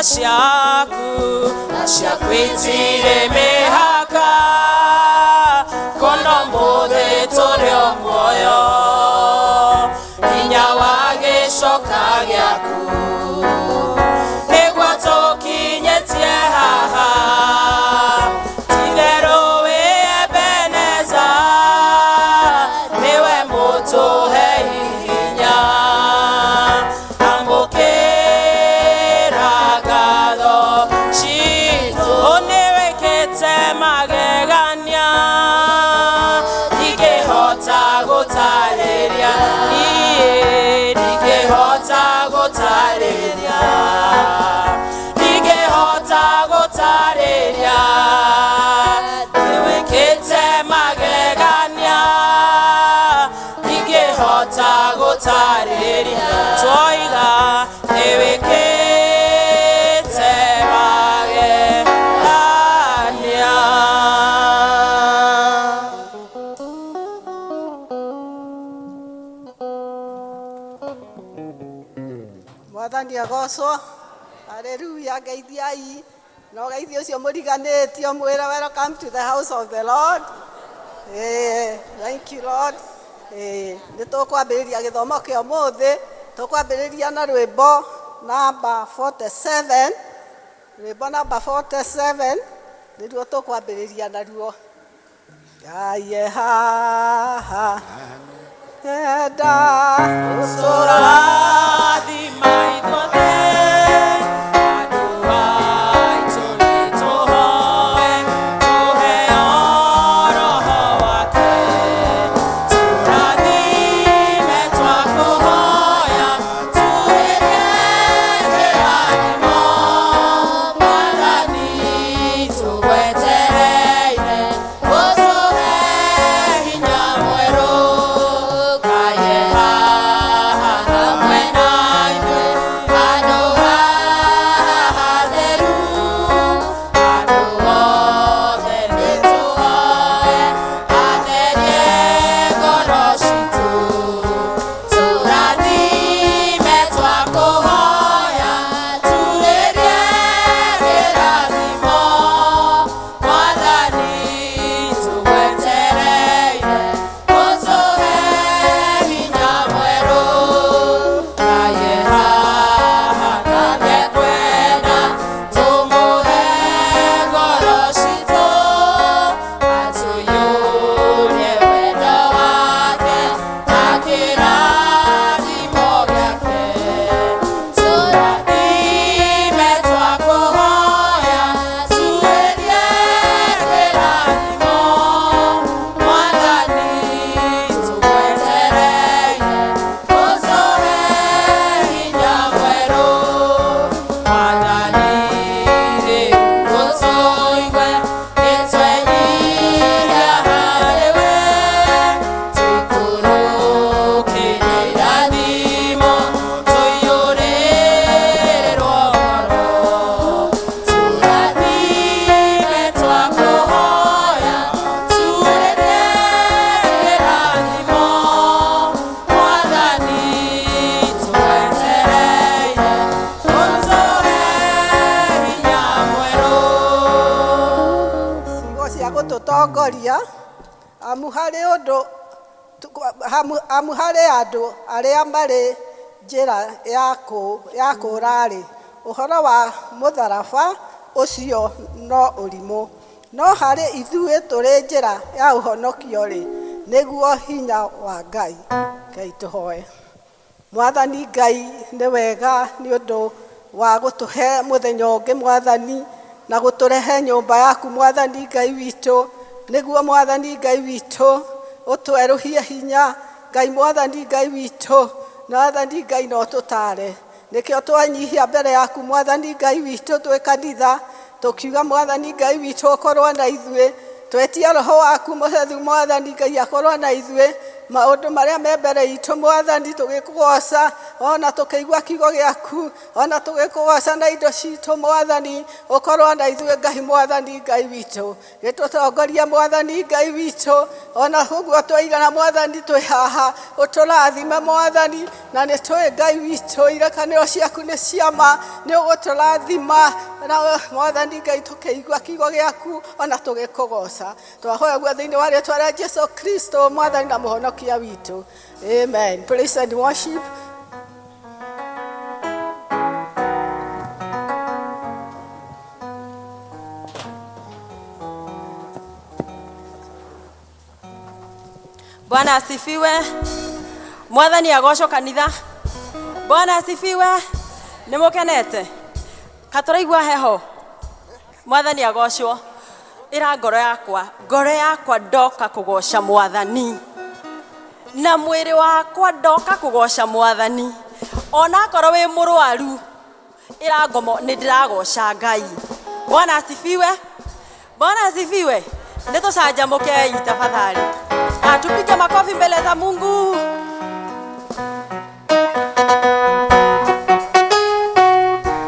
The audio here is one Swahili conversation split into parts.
ciaku na ciakwitire mihaka kono muthe turi o muoyo hinya wa gicoka giaku niguo tukinyitie haha tigeru wi Ebeneza niwe mutuhe hinya ambukira ngatho citu uniwikite magegania ndingihota gutariria ndingihota gutariria niwikite magegania ndingihota gutariria twoiga niwikite magegania. Mwathani agocwo. Hallelujah. Geithiai no geithio cio muriganitio mwira welcome to the house of the Lord. Thank you Lord. Nitukwambiriria githomo kia muthi tukwambiriria na rwimbo number 47. Rwimbo number 47 nĩruo tukwambiriria naruo. Aye ha enda Sorathi maitothe gututongoria amuhari andu aria mari njira ya kurari uhoro wa mutharaba ucio no urimu no hari ithuĩ tũrĩ njĩra ya ũhonokio rĩ nĩguo hinya wa Ngai. Ngai tũhoe. Mwathani Ngai nĩ wega nĩ ũndũ wa gũtũhe mũthenya ũngĩ Mwathani na gũtũrehe nyũmba yaku Mwathani Ngai witũ nĩguo Mwathani Ngai witũ ũtwerũhie hinya Ngai Mwathani Ngai witũ Mwathani Ngai no tũtare nikio twanyihia mbere yaku Mwathani Ngai witũ twĩ kanitha tukiuga Mwathani Ngai witũ ũkorwo na ithuĩ twetia roho waku mũtheru Mwathani Ngai akorwo na ithuĩ maũndũ marĩa me mbere itũ Mwathani tũgĩkũgoca ona tukeigua kiugo giaku ona tugikugoca na indo citu Mwathani ukorwo na ithuĩ Ngai Mwathani Ngai witũ gĩtũtongoria Mwathani Ngai witũ ona ũguo twaigana Mwathani twĩ haha ũtũrathime Mwathani na nĩ twĩ Ngai witũ irekanĩro ciaku nĩ ciama nĩ ũgũtũrathima na Mwathani Ngai tũkĩigua kiugo giaku ona tũgĩkũgoca twahoya guo thĩinĩ wa rĩĩtwa rĩa Jesũ Kristo Mwathani na mũhonokia witũ. Amen. Praise and worship. Bwana asifiwe. Mwathani agocwo kanitha. Bwana asifiwe. Nimukenete. Katuraigua heho. Mwathani agocwo. Ira ngoro yakwa ndoka kugoca Mwathani. Na mwĩrĩ wakwa ndoka kugoca Mwathani. Ona korwo wi mũrwaru ira ngomo nĩ ndĩragoca Ngai. Bwana asifiwe. Bwana asifiwe. Nitucanjamũkei tafadhali. Tupige makofi mbele za Mungu.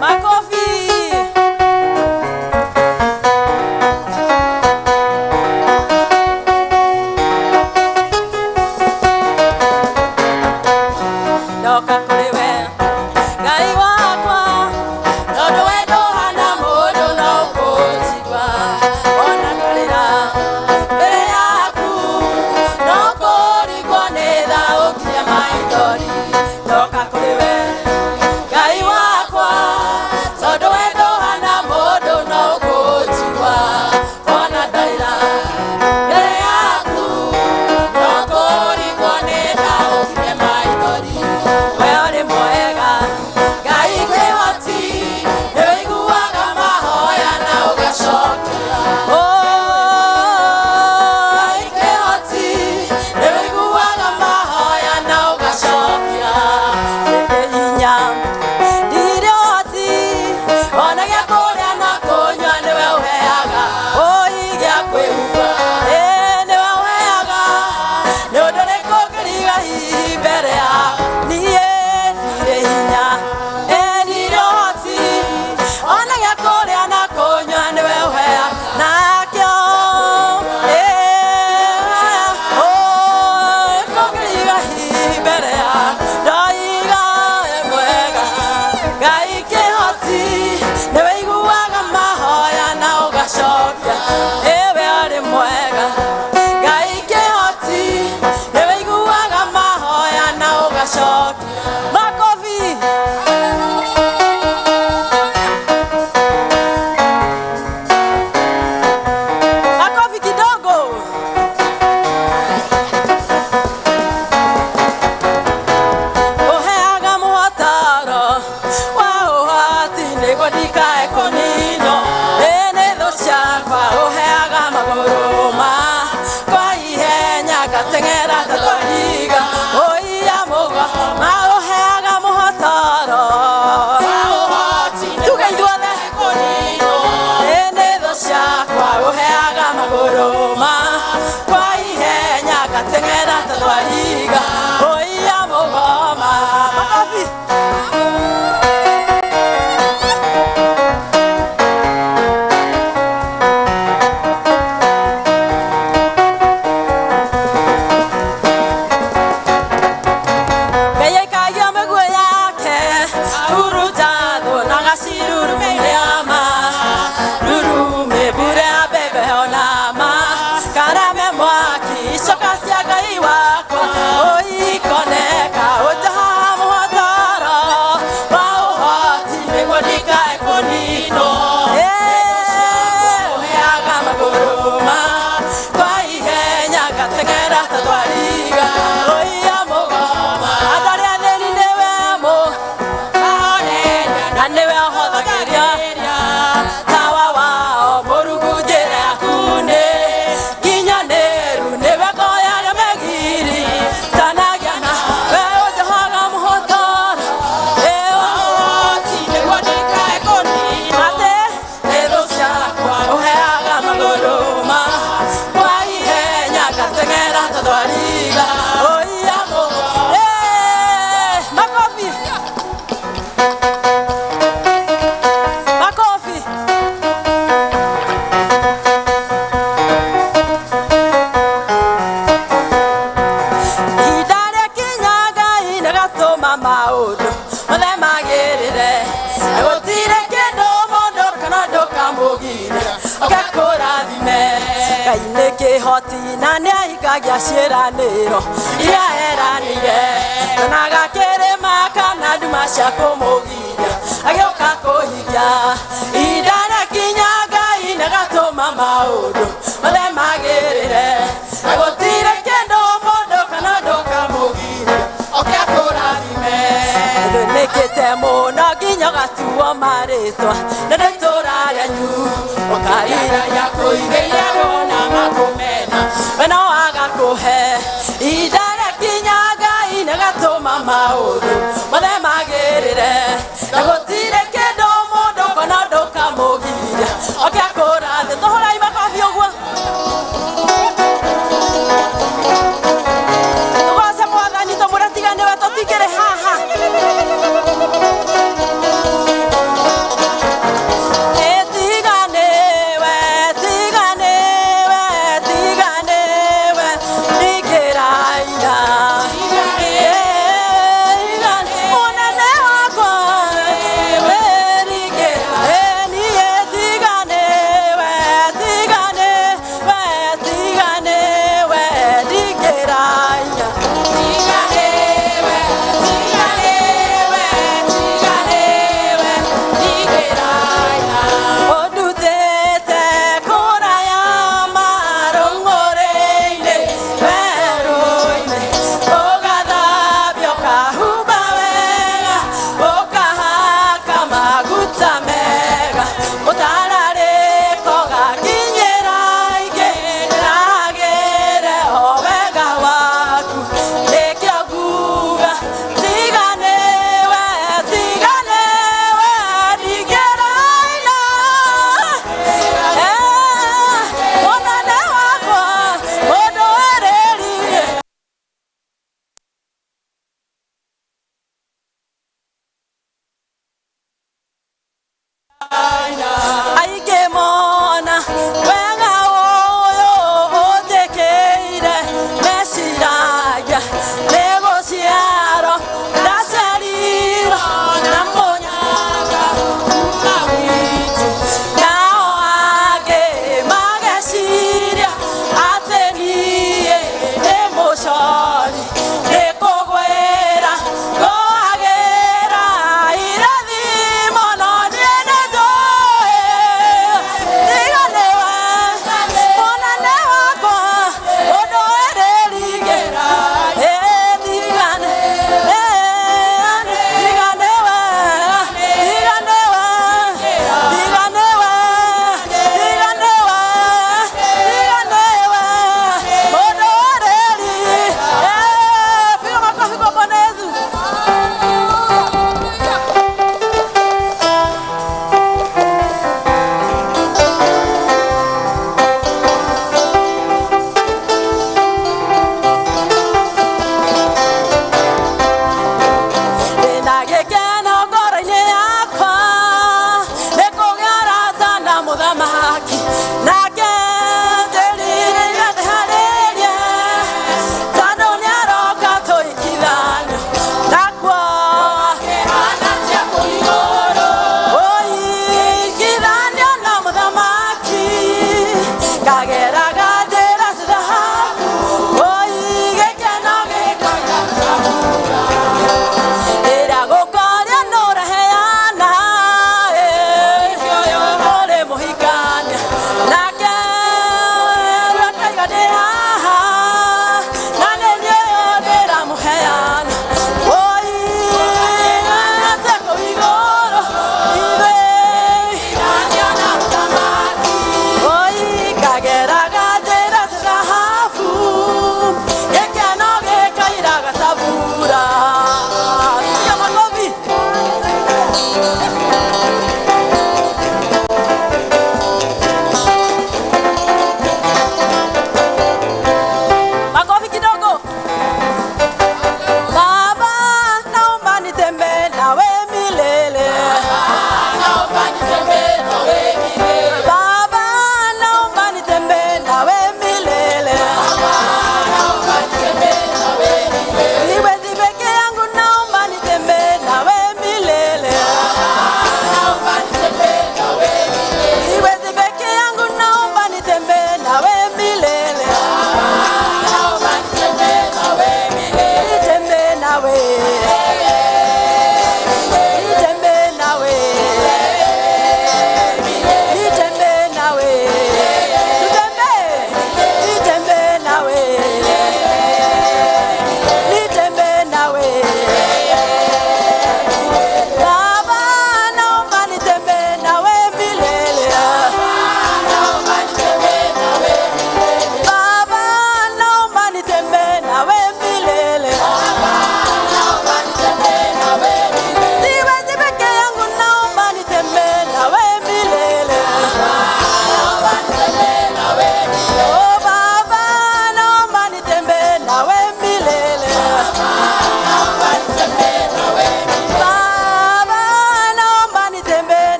Makofi. Ndoka kũrĩ we Ngai wakwa tondũ we ndũhana mũndũ na ũkũnjigua ona ndũrĩra mbere yaku no kũrigwo nĩ tha ũkinya maithori. Ndoka kũrĩ we Ngai wakwa tondũ we ndũhana mũndũ na ũkũnjigua ona ndũrĩra mbere yaku no kũrigwo nĩ tha ũkinya maithori. We ũrĩ mwega Ngai kĩhoti nĩ ũiguaga mahoya na ũgacokia. Ngai kĩhoti nĩ ũiguaga mahoya na ũgacokia. Ndirĩ hinya ndirĩ ũhoti ona gĩa kũrĩa na kũnyua nĩwe ũheaga. Gĩa kwĩhumba nĩwe ũheaga. Nĩ ũndũ ũrĩkũ ngĩriga hihi mbere yaku? Niĩ ndirĩ hinya ndirĩ ũhoti ona gĩa kũrĩa na kũnyua nĩwe ũheaga. Nakĩo ngĩriga hihi mbere yaku ndoiga we mwega. Ngai kĩhoti nĩwe ũiguaga mahoya na ũgacokia. We ũrĩ mwega Ngai kĩhoti nĩwe ũiguaga mahoya na ũgacokia. Makofi. Makofi kidogo. Ũheaga mũhataro wa ũhati nĩguo ndikae kũninwo nĩ thũ ciakwa. Ũheaga magũrũ kwa ihenya ngateng'era ta thwariga. Ũiya mũgo gatũma maũndũ mothe magĩrĩre na gũtirĩ kĩndũ mũndũ kana ndũkamũgiria oke kũrathime Ngai nĩ kĩhoti na nĩahingagia ciĩranĩro iria eranĩire kana gakĩrĩma kana nduma cia kũmũgiria agĩũka kũhingia ihinda rĩakinya Ngai nĩ gatũma maũndũ mothe magĩrĩre na gũtirĩ kĩndũ mũndũ kana ndũkamũgiria oke kũrathime nĩkĩte mũno nginya gatuo marĩtwa na rĩtũra rĩanyu ũkariragia kũigĩire wona makũmena we no agakũhe ihinda rĩakinya Ngai nĩ gatũma maũndũ mothe magĩrĩre na gũtirĩ kĩndũ mũndũ kana ndũkamũgiria oke kũrathime tũhũrai makobi ũguo tũgoce Mwathani tũmwĩre tiganĩwe tũtingĩrĩ haha tiganĩwe ndingĩraina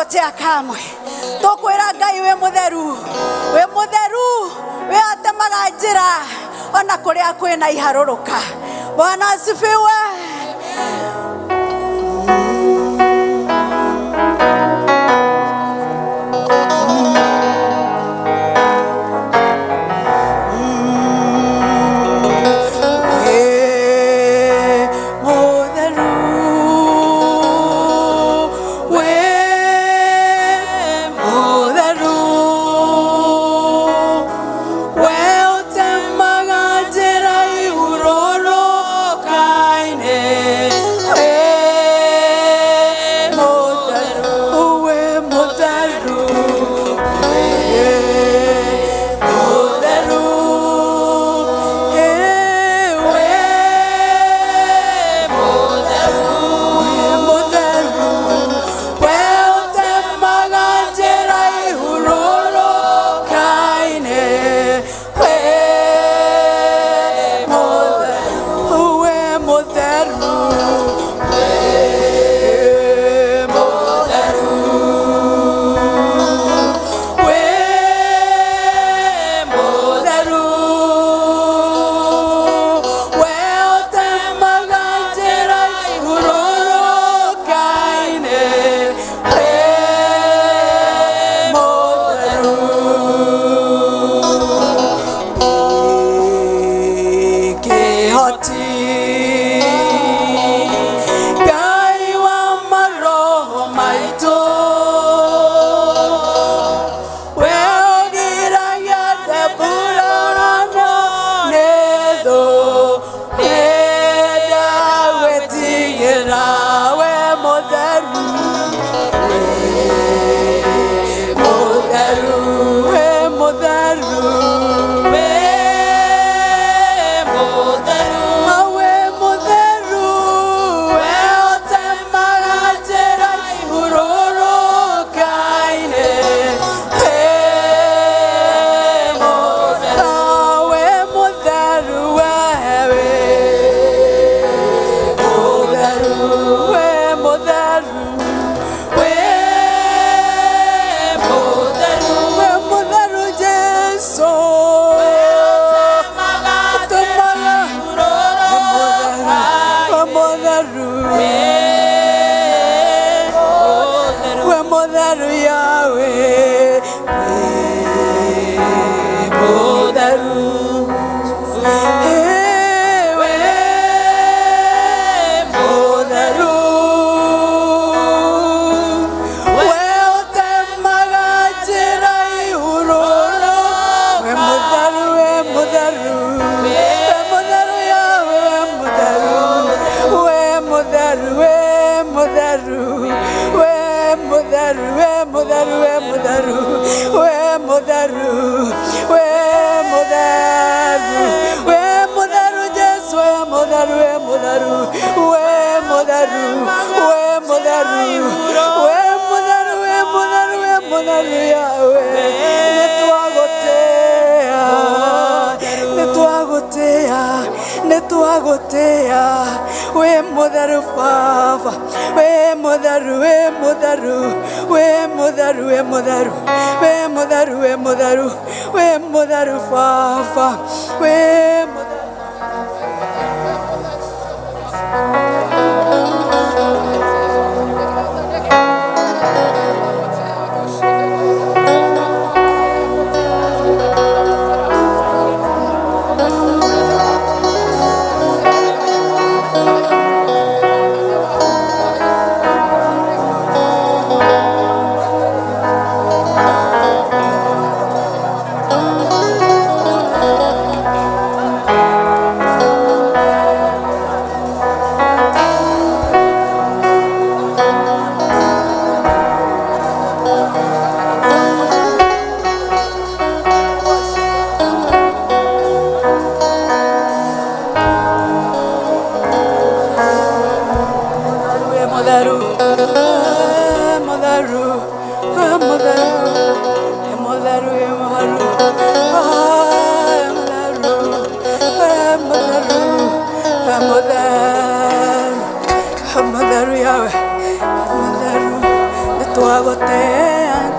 gugotea kamwe tukwira Ngai we mutheru we atemaga njira ona kuria kwina iharuruka. Bwana asifiwe.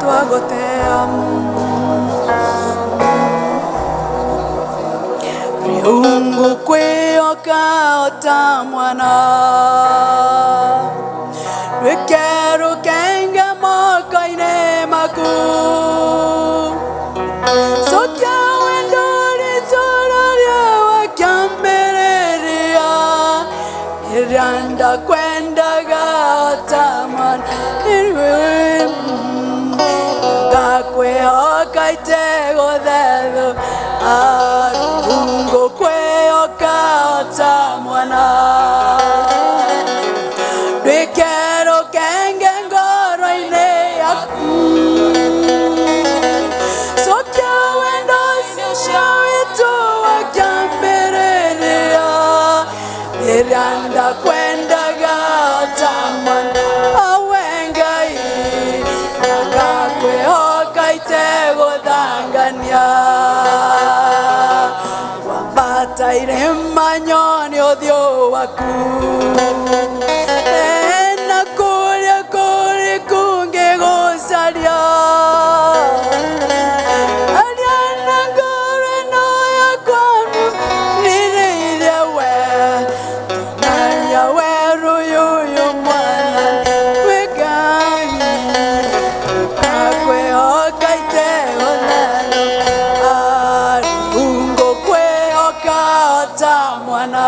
twagotea Riungu kwioka ota mwana Rikeru kenge mokoine maku Sokia wendori tororia wakiambereria Iranda kwenda gata mwana Irwe Gakwe hoka itego dedo Arungo kwe hoka ota mwana Rikero kenge ngoro ine yaku Sokia wendo sisha witu wakiambereria Iranda kwenda gata mwana Awengai Gakwe hoka itego dangania Wambata irema nyoni odio waku Ena kuria kuri kunge gosaria Ariana gore noya kwanu Nire we Nanya weru yuyu mwana Wegangi Kakwe hoka itego nano Arungo kwe hoka ota mwana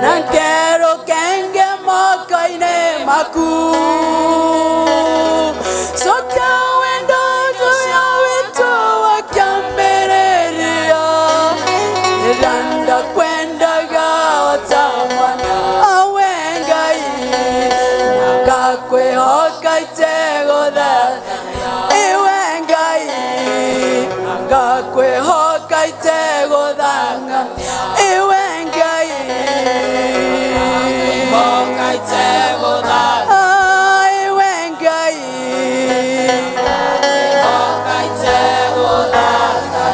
Nankero kenge mokoine maku Soka wendo tuya witu wakiambereria Iranda kwenda gata mwana Awengai Nakakwe hoka itego da Iwengai Nakakwe hoka itego danga Iwengai Hoka itego danga Iwengai Hoka itego danga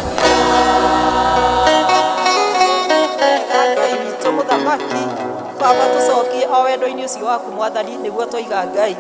Ngai witũ mũthamaki baba tũcokie o wendo-inĩ ũcio waku mwathani nĩguo tũiga Ngai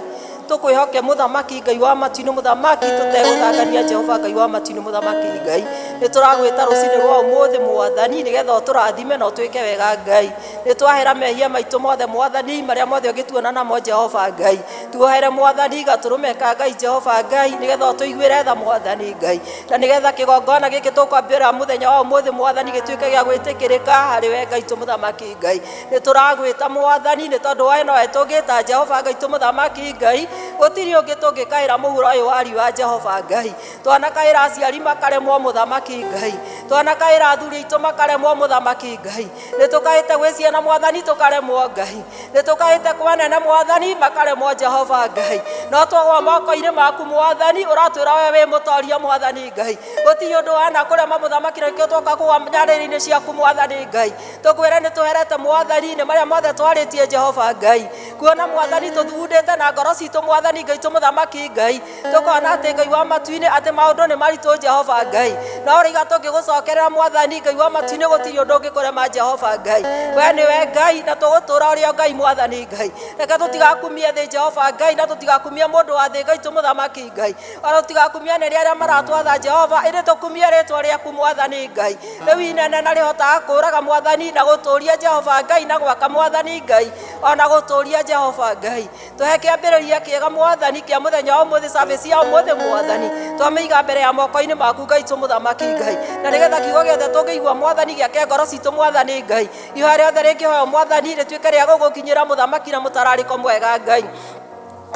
tũkwĩhoke mũthamaki Ngai wa matu-inĩ mũthamaki tũtegũthangania Jehova Ngai wa matu-inĩ mũthamaki Ngai nĩ tũragwĩta rũcinĩ rwa ũmũthĩ mwathani nĩgetha ũtũrathime na ũtwĩke wega Ngai nĩ twahera mehia maitũ mothe mwathani marĩa mothe ũngĩtuona namo Jehova Ngai tuohere mwathani gatũrũme ka Ngai Jehova Ngai nĩgetha ũtũiguĩre tha mwathani Ngai na nĩgetha kĩgongona gĩkĩ tũkwambĩrĩra mũthenya wa ũmũthĩ mwathani gĩtuĩke gĩa gwĩtĩkĩrĩka harĩ we Ngai tũ mũthamaki Ngai nĩ tũragwĩta mwathani nĩ tondũ wa ĩno tũngĩta Jehova Ngai tũ mũthamaki Ngai gũtirĩ ũngĩ tũngĩkaĩra mũhuro ũyũ wa riũa Jehova Ngai twanakaĩra aciari makaremwo mũthamaki Ngai twanakaĩra athuri aitũ makaremwo mũthamaki Ngai nĩ tũkaĩte gwĩ ciana mwathani tũkaremwo Ngai nĩ tũkaĩte kwa nene mwathani makaremwo Jehova Ngai no twagwa moko-inĩ maku mwathani ũratwĩra we wĩ mũtoria mwathani Ngai gũtirĩ ũndũ wana kũrema mũthamaki na nĩkĩo twoka kũgwa nyarĩrĩ-inĩ ciaku mwathani Ngai tũkwĩre nĩ tũherete mwathani nĩ marĩa mothe twarĩtie Jehova Ngai kuona mwathani tũthugundĩte na ngoro citũ mwathani Ngai tũ mũthamaki Ngai tũkona atĩ Ngai wa matu-inĩ atĩ maũndũ nĩ maritũ Jehova Ngai no rĩiga tũngĩgũcokerera mwathani Ngai wa matu-inĩ gũtirĩ ũndũ ũngĩkũrema Jehova Ngai we nĩwe Ngai na tũgũtũra ũrĩa Ngai mwathani Ngai reke tũtigakumie thĩ Jehova Ngai na tũtigakumie mũndũ wa thĩ Ngai tũ mũthamaki Ngai ona tũtigakumie nĩrĩa arĩa maratwatha Jehova ĩrĩ tũkumie rĩtwa rĩaku mwathani Ngai rĩu inene na rĩhotaga kũũraga mwathani na gũtũũria Jehova Ngai na gwaka mwathani Ngai ona gũtũũria Jehova Ngai tũhe kĩambĩrĩria kĩega mwathani kĩa mũthenya wa ũmũthĩ service ya ũmũthĩ mwathani twamĩiga mbere ya moko-inĩ maku Ngai tũ mũthamaki Ngai na nĩgetha kiugo gĩothe tũngĩigua mwathani gĩake ngoro citũ mwathani Ngai ihoya rĩothe rĩngĩhoywo mwathani rĩtuĩke rĩa gũgũkinyĩra mũthamaki na mũtararĩko mwega Ngai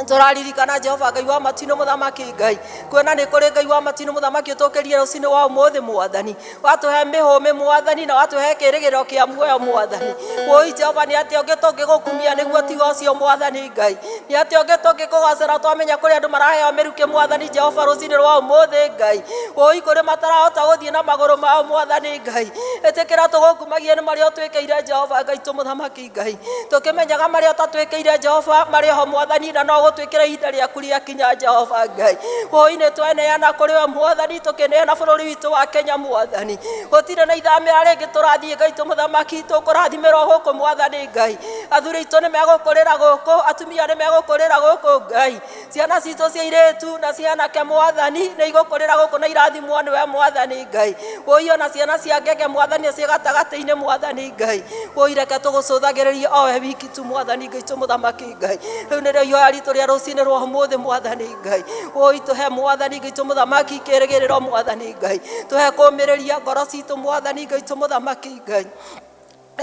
tũraririkana Jehova Ngai wa matu-inĩ mũthamaki Ngai kuona nĩ kũrĩ Ngai wa matu-inĩ mũthamaki ũtũkĩrire rũcinĩ wa ũmũthĩ mwathani watũhe mĩhũmĩ mwathani na watũhe kĩĩrĩgĩrĩro kĩa muoyo mwathani woi Jehova nĩ atĩa ũngĩ tũngĩgũkumia nĩguo tiga ũcio mwathani Ngai nĩ atĩa ũngĩ tũngĩkũgacĩra twamenya kũrĩ andũ maraheo mĩrukĩ mwathani Jehova rũcinĩ rwa ũmũthĩ Ngai woi kũrĩ matarahota gũthiĩ na magũrũ mao mwathani Ngai ĩtĩkĩra tũgũkumagie nĩ marĩa ũtwĩkĩire Jehova Ngai tũ mũthamaki Ngai tũkĩmenyaga marĩa ũtatwĩkĩire Jehova marĩ ho mwathani na no gutwikira ihinda riaku riakinya Jehova Ngai hoine tweneana kuri we Mwathani tukineana bururi witu wa Kenya Mwathani gutire na ithamira ringi turathie Ngai tu muthamaki tukurathimira guku Mwathani Ngai athuri itu ni megukurira guku atumia ni megukurira guku Ngai ciana citu cia iretu na ciana ke Mwathani ni igukurira guku na irathimwo ni we Mwathani Ngai woiyo na ciana cia ngenge Mwathani cia gatagati-ini Mwathani Ngai woireke tugucuthagiririe o we wiki tu Mwathani Ngai tu muthamaki Ngai riu ni rio ihoya ritu ria rucini rwa umuthi Mwathani Ngai woi tuhe Mwathani Ngai tu muthamaki kirigiriro Mwathani Ngai tuhe kumiriria ngoro citu Mwathani Ngai tu muthamaki Ngai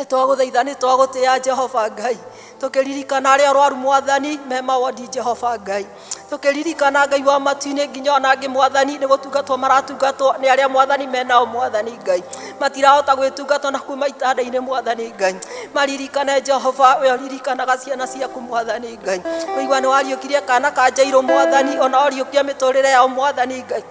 twaguthaitha ni twagutia Jehova Ngai tukiririkana aria arwaru Mwathani me mawodi Jehova Ngai tukiririkana Ngai wa matu-ini nginya ona angi Mwathani ni gutungatwo maratungatwo ni aria Mwathani menao Mwathani Ngai matirahota gwitungatwo na kuma itanda-ini Mwathani Ngai maririkane Jehova we uririkanaga ciana ciaku Mwathani Ngai wigua ni wariukirie kana ka Jairo Mwathani ona wariukia miturire yao Mwathani Ngai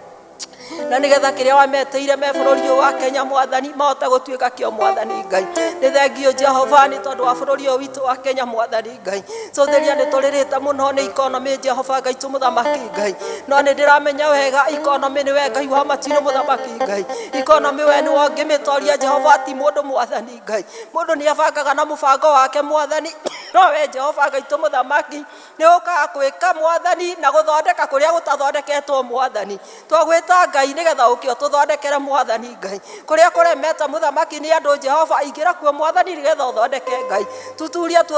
na nigetha kiria wameteire me bururi wa Kenya Mwathani mahota gutuika kio Mwathani Ngai ni thengio Jehova ni tondu wa bururi witu wa Kenya Mwathani Ngai cotheria ni turirite muno ni economy Jehova Ngai tu muthamaki Ngai no ni ndiramenya wega economy ni we Ngai wa matu-ini muthamaki Ngai economy we ni wongimitooria Jehova ti mundu Mwathani Ngai mundu ni abangaga na mubango wake Mwathani no we Jehova Ngai tu muthamaki ni ukaga gwika Mwathani na guthondeka kuria gutathondeketwo Mwathani twagwita Ngai nigetha ukio tuthondekere Mwathani Ngai kuria kuremeta muthamaki ni andu Jehova ingira kuo Mwathani nigetha uthondeke Ngai tuturia tu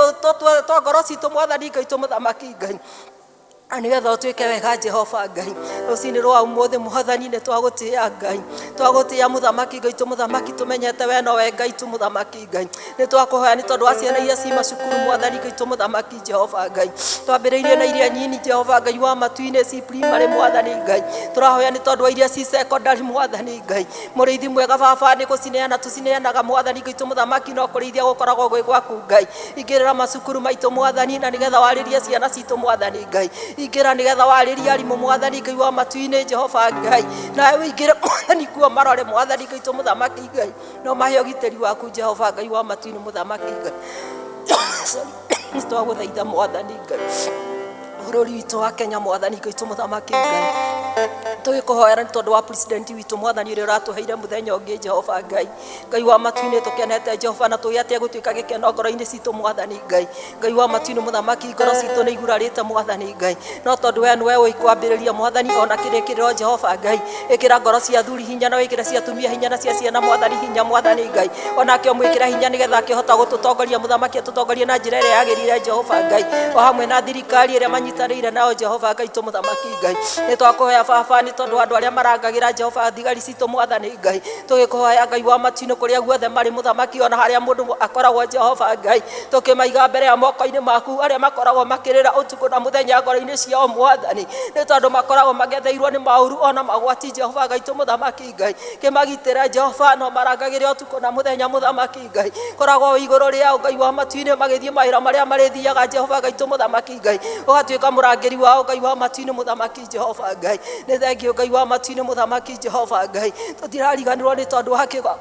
ngoro citu Mwathani Ngai tu muthamaki Ngai anigetha utwike wega Jehova Ngai rucini rwa umuthi Mwathani ni twagutia Ngai twagutia muthamaki Ngai tu muthamaki tumenyete we no we Ngai tu muthamaki Ngai ni twakuhoya ni tondu wa ciana iria ci macukuru Mwathani Ngai tu muthamaki Jehova Ngai twambiriirie na iria nyini Jehova Ngai wa matu-ini ci primary Mwathani Ngai turahoya ni tondu wa iria ci secondary Mwathani Ngai muriithi mwega baba ni gucineana tucineanaga Mwathani Ngai tu muthamaki no kurithia gukoragwo gwi gwaku Ngai ingirira macukuru maitu Mwathani na nigetha waririe ciana citu Mwathani Ngai ingira nigetha waririe arimu Mwathani Ngai wa matu-ini Jehova Ngai na wingire Mwathani kuo marore Mwathani Ngai tu muthamaki Ngai no mahe ugiteri waku Jehova Ngai wa matu-ini muthamaki Ngai twaguthaitha Mwathani Ngai bururi witu wa Kenya Mwathani Ngai tu muthamaki Ngai tugikuhoera ni tondu wa president witu Mwathani uria uratuheire muthenya ungi Jehova Ngai Ngai wa matu-ini tukenete Jehova na tuyatia gutuika gikeno ngoro-ini citu Mwathani Ngai Ngai wa matu-ini muthamaki ngoro citu ni igurarite Mwathani Ngai no tondu we niwe uikwambiriria Mwathani ona kirikiriro Jehova Ngai ikira ngoro cia thuri hinya na wikira cia tumia hinya na cia ciana Mwathani hinya Mwathani Ngai ona kio mwikira hinya nigetha akihota gututongoria muthamaki atutongorie na njira iria yagirire Jehova Ngai o hamwe na thirikari iria manyitanire nao Jehova Ngai tu muthamaki Ngai ni twakuhoya baba ni tondu andu aria marangagira Jehova thigari citu Mwathani Ngai tugikuhoya Ngai wa matu-ini kuria guothe mari muthamaki ona haria mundu akoragwo Jehova Ngai tukimaiga mbere ya moko-ini maku aria makoragwo makirira utuku na muthenya ngoro-ini ciao Mwathani ni tondu makoragwo magetheirwo ni mauru ona magwati Jehova Ngai tu muthamaki Ngai kimagitira Jehova no marangagire utuku na muthenya muthamaki Ngai koragwo iguru riao Ngai wa matu-ini magithie mahira maria marithiaga Jehova Ngai tu muthamaki Ngai ugatuika murangiri wao Ngai wa matu-ini muthamaki Jehova Ngai ni thengio Ngai wa matu-ini muthamaki Jehova Ngai tutirariganirwo ni tondu wa kigo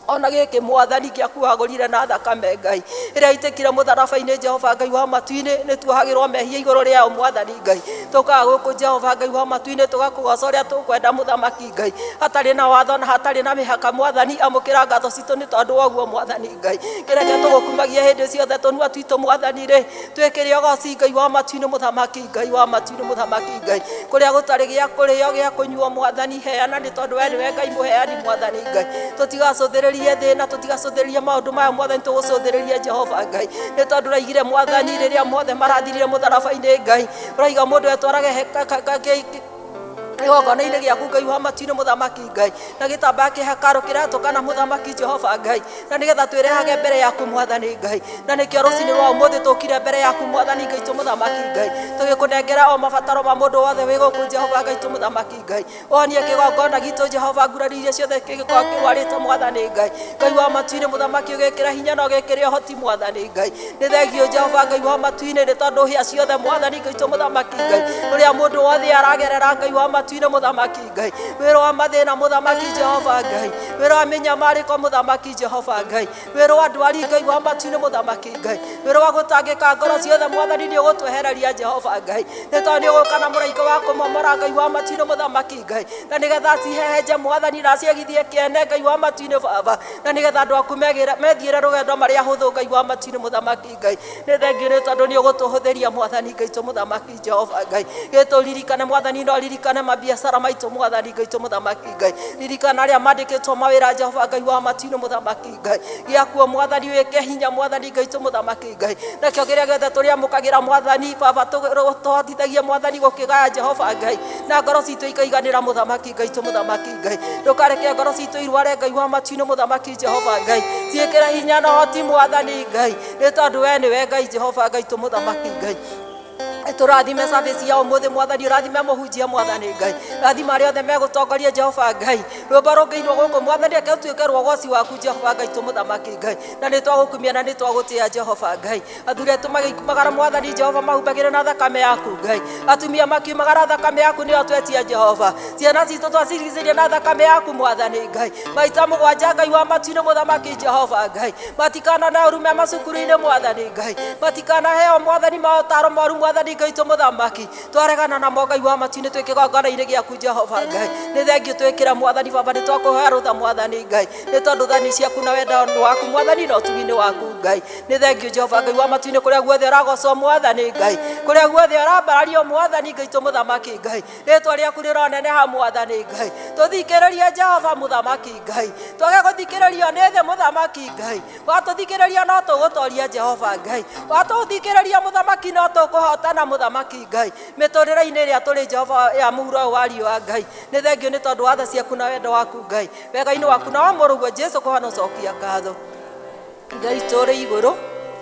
ona giki Mwathani giaku wagurire na thakame Ngai iria itikire mutharaba-ini Jehova Ngai wa matu-ini ni tuohagirwo mehia iguru riao Mwathani Ngai tukaga guku Jehova Ngai wa matu-ini tugakugoca uria tukwenda muthamaki Ngai hatari na watho na hatari na mihaka Mwathani amukira ngatho citu ni tondu woguo Mwathani Ngai kireke tugukumagia hindi ciothe tunua twitu Mwathani ri twikire ugoci Ngai wa matu-ini muthamaki Ngai wa matu-ini muthamaki Ngai kuria gutari gia kurio gia kunyuo Mwathani heana ni tondu we niwe Ngai muheani Mwathani Ngai tutigacuthiririe thina tutigacuthiririe maundu maya Mwathani tugucuthiririe Jehova Ngai ni tondu raigire Mwathani riria mothe marathirire mutharaba-ini Ngai uraiga mundu etwarage igongona-ini giaku Ngai wa matu-ini muthamaki Ngai na gitambaya kihakaru kiratukana muthamaki Jehova Ngai na nigetha twirehage mbere yaku Mwathani Ngai na nikio rucini rwa umuthi tukire mbere yaku Mwathani Ngai tu muthamaki Ngai tugikunengera o mabataro ma mundu wothe wi guku Jehova Ngai tu muthamaki Ngai onie kigongona gitu Jehova ngurari iria ciothe kigikorwo kirwarite Mwathani Ngai Ngai wa matu-ini muthamaki ugikira hinya na ugikire hoti Mwathani Ngai ni thengio Jehova Ngai wa matu-ini ni tondu hia ciothe Mwathani Ngai tu muthamaki Ngai uria mundu wothe aragerera Ngai wa matu matu-inĩ mũthamaki Ngai wĩra wa mathĩna mũthamaki Jehova Ngai wĩra wa mĩnyamarĩko mũthamaki Jehova Ngai wĩra wa ndwari Ngai wa matu-inĩ mũthamaki Ngai wĩra wa gũtangĩka ngoro ciothe mwathani nĩ ũgũtwehereria Jehova Ngai nĩ tondũ nĩ ũgũka na mũraika wa kũmomora Ngai wa matu-inĩ mũthamaki Ngai na nĩgetha cihehenje mwathani na ciagithie kĩene Ngai wa matu-inĩ Baba na nĩgetha andũ aku methiĩre rũgendo marĩa hũthũ Ngai wa matu-inĩ mũthamaki Ngai nĩ thengiũ nĩ tondũ nĩ ũgũtũhũthĩria mwathani Ngai mũthamaki Jehova Ngai gĩtũririkane mwathani no ririkane mabiacara maitũ mwathani Ngai mũthamaki Ngai ririkana arĩa mandĩkĩtwo mawĩra Jehova Ngai wa matu-inĩ mũthamaki Ngai gĩakuo mwathani wĩke hinya mwathani Ngai mũthamaki Ngai nakĩo kĩrĩa gĩothe tũrĩamũkagĩra mwathani Baba tũhotithagie mwathani gũkĩgaya Jehova Ngai na ngoro citũ ikaiganĩra mũthamaki Ngai mũthamaki Ngai ndũkareke ngoro citũ irware Ngai wa matu-inĩ mũthamaki Jehova Ngai ciĩkĩre hinya na ũhoti mwathani Ngai nĩ tondũ we nĩwe Ngai Jehova Ngai mũthamaki Ngai tũrathime service ya ũmũthĩ mwathani ũrathime mũhunjia mwathani Ngai rathima arĩa othe megũtongoria Jehova Ngai rwĩmbo rũngĩinwo gũkũ mwathani reke ũtuĩke rwogoci waku Jehova Ngai mũthamaki Ngai na nĩ twagũkumia na nĩ twagũtĩĩa Jehova Ngai athuri aitũ magĩkumagara mwathani Jehova mahumbagĩre na thakame yaku Ngai atumia makiumagara thakame yaku nĩyo twetia Jehova ciana citũ twacirigicĩria na thakame yaku mwathani Ngai maita mũgwanja Ngai wa matu-inĩ mũthamaki Jehova Ngai matikana na ũrume macukuru-inĩ mwathani Ngai matikana heo mwathani maũtaro moru mwathani Ngai mũthamaki twaregana na Ngai wa matu-inĩ twĩkĩgongona-inĩ gĩaku Jehova Ngai nĩ thengiũ twĩkĩra mwathani Baba nĩ twakũhoya rũtha mwathani Ngai nĩ tondũ thani ciaku na wendo waku mwathani na ũtugi-inĩ waku Ngai nĩ thengiũ Jehova Ngai wa matu-inĩ kũrĩa guothe ũragocwo mwathani Ngai kũrĩa guothe ũrambarario mwathani Ngai mũthamaki Ngai rĩtwa rĩaku rĩroneneha mwathani Ngai tũthikĩrĩrie Jehova mũthamaki Ngai twage gũthikĩrĩrio nĩ thĩ mũthamaki Ngai watũthikĩrĩria no tũgũtoria Jehova Ngai watũthikĩrĩria mũthamaki no tũkũhotana mũthamaki Ngai mĩtũrĩre-inĩ ĩrĩa tũrĩ Jehova ya mũhuro wa riũa Ngai nĩ thengiũ nĩ tondũ wa tha ciaku na wendo waku Ngai wega-inĩ waku na wa mũrũguo Jesũ kũhana ũcokia ngatho Ngai tũrĩ igũrũ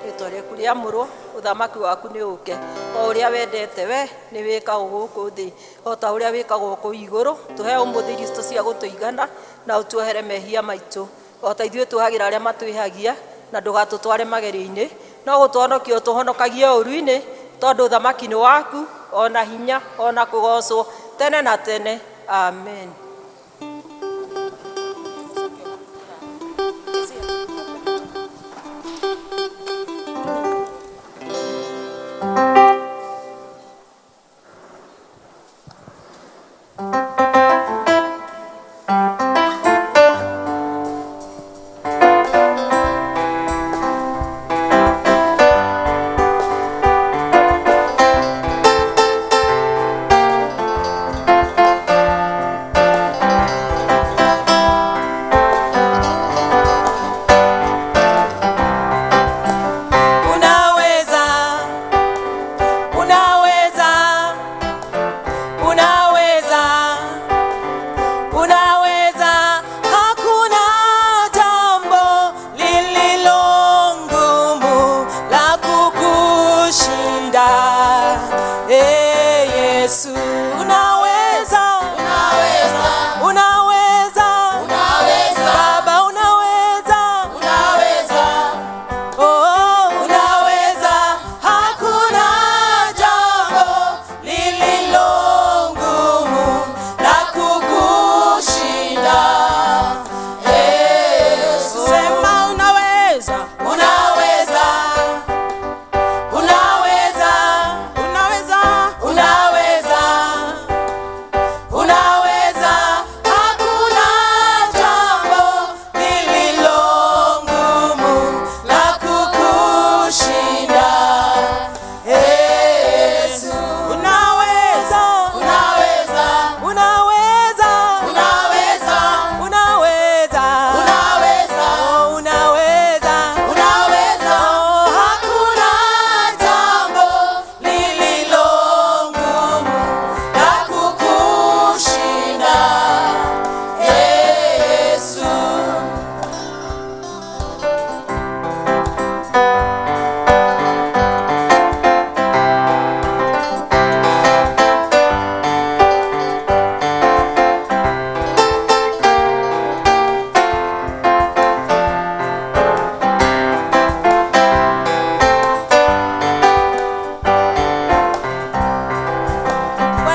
rĩtwa rĩaku rĩamũrwo ũthamaki waku nĩ ũke o ũrĩa wendete we nĩ wĩkagwo gũkũ thĩ o ta ũrĩa wĩkagwo kũu igũrũ tũhe ũmũthĩ irio cia gũtũigana na ũtuohere mehia maitũ o ta ithuĩ tuohagĩra arĩa matwĩhagia na ndũgatũtware magerio-inĩ no gũtũhonokia ũtũhonokagie ũru-inĩ tondũ thamaki nĩ waku ona hinya ona kũgocwo tene na tene amen.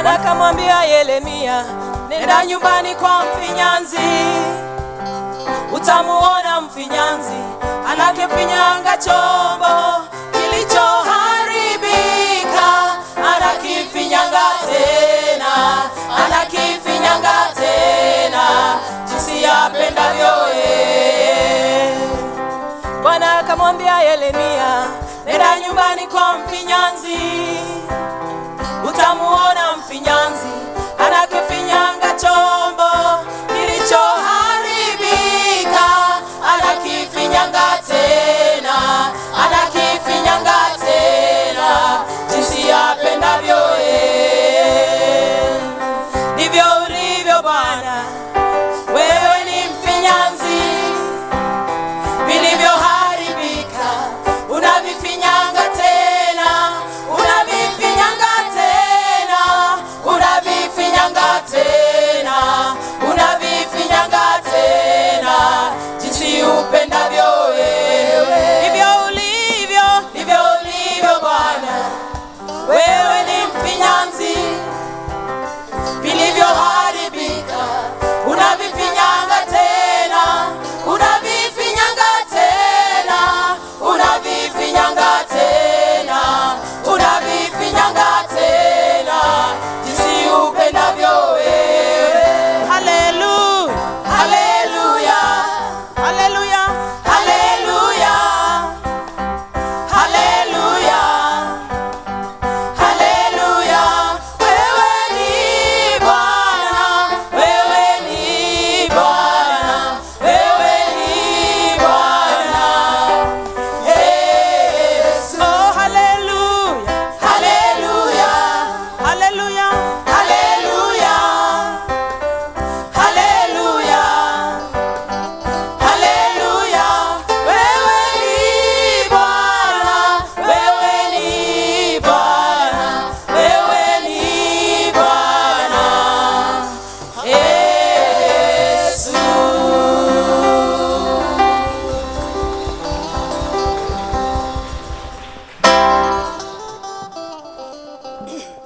Bwana akamwambia Yeremia, nenda nyumbani kwa mfinyanzi, utamuona mfinyanzi anakifinyanga chombo kilichoharibika, anakifinyanga tena, anakifinyanga tena jinsi apendavyo yeye. Bwana akamwambia Yeremia, nenda nyumbani kwa mfinyanzi, utamuona mfinyanzi anakifinyanga chombo kilichoharibika, anakifinyanga tena, anakifinyanga tena jinsi apendavyo yeye. Ndivyo ulivyo Bwana, wewe ni mfinyanzi, vilivyoharibika unavifinyanga tena, unavifinyanga tena, unavifinyanga tena, unavifinyanga tena jinsi upendavyo wewe. Ndivyo ulivyo Bwana, wewe ni mfinyanzi, vilivyoharibika unavifinyanga tena, unavifinyanga tena, unavifinyanga tena, unavifinyanga tena jinsi upendavyo wewe. Haleluya, haleluya, haleluya, haleluya, haleluya, haleluya. Wewe ni Bwana, wewe ni Bwana, wewe ni Bwana Yesu. Oh, haleluya, haleluya, haleluya, haleluya, haleluya, haleluya. Wewe ni Bwana, wewe ni Bwana, wewe ni Bwana Yesu.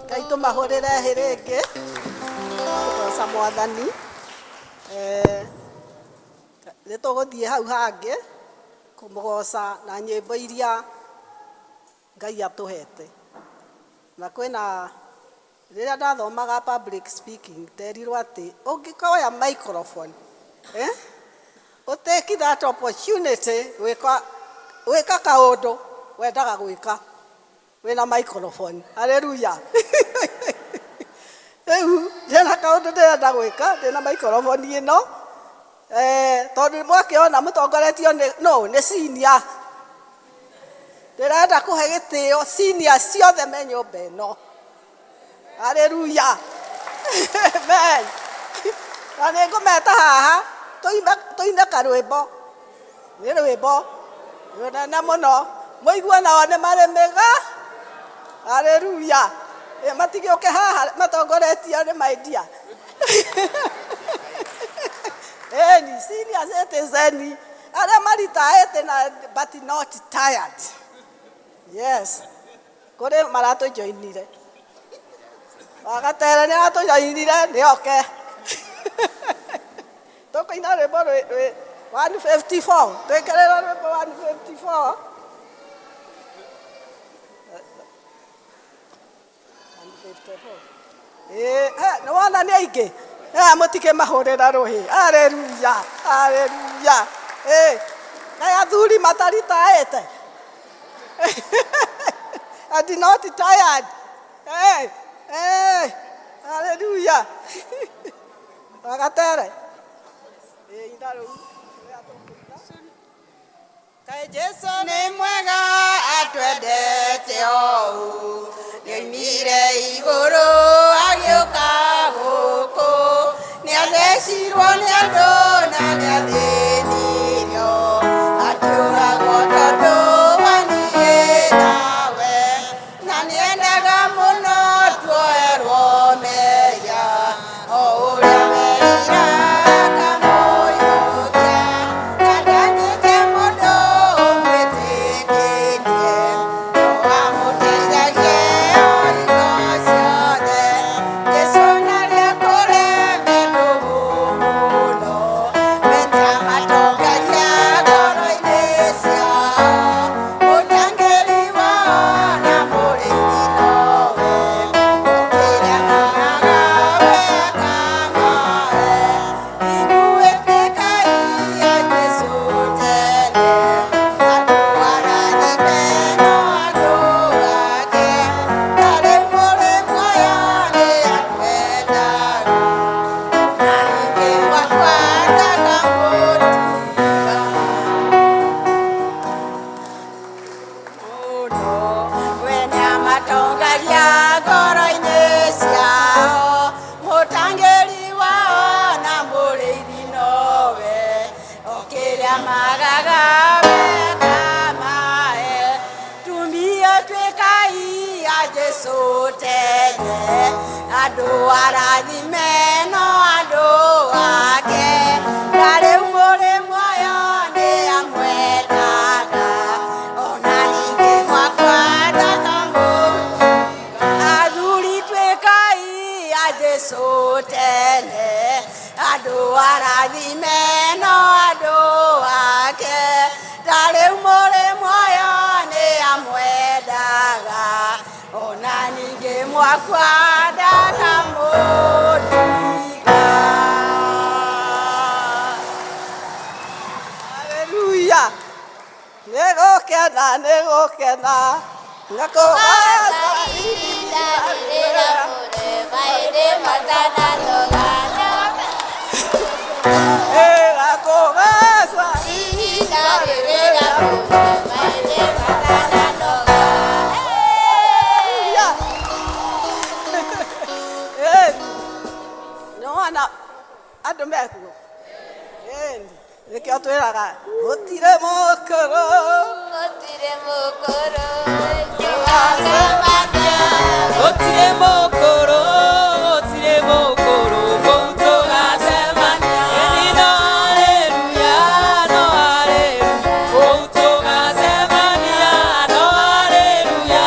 Ngai tumahũrĩre hĩrĩngĩ tũgoca Mwathani. Nĩ tũgũthiĩ hau hangĩ kũmũgoca na nyĩmbo iria Ngai atũhete. Na kwĩna rĩrĩa ndathomaga public speaking nderirwo atĩ ũngĩkoya microphone take that opportunity gwĩka kaũndũ wendaga gwĩka wĩna microphone. Haleluya. Rĩu ndĩna kaũndũ ndĩrenda gwĩka ndĩna microphone ĩno, tondũ mwakĩona mũtongoretio nĩ senior. Ndĩrenda kũhe gĩtĩo senior ciothe me nyũmba ĩno. Haleluya. Amen. Na nĩngũmeta haha tũine karwĩmbo. Nĩ rwĩmbo rũnene mũno, mũigua nao nĩ marĩ mĩga. Haleluya. Matigĩũke haha matongoretio nĩ maidia. Ni senior citizen arĩa maritaĩte na but not tired. Yes. Kũrĩ maratũjoinire. Wagatere nĩ aratũjoinire nĩoke. Tũkĩina rwĩmbo 154. Twĩkĩrĩra rwĩmbo 154. Nĩ wona nĩ aingĩ. Mũtikĩmahũrĩra rũhĩ. Haleluya, haleluya. Ngai athuri mataritaĩte. And not tired. Haleluya. Wagatere. Kai Jesu nĩ mwega atwendete ũũ, nĩoimire igũrũ agĩũka gũkũ, nĩathecirwo nĩ andũ na nĩathĩnirio, akĩũragwo tondũ wa niĩ nawe, na nĩendaga mũno tuoerwo mehia, o ũrĩa werira akamũiyũkia, na ndanĩte mũndũ ũmwĩtĩkĩtie, no amũteithagie o hingo ciothe. andũ arathime no andũ ake na rĩu mũrĩ muoyo nĩ amwendaga ona ningĩ mwakwendaga athuri twĩkai a Jesũ tene andũ arathime no andũ ake na rĩu mũrĩ muoyo nĩ amwendaga ona ningĩ mwakwendaga mũtiga. Haleluya. Nĩgũkena nĩgũkena nakũgaca ihinda rĩrĩa mũrema ĩrĩ matanatogana nakũgaca ihinda rĩrĩa mũrema ĩrĩ matanatogana. nĩwona andũ mekuo nĩkĩo twĩraga gũtirĩ mũkũrũ Gũtirĩ mũkũrũ tũgacemania, Gũtirĩ mũkũrũ, gũtirĩ mũkũrũ, kũu tũgacemania. Ĩni no haleluya, no haleluya, kũu tũgacemania. No haleluya,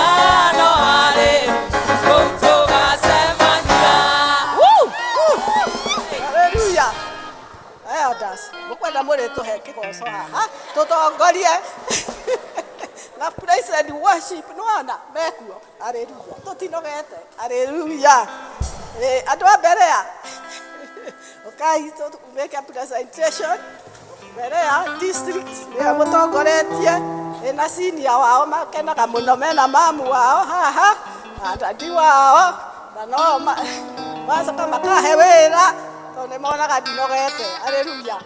no haleluya, kũu tũgacemania. haleluya. elders mũkwenda mũrĩtũhe kĩgoco haha tũtongorie na praise and worship nĩwona mekuo. Haleluya. Tũtinogete. Haleluya. Andũ a Berea ũkai tũmeke presentation. Berea district nĩyo mũtongoretie na senior wao makenaga mũno mena mamu wao haha na dadi wao na no macoka makahe wĩra tondũ nĩmonaga ndinogete. Haleluya.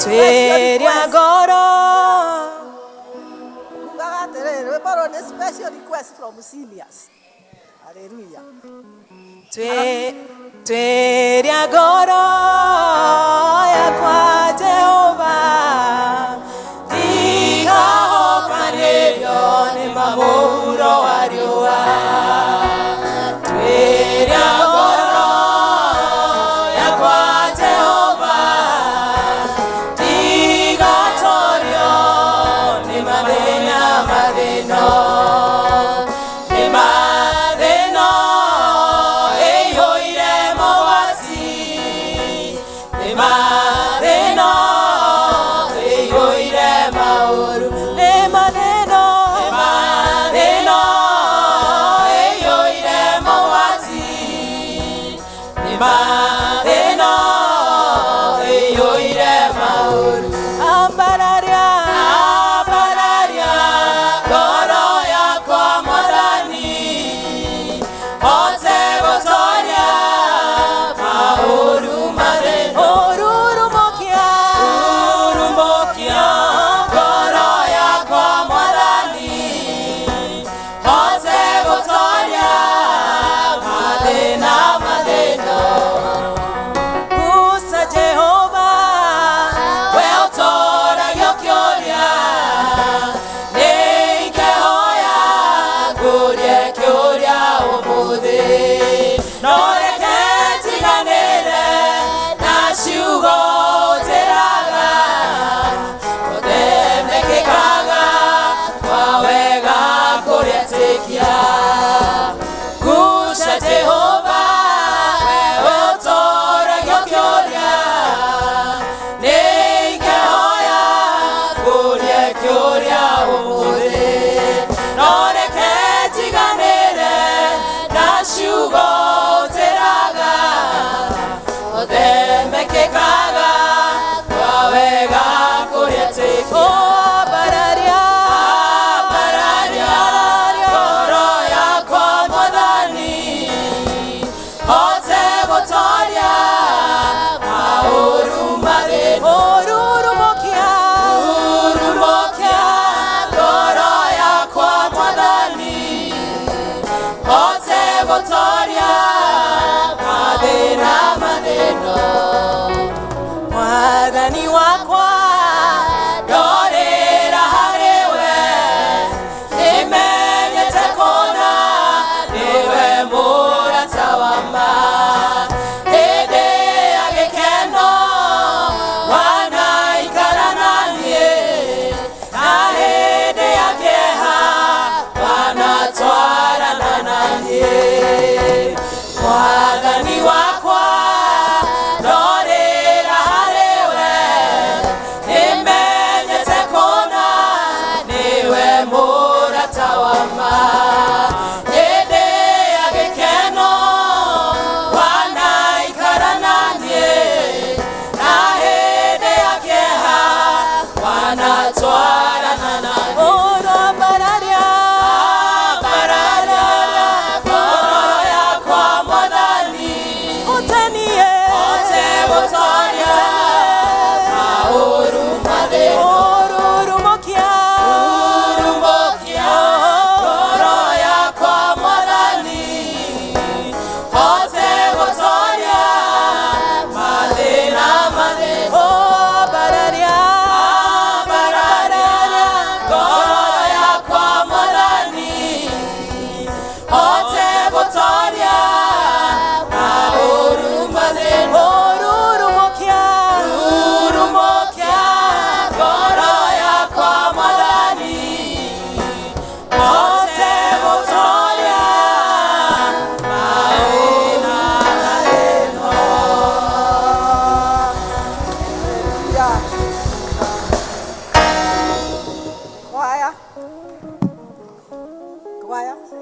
Tweria ngoro kugaga atĩrĩrĩ rwĩmbo rũrũ nĩ special request from seniors. Haleluya. Tweria ngoro yakwa Jehova ndikahobanĩrio nĩ mamũhuro wa riũa. Tweria ngoro yakwa Jehova ndigatorio nĩ mathĩna mathĩno. Nĩ mathĩno ĩihũire mogwati. Nĩ mathĩno ĩihũire maũru. Nĩ mathĩno ĩihũire mogwati. Nĩ mathĩno ĩihũire maũru. Ambararia ngoro yakwa Mwathani, hote gũtooria maũru mathĩna. Ururumũkia ngoro yakwa Mwathani, hote gũtooria mathĩna mathĩna. Guca Jehova we ũtũũragio kĩũria. Nĩingĩhoya ngũrie kĩũria ũmũthĩ. No reke njiganĩre na ciugo njĩraga, gũthemekĩkaga kwa wega kũrĩetĩkia. Guca Jehova we ũtũũragio kĩũria. Nĩingĩhoya ngũrie kĩũria ũmũthĩ. No reke njiganĩre na ciugo njĩraga, gũthemekĩkaga kwa wega kũrĩetĩkia. Ambararia ngoro yakwa Mwathani, hote gũtooria maũru mathĩna. kwaya kwaya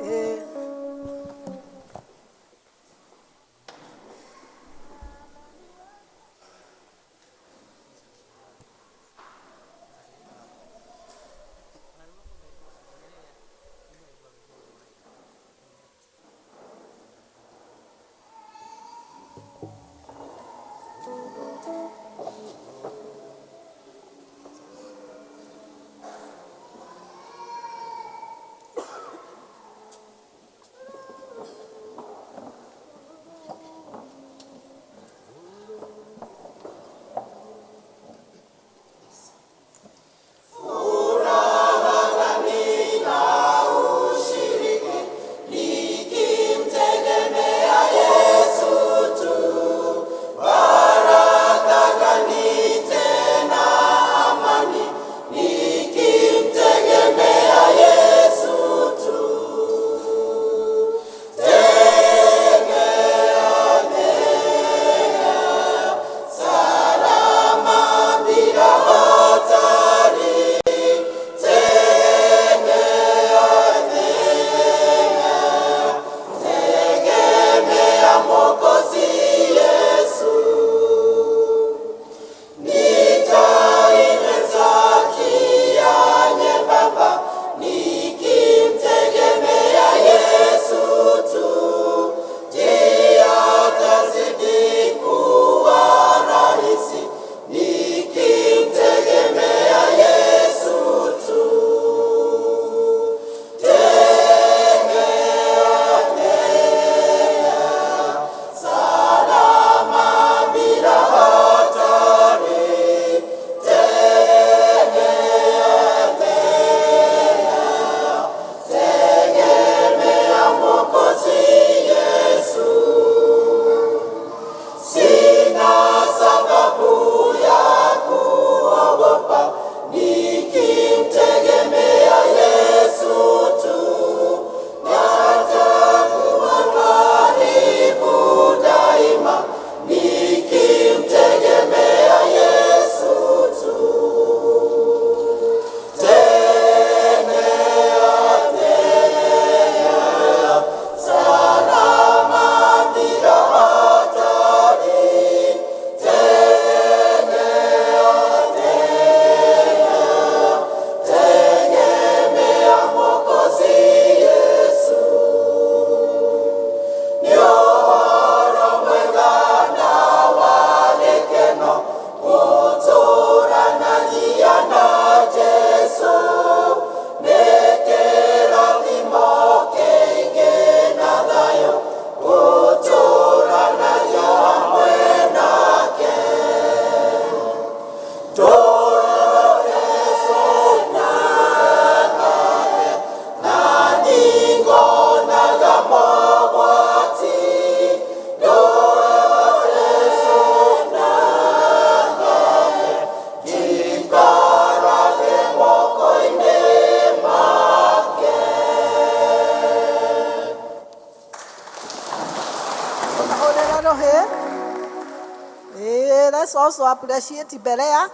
Let's also appreciate Berea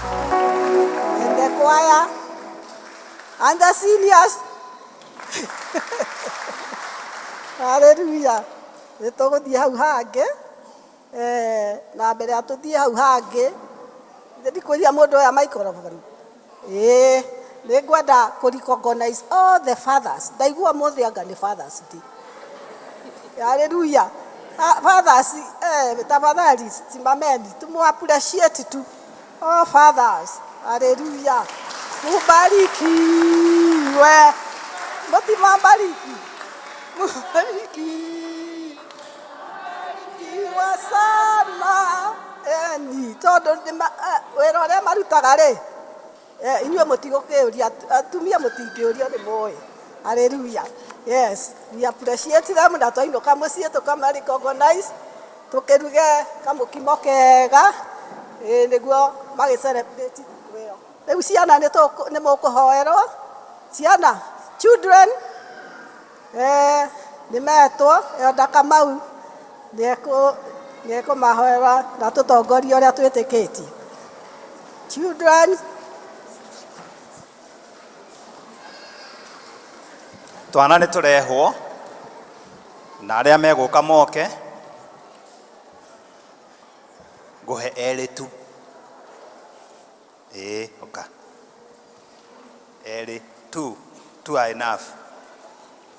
and the choir and the seniors. Hallelujah. Nĩtũgũthiĩ hau hangĩ na mbere ya tũthiĩ hau hangĩ ndikũria mũndũ oya microphone. Nĩngwenda kũ-recognize all the fathers. Ndaigua mũthĩ anga nĩ Fathers Day. Hallelujah. Fathers, tafadhali simameni tumu-appreciate tu all fathers. Hallelujah. Mubarikiwe. Mutimabariki. Mubarikiwe sana. Ni tondũ wĩra ũrĩa marutaga rĩ inyuĩ mũtigũkĩũria atumia mũtingĩũrio nĩ mũĩ. Hallelujah. Yes, we appreciate them na twainũka mũciĩ tũkama-recognize tũkĩruge kamũkimo kega nĩguo magĩ-celebrate wĩyo. Rĩu ciana nĩ mũkũhoerwo ciana children nĩ metwo Elder Kamau nĩekũmahoera na tũtongoria ũrĩa twĩtĩkĩtie. Children twana nĩ tũrehwo na arĩa megũka moke ngũhe erĩ tu oka erĩ two are enough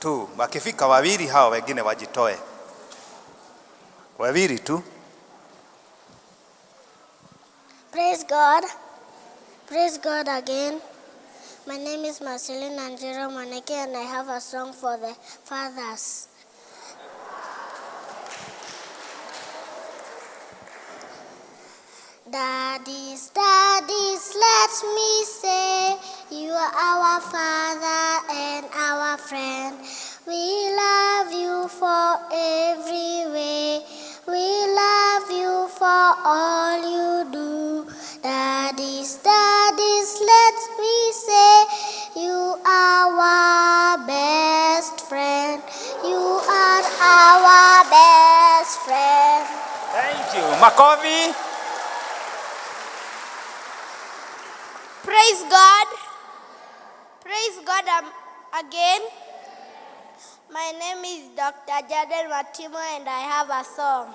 two wakifika wawili hao wengine wajitoe wawili tu. Praise God. Praise God again. My name is Marceline Angelo Maneke and I have a song for the fathers. Daddies, daddies, let me say, you are our father and our friend. We love you for every way. We love you for all you do. Daddies, daddies, let me say, you are our best friend. You are our best friend. Thank you. Makovi. Praise God. Praise God again. My name is Dr. Jaden Matimo and I have a song.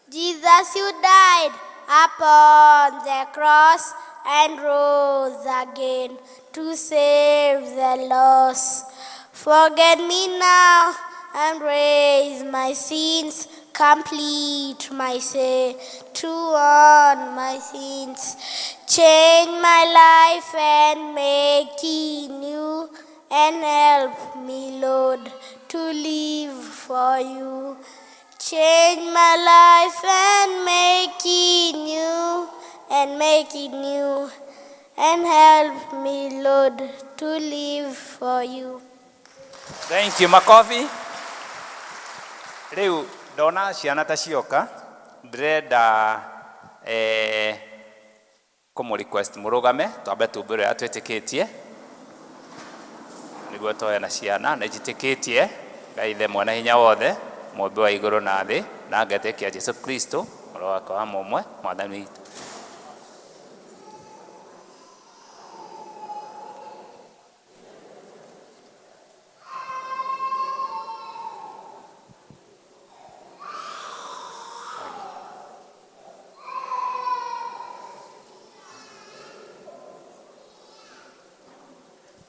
Jesus, you died upon the cross and rose again to save the lost. Forget me now and raise my sins. Complete my say to on my sins. Change my life and make it new. And help me, Lord, to live for you. Change my life and make it new. And make it new. And help me, Lord, to live for you. Thank you, Makovi. Riu dona ciana ta cioka ndĩrenda kũmũ request mũrũgame twambe tumbũre atwĩtĩkĩtie nĩguo twoe na ciana na ijĩtĩkĩtie Ngai ithe mwana hinya wothe mũmbi wa igũrũ na thĩ na ngetĩkia Jesu Kristo mũrũ wake wa mũmwe mwathani witũ.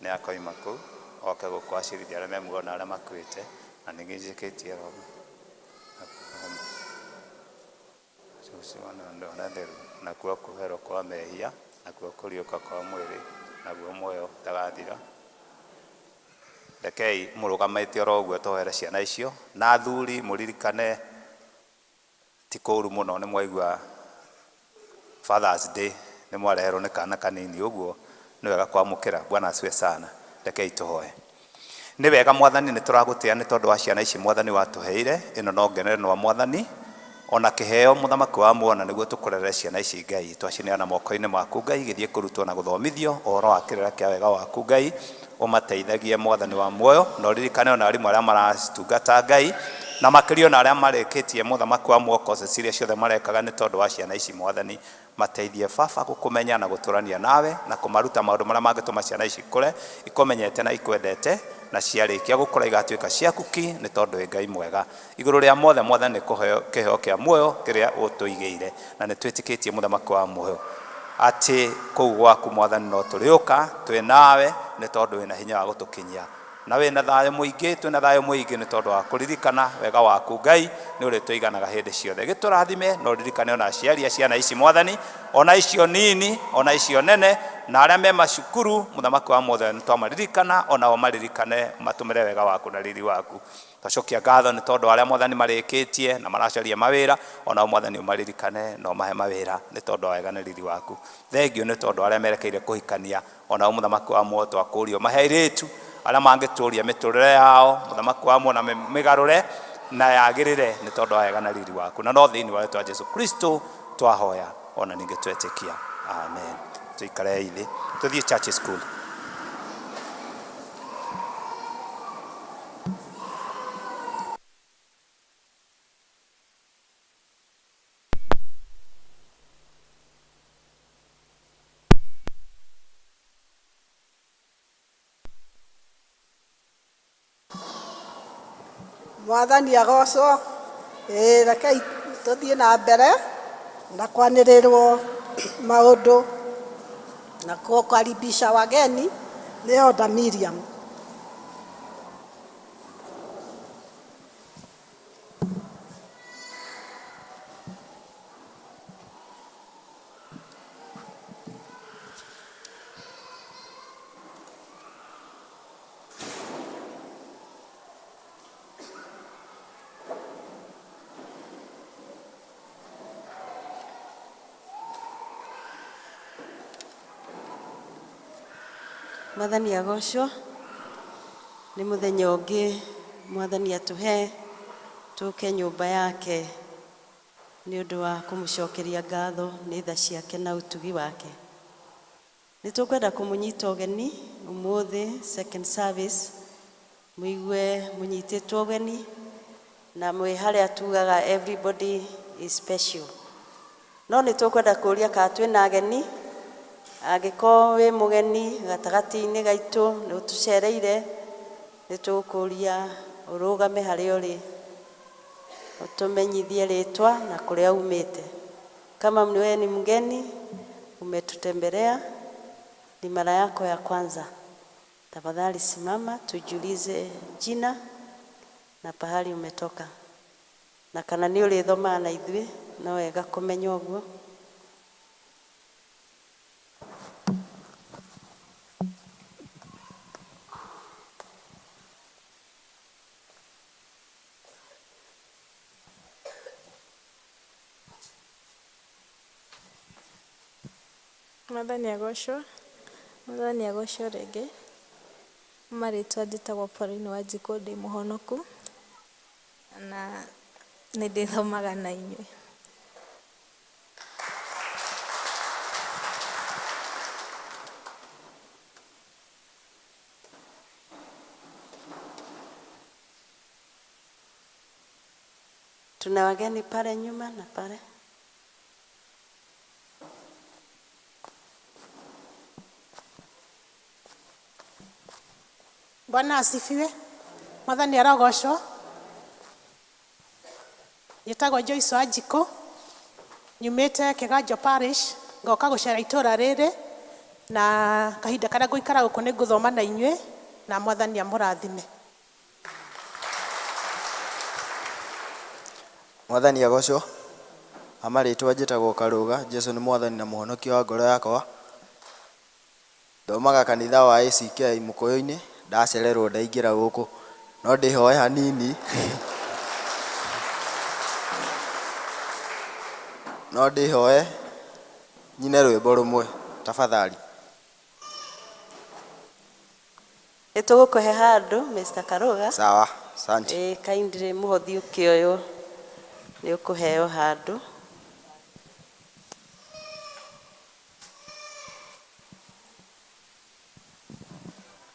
Nĩ akoima kũu oke gũkwacĩrithia arĩa memuona arĩa makuĩte na ningĩ njĩkĩtie roho na theru nakuo kũherwo kwa mehia nakuo kũriũka kwa mwĩrĩ naguo muoyo ũtagathira. Rekei mũrũgamĩte oro ũguo twoere ciana icio na athuri mũririkane ti kũũru mũno nĩ mwaigua Father's Day nĩ mwareherwo nĩ kana kanini ũguo nĩ wega kwamũkĩra. Bwana asifiwe sana. Rekei tũhoe. Nĩ wega Mwathani nĩ tũragũtĩa nĩ tondũ wa ciana ici Mwathani watũheire ĩno no ngenere wa Mwathani ona kĩheo mũthamaki wa muona nĩguo tũkũrere ciana ici Ngai twacineana moko-inĩ maku Ngai gĩthiĩ kũrutwo na gũthomithio ũhoro wa kĩrĩra kĩa wega waku Ngai ũmateithagie Mwathani wa muoyo na ũririkane ona arimũ arĩa maracitungata Ngai na makĩria ona arĩa marĩkĩtie mũthamaki wa muoko ciria ciothe marekaga nĩ tondũ wa ciana ici Mwathani mateithie Baba gũkũmenya na gũtũrania nawe na kũmaruta maũndũ marĩa mangĩtũma ciana ici ikũre ikumenyete na ikwendete na ciarĩkia gũkũra igatuĩka ciaku ki nĩ tondũ wĩ Ngai mwega. Igũrũ rĩa mothe Mwathani nĩ kĩheo kĩa muoyo kĩrĩa ũtũigĩire na nĩ twĩtĩkĩtie mũthamaki wa muoyo atĩ kũu gwaku Mwathani no tũrĩũka twĩ nawe nĩ tondũ wĩna hinya wa gũtũkinyia na wĩna thayũ mũingĩ twĩna thayũ mũingĩ nĩ tondũ wa kũririkana wega waku Ngai nĩ ũrĩ tũiganaga hĩndĩ ciothe. Gĩtũrathime na ũririkane ona aciari a ciana ici Mwathani ona icio nini ona icio nene na arĩa me macukuru mũthamaki wa mothe nĩ twamaririkana onao maririkane matũmĩre wega waku na riri waku. Twacokia ngatho nĩ tondũ arĩa Mwathani marĩkĩtie na maracaria mawĩra onao Mwathani ũmaririkane na ũmahe mawĩra nĩ tondũ wa wega na riri waku. Thengio nĩ tondũ arĩa merekeire kũhikania onao mũthamaki wa muoyo twakũũrio mahe airĩtu arĩa mangĩtũũria mĩtũrĩre yao mũthamaki wa muoyo na mĩgarũre na yagĩrĩre nĩ tondũ wa wega na riri waku na no thĩinĩ wa rĩĩtwa Jesu Kristo twahoya ona ningĩ twetĩkia. Amen. Tuikare thĩ tũthiĩ church school. Mwathani agocwo. Rekei tuthiĩ na mbere na kwanĩrĩrwo maũndũ na kukaribisha wageni nĩ Elder Miriam. Mwathani agocwo. Nĩ mũthenya ũngĩ Mwathani atũhe tũke nyũmba yake nĩ ũndũ wa kũmũcokeria ngatho nĩ tha ciake na ũtugi wake. Nĩ tũkwenda kũmũnyita ũgeni ũmũthĩ second service, mũigue mũnyitĩtwo ũgeni na mwĩ harĩa tugaga everybody is special. No nĩ tũkwenda kũũria kana twĩna ageni. Angĩkorwo wĩ mũgeni gatagatĩ-inĩ gaitũ nĩ ũtũcereire, nĩ tũkũũria ũrũgame harĩa ũrĩ ũtũmenyithie rĩtwa na kũrĩa umĩte. Kama wewe ni mgeni umetutembelea, ni mara yako ya kwanza, tafadhali simama tujulize jina na pahali umetoka, na kana nĩ ũrĩthoma na ithuĩ no wega kũmenya ũguo. Mwathani agocwo. Mwathani agocwo rĩngĩ. Marĩtwa njĩtagwo Pauline Wanjikũ, ndĩ mũhonoku na nĩ ndĩthomaga na inyuĩ. Tuna wageni pale nyuma na pale. Bwana asifiwe. Mwathani arogocwo. Njĩtagwo Joyce Wanjikũ, nyumĩte Kĩganjo Parish, ngoka gũcera itũra rĩrĩ, na kahinda karĩa ngũikara gũkũ nĩ ngũthoma na inyuĩ na Mwathani amũrathime. Mwathani agocwo. Amarĩtwa njĩtagwo Karũga. Jesu nĩ Mwathani na mũhonokia wa ngoro yakwa. Thomaga kanitha wa ACK Mũkũyũ-inĩ. Ndacererwo ndaingĩra gũkũ no ndĩhoe hanini. No ndĩhoe nyine rwĩmbo rũmwe tafadhali. Nĩtũgũkũhe handũ Mr. Karũga. Sawa, asante. Kindly mũhothi ũkĩoywo nĩ ũkũheo handũ.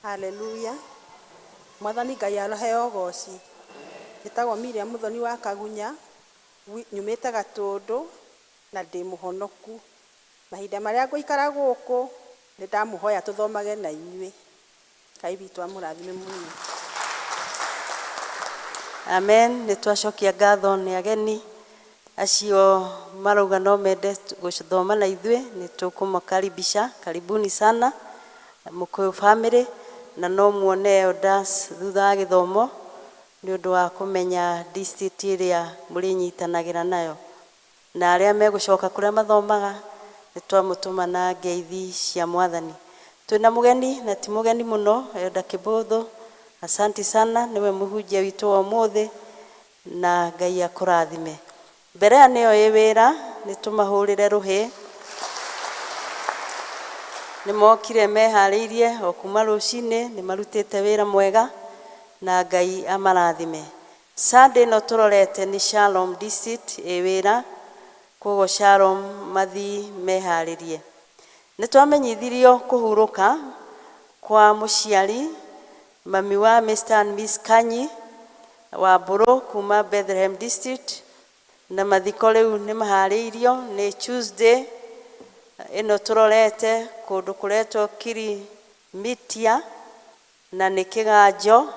Haleluya. Mwathani Ngai araheo ũgooci. Njĩtagwo Miriam Muthoni wa Kagunya, nyumĩte Gatũndũ na ndĩ mũhonoku. Mahinda marĩa ngũikara gũkũ nĩ ndamũhoya tũthomage na inyuĩ. Ngai witũ amũrathime mũno. Amen. Nĩtwacokia ngatho nĩ ageni acio marauga no mende gũthoma na ithuĩ. Nĩtũkũmakaribisha, karibuni sana Mũkũyũ family, na no muone elders thutha wa gĩthomo nĩ ũndũ wa kũmenya district ĩrĩa mũrĩnyitanagĩra nayo, na arĩa megũcoka kũrĩa mathomaga nĩtwamũtũma na ngeithi cia Mwathani. Twĩna mũgeni na ti mũgeni mũno, Elder Kĩbũthũ. Asante sana, niwe mũhunjia witũ wa ũmũthĩ na Ngai akũrathime. Mbere ya nĩyo ĩ wĩra nĩtũmahũrĩre rũhĩ. Nĩmokire meharĩirie o kuma rũcinĩ, nĩmarutĩte wĩra mwega na Ngai amarathime. Sunday no tũrorete nĩ Shalom District ĩ wĩra, koguo Shalom mathi meharĩrie. Nĩtwamenyithirio kũhurũka kwa mũciari mami wa Mr. and Miss Kanyi wa Mbũrũ kuma Bethlehem District, na mathiko rĩu nĩ maharĩirio nĩ Tuesday ĩno tũrorete kũndũ kũretwo Kirimitia na nĩ Kĩganjo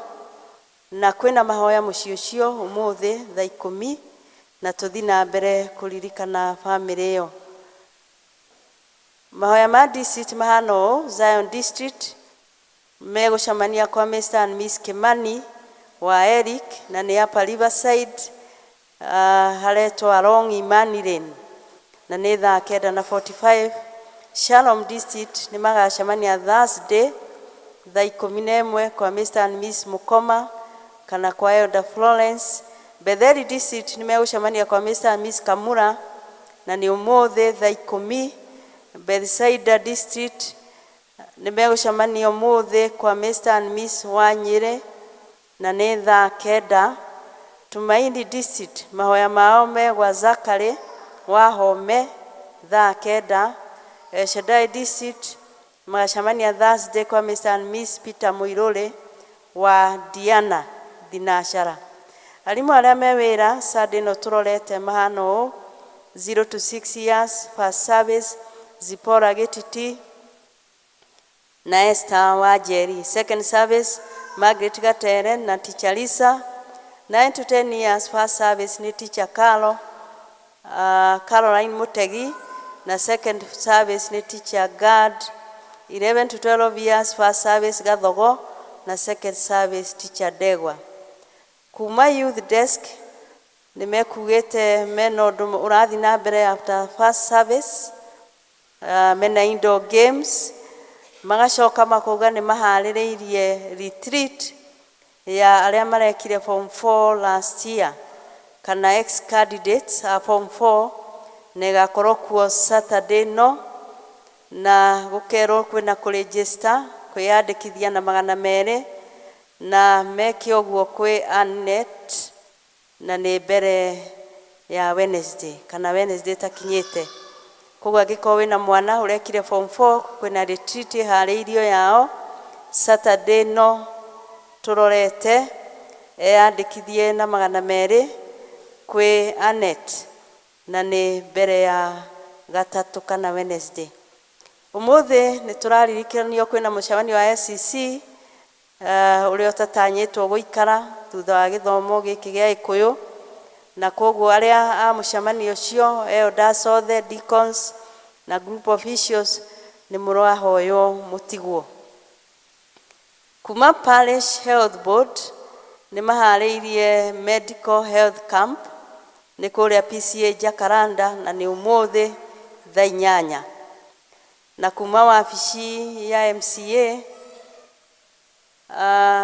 na kwina mahoya muciĩ ũcio ũmũthĩ thaa 10 na tũthi na mbere kũririkana bamĩrĩ ĩyo. Mahoya ma district mahana ũũ: Zion District megũcemania kwa Mr. and Miss Kimani wa Eric na nĩ Upper Riverside haretwo along Imani Lane na nĩ thaa 9:45. Shalom District nĩ magacemania Thursday thaa 11 kwa Mr. and Miss Mukoma kana kwa Elder Florence. Bethel District nĩ megũcemania kwa Mr. and Miss Kamura na nĩ ũmũthĩ thaa 10. Bethsaida District nĩ megũcemania ũmũthĩ kwa Mr. and Miss Wanyire na nĩ thaa 9. Tumaini District mahoya mao megwa Zakari wa Home thaa 9. Shaddai District magacemania Thursday kwa Mr. and Miss Peter Muirore wa Diana Dinashara. Arimũ arĩa me wĩra Sunday no tũrorete mahana ũũ: 0 to 6 years first service Zipora Getiti na Esther Wajeri. Second service Margaret Gatere na Teacher Lisa. 9 to 10 years first service ni Teacher Caroline Mutegi na second service ni Teacher Gad. 11 to 12 years first service Gathogo na second service Teacher Degwa. Kuma youth desk nimekugete meno urathi na mbere after first service mena indoor games magacoka makuga nĩ maharĩrĩirie retreat ya arĩa marekire form 4 last year kana ex candidates a form 4 negakorwo kuo Saturday no na gukerwo kwina kuregister kwiyandikithia na 200 na meke ũguo kwĩ Annette na nĩ mbere ya Wednesday kana Wednesday takinyĩte. Koguo angĩkorwo wĩna mwana ũrekire form 4 kwĩna retreat harĩirio yao Saturday no tũrorete eyandĩkithie na 200 kwĩ Annette na nĩ mbere ya gatatũ kana Wednesday. Ũmũthĩ nĩ tũraririkanio kwĩna mũcemanio wa SCC ũrĩa ũtatanyĩtwo gũikara thutha wa gĩthomo gĩkĩ gĩa Gĩkũyũ na koguo arĩa a mũcemanio ũcio elders othe deacons na group officials nĩ mũrahoywo mũtigwo. Kuma Parish Health Board nĩ maharĩirie medical health camp nĩ kũrĩa PCA Jacaranda na nĩ ũmũthĩ thaa 8. Na kuma wabici ya MCA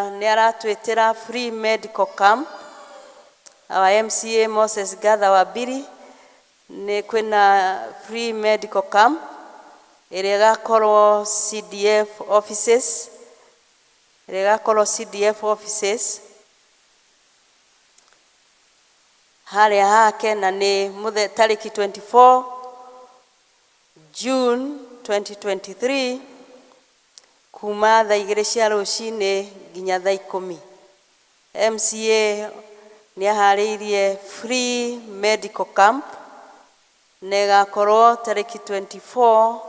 nĩ aratwĩtĩra free medical camp. Our MCA Moses Gatha Wabiri nĩ kwĩna free medical camp ĩrĩa ĩgakorwo CDF offices harĩa hake na nĩ tarĩki 24 June 2023 kuma thaa 2 cia rũcinĩ nginya thaa 10. MCA nĩ aharĩirie free medical camp na ĩgakorwo tarĩki 24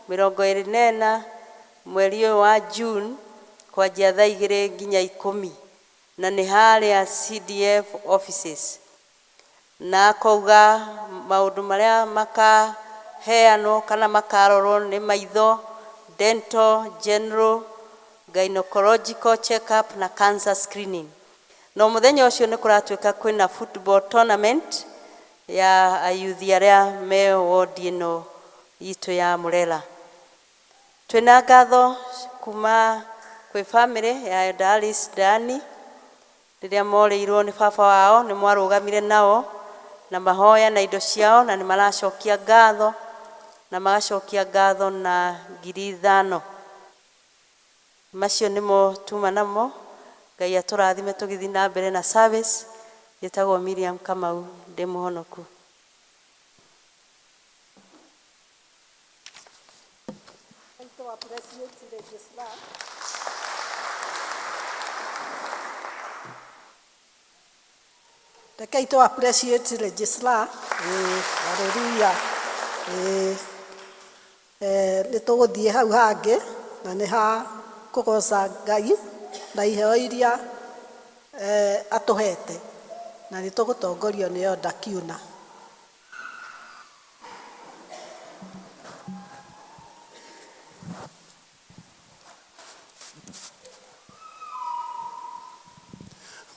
24 mweri wa June kwanjia thaa 2 nginya 10 na nĩ harĩa CDF offices. Na akauga maũndũ marĩa makaheanwo kana makarorwo nĩ maitho, dental, general, gynecological check-up na cancer screening. No mũthenya ũcio nĩ kũratuĩka kwĩna football tournament ya ayuthi arĩa me wodi ĩno itũ ya Murela. Twĩna ngatho kuma kwĩ family ya Elder Alice Dani rĩrĩa morĩirwo nĩ baba wao, nĩ mwarũgamire nao na mahoya na indo ciao na nĩ maracokia ngatho na magacokia ngatho na 5,000. Macio nĩmo tuma namo. Ngai atũrathime tũgĩthiĩ na mbere na service. Gĩtagwo Miriam Kamau ndĩ mũhonoku. Rekei tũ appreciate registrar. Hallelujah. Nĩ tũgũthiĩ hau hangĩ na nĩ ha kũgoca Ngai na iheo iria atuhete na nĩ tũgũtongorio nĩ Elder Kiuna.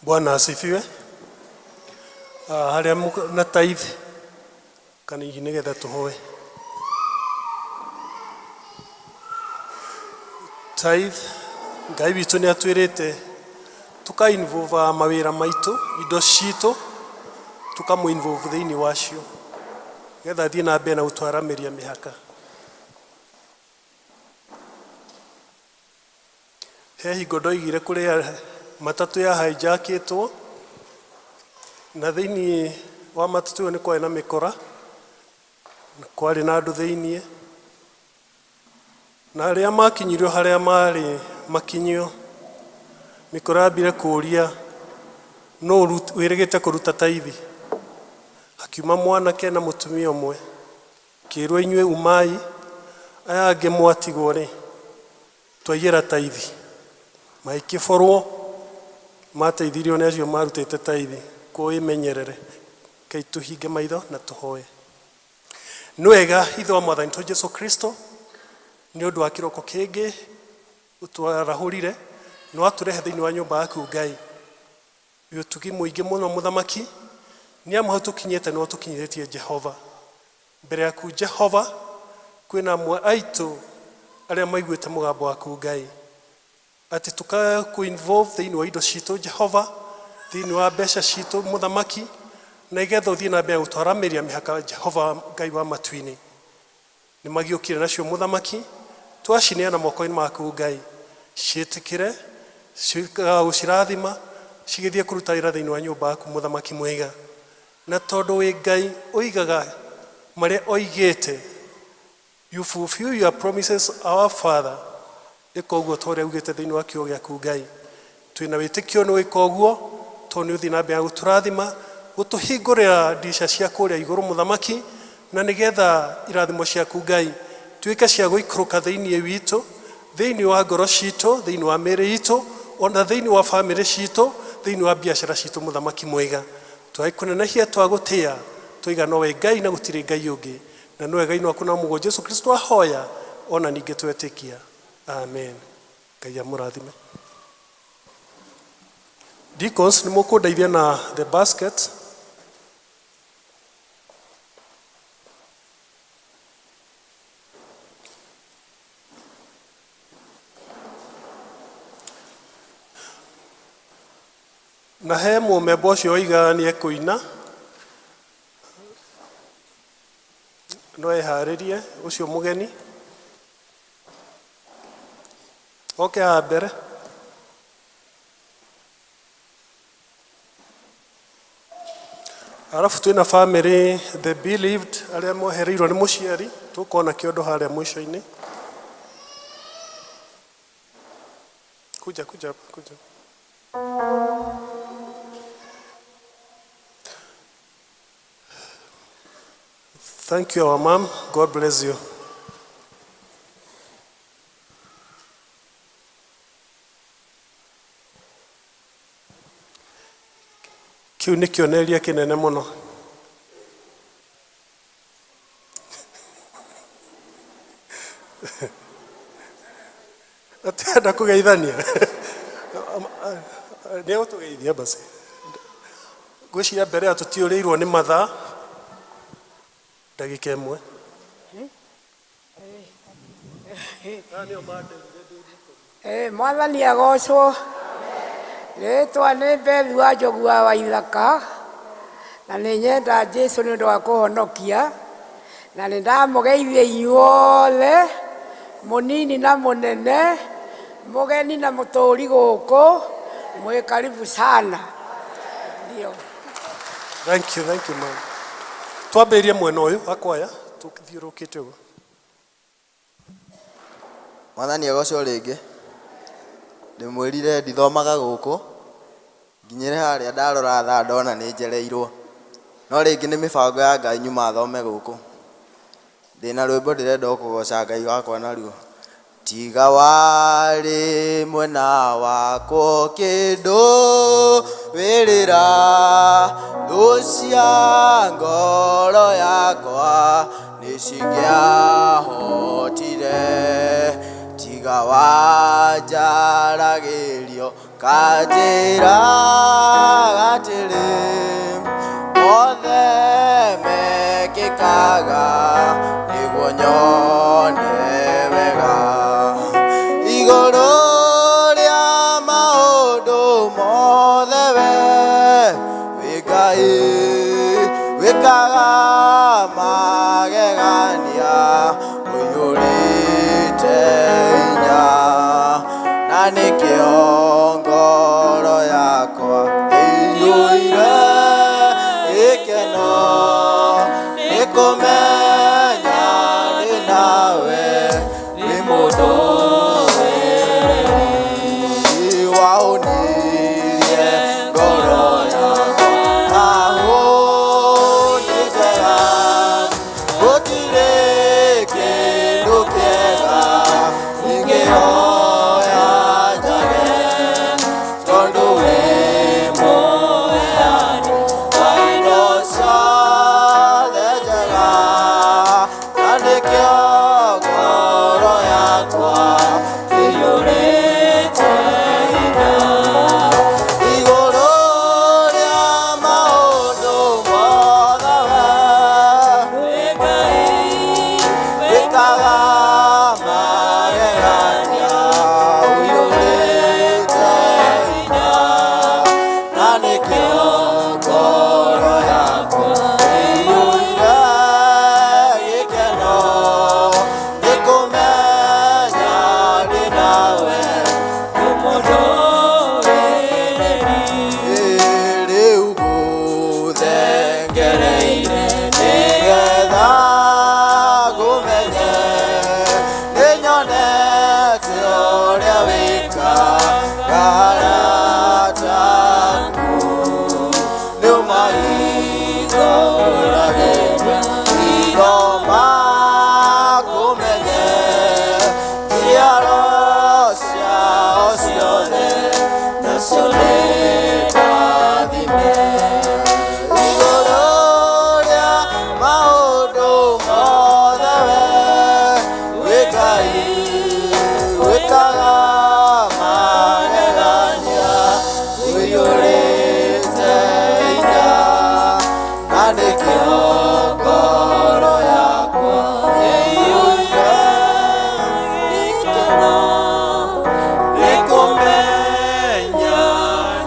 Bwana asifiwe. Harĩa na tithe kana hihi nĩgetha tũhoe. Tithe Ngai witũ nĩ atwĩrĩte tuka-involve mawĩra maitũ, indo citũ tukamũ-involve thĩinĩ wacio nĩgetha thiĩ na mbere na gũtwaramĩria mĩhaka. He hingo ndoigire kũrĩa matatũ ya hijackĩtwo na thĩinĩ wa matatũ ĩyo nĩ kwarĩ na mĩkora, kwarĩ na andũ thĩinĩ, na arĩa makinyirio harĩa marĩ makinyio mĩkora yambire kũũria no wĩrĩgĩte kũruta tithe. Hakiuma mwanake na mũtumia ũmwe, kĩrwo inyuĩ umai, aya angĩ mwatigwo rĩ twaiyĩra tithe. Maikĩborwo mateithirio nĩ acio marutĩte tithe kwĩmenyerere. Kei tũhinge maitho na tũhoe. Nĩ wega ithe wa Mwathani witũ Jesu Kristo nĩ ũndũ wa kĩroko kĩngĩ ũtwarahũrire na watũrehe thĩinĩ wa nyũmba yaku Ngai. Ũtugi mũingĩ mũno mũthamaki, nĩ amu hau tũkinyĩte no tũkinyĩrĩtie Jehova. Mbere yaku Jehova kwĩna amwe aitũ arĩa maiguĩte mũgambo waku Ngai, atĩ tũka-involve thĩinĩ wa indo citũ Jehova, thĩinĩ wa mbeca citũ mũthamaki, na igetha ũthiĩ na mbere gũtwaramĩria mĩhaka Jehova Ngai wa matu-inĩ. Nĩ magiũkire nacio mũthamaki, twacineana moko-inĩ maku Ngai, ciĩtĩkĩre gũcirathima cigĩthiĩ kũruta wĩra thĩinĩ wa nyũmba yaku mũthamaki mwega. Na tondũ wĩ Ngai ũigaga marĩa oigĩte, you fulfill your promises our Father. Ĩka ũguo ta ũrĩa ugĩte thĩinĩ wa kiugo gĩaku Ngai. Twĩna wĩtĩkio nĩ wĩka ũguo tondũ nĩ ũthiĩ na mbere gũtũrathima, gũtũhingũrĩra ndirica cia kũrĩa igũrũ mũthamaki, na nĩgetha irathimo ciaku Ngai tuĩke cia gũikũrũka thĩinĩ witũ, thĩinĩ wa ngoro citũ, thĩinĩ wa mĩĩrĩ itũ, ona thĩinĩ wa bamĩrĩ citũ, thĩinĩ wa biacara citũ mũthamaki mwega. Twagĩkũnenehia twagũtĩa, tũiga nowe Ngai na gũtirĩ Ngai ũngĩ, na nowe Ngai waku na mũgũ Jesu Kristo ahoya, ona ningĩ twetĩkia. Amen. Ngai amũrathime. Deacons, nĩ mũkũndeithia na the basket. Na he mũmemba ũcio oiga nĩ ekũina, no eharĩrie ũcio mũgeni oke haha mbere. Arabu twĩna family the bereaved arĩa mohereirwo nĩ mũciari, tũkona kĩondo harĩa mũico-inĩ. Kuja. Thank you, our mom. God bless you. Kiu nĩ kĩonereria kĩnene mũno. Atenda kũgeithania. Nĩ ũtũgeithia basi. Gwĩciria mbere ya tũtiũrĩirwo nĩ mathaa ndagĩka ĩmwe. Mwathani agocwo. Rĩtwa nĩ Bethi wa Njogu wa Waithaka, na nĩ nyenda Jesu nĩ ũndũ wa kũhonokia, na nĩ ndamũgeithia inyuothe, mũnini na mũnene, mũgeni na mũtũũri gũkũ, mwĩ karibu sana. Ndio. Thank you ma'am. Twambĩrĩrie mwena ũyũ akwaya tũkithiũrũkĩte ũguo. Mwathani agocwo rĩngĩ. Ndĩmwĩrire ndithomaga gũkũ, nginyĩre harĩa ndarora thaa ndona nĩ njereirwo, no rĩngĩ nĩ mĩbango ya Ngai nyuma thome gũkũ. Ndĩna rwĩmbo ndĩrenda kũgoca Ngai wakwa naruo. Tiga warĩ mwena wakwo kĩndũ wĩrĩra thũ cia ngoro yakwa nĩcingĩahotire tiga wanjaragĩrio kanjĩra atĩrĩ mothe mekĩkaga nĩguo nyone wega igũrũ rĩa maũndũ mothe we wĩ Ngai wĩkaga magegania ũiyũrĩte hinya na nĩkĩo ngoro yakwa ĩiyũire gĩkeno nĩkũmenya ndĩ nawe nĩ mũndũ waũnirie ngoro yakwa ahũnĩtega gũtirĩ kĩndũ kĩega ingĩhoya njage tondũ wĩ mũheani wa indo ciothe njega na nĩkĩo ngoro yakwa ĩiyũrĩte hinya igũrũ rĩa maũndũ mothe we wĩkaga magegania ũiyũrĩte hinya na nĩkĩo ngoro yakwa ĩiyũire gĩkeno nĩkũmenya ndĩ nawe nĩ mũndũ rĩu ngũthengereire nĩgetha ngũmenye nĩnyonete ũrĩa wĩkaga gataku nĩũmahingũragĩria ithoma kũmenye njiaro ciao ciothe nacio nĩndathime igũrũ rĩa maũndũ mothe we wĩ Ngai wĩkaga magegania ũiyũrĩte hinya na nĩkĩo ngoro yakwa ĩiyũire gĩkeno nĩkũmenya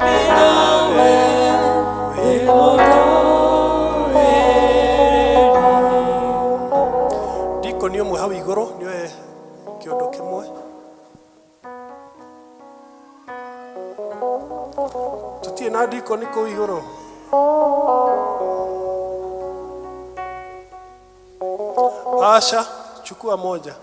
ndĩ nawe wĩ mũndũ ndikoni ũmwe hau igũrũ nĩoe kĩũndũ kĩmwe tũtirĩ na ndikoni kũu igũrũ Asha chukua moja